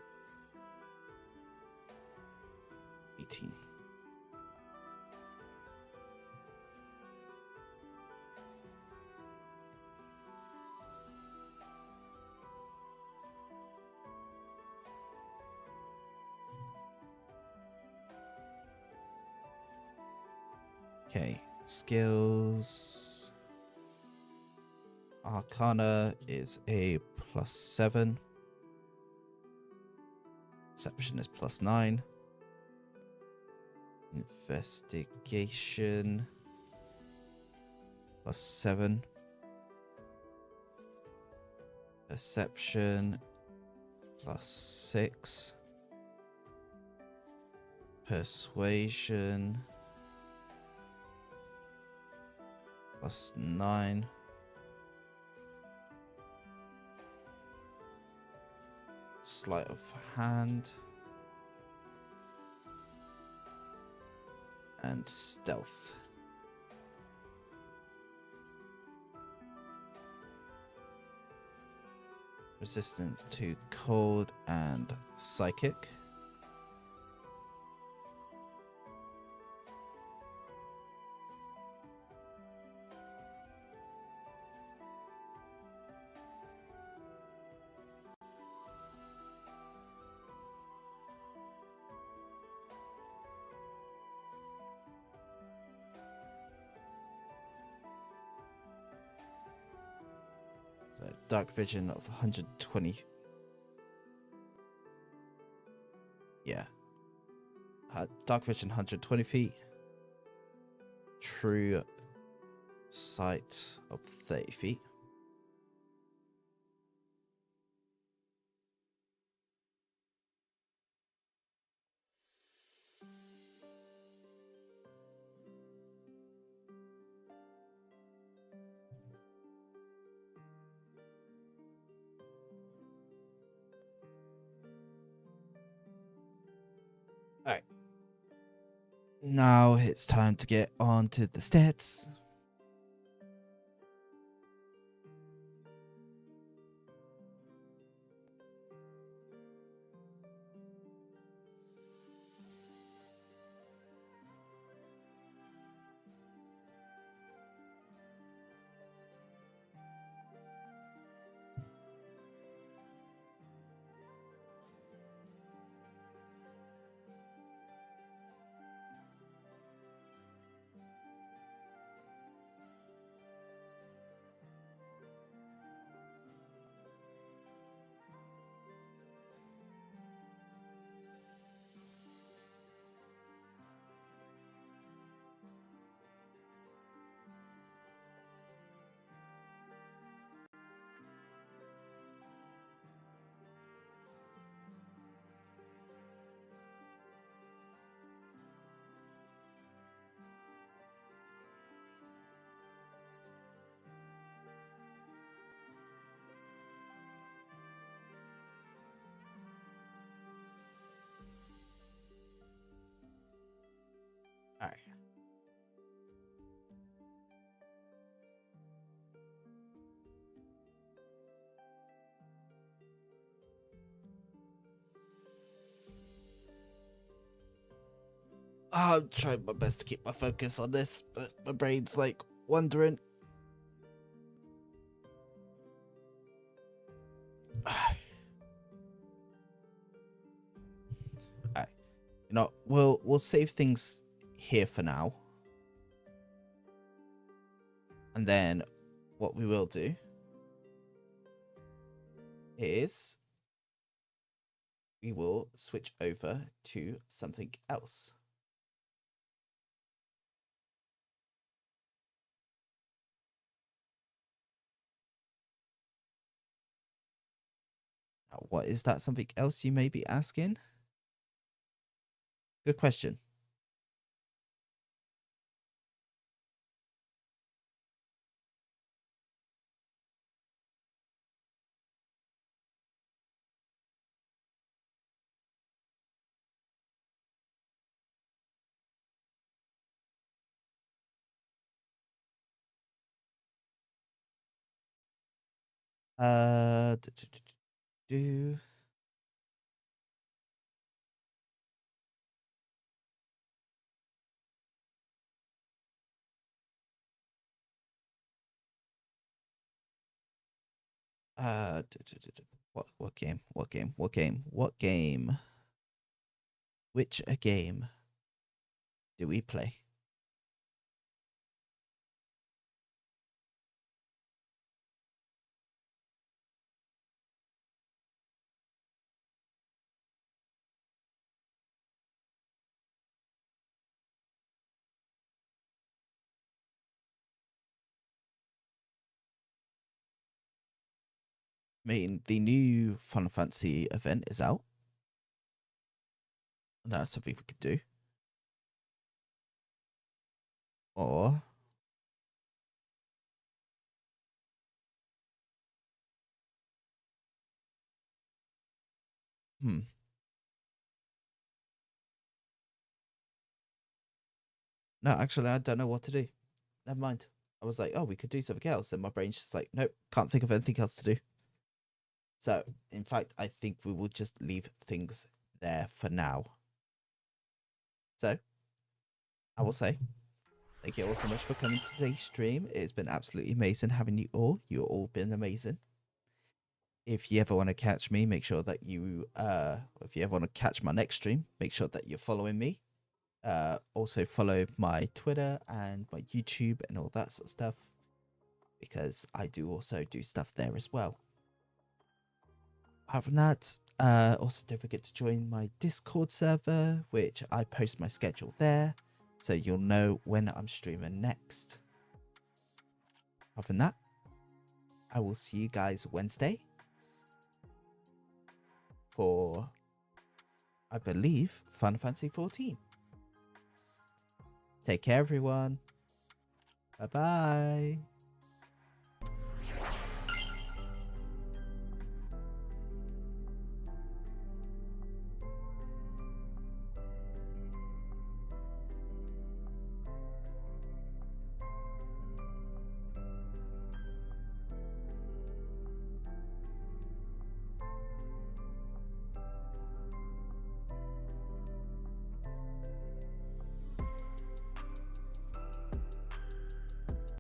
18. Okay, skills. Arcana is a +7. Perception is +9. Investigation +7. Perception +6. Persuasion +9. Sleight of hand. And stealth. Resistance to cold and psychic. So dark vision of 120. Yeah. Dark vision 120 feet. True sight of 30 feet. Alright. Now it's time to get on to the stats. Alright. I'm trying my best to keep my focus on this, but my brain's like wandering. Alright. You know, we'll save things here for now. And then what we will do is we will switch over to something else. Now, what is that something else, you may be asking? Good question. Do, do, do, do. What game? What game? What game? What game? Which a game do we play? I mean, the new Final Fantasy event is out. That's something we could do. Or no, actually, I don't know what to do. Never mind. I was like, oh, we could do something else, and my brain's just like, nope, can't think of anything else to do. So, in fact, I think we will just leave things there for now. So, I will say, thank you all so much for coming to today's stream. It's been absolutely amazing having you all. You've all been amazing. If you ever want to catch me, make sure that you, if you ever want to catch my next stream, make sure that you're following me. Also follow my Twitter and my YouTube and all that sort of stuff, because I do also do stuff there as well. Apart from that, also don't forget to join my Discord server, which I post my schedule there, so you'll know when I'm streaming next. Apart from that, I will see you guys Wednesday for, I believe, Final Fantasy 14. Take care, everyone. Bye-bye.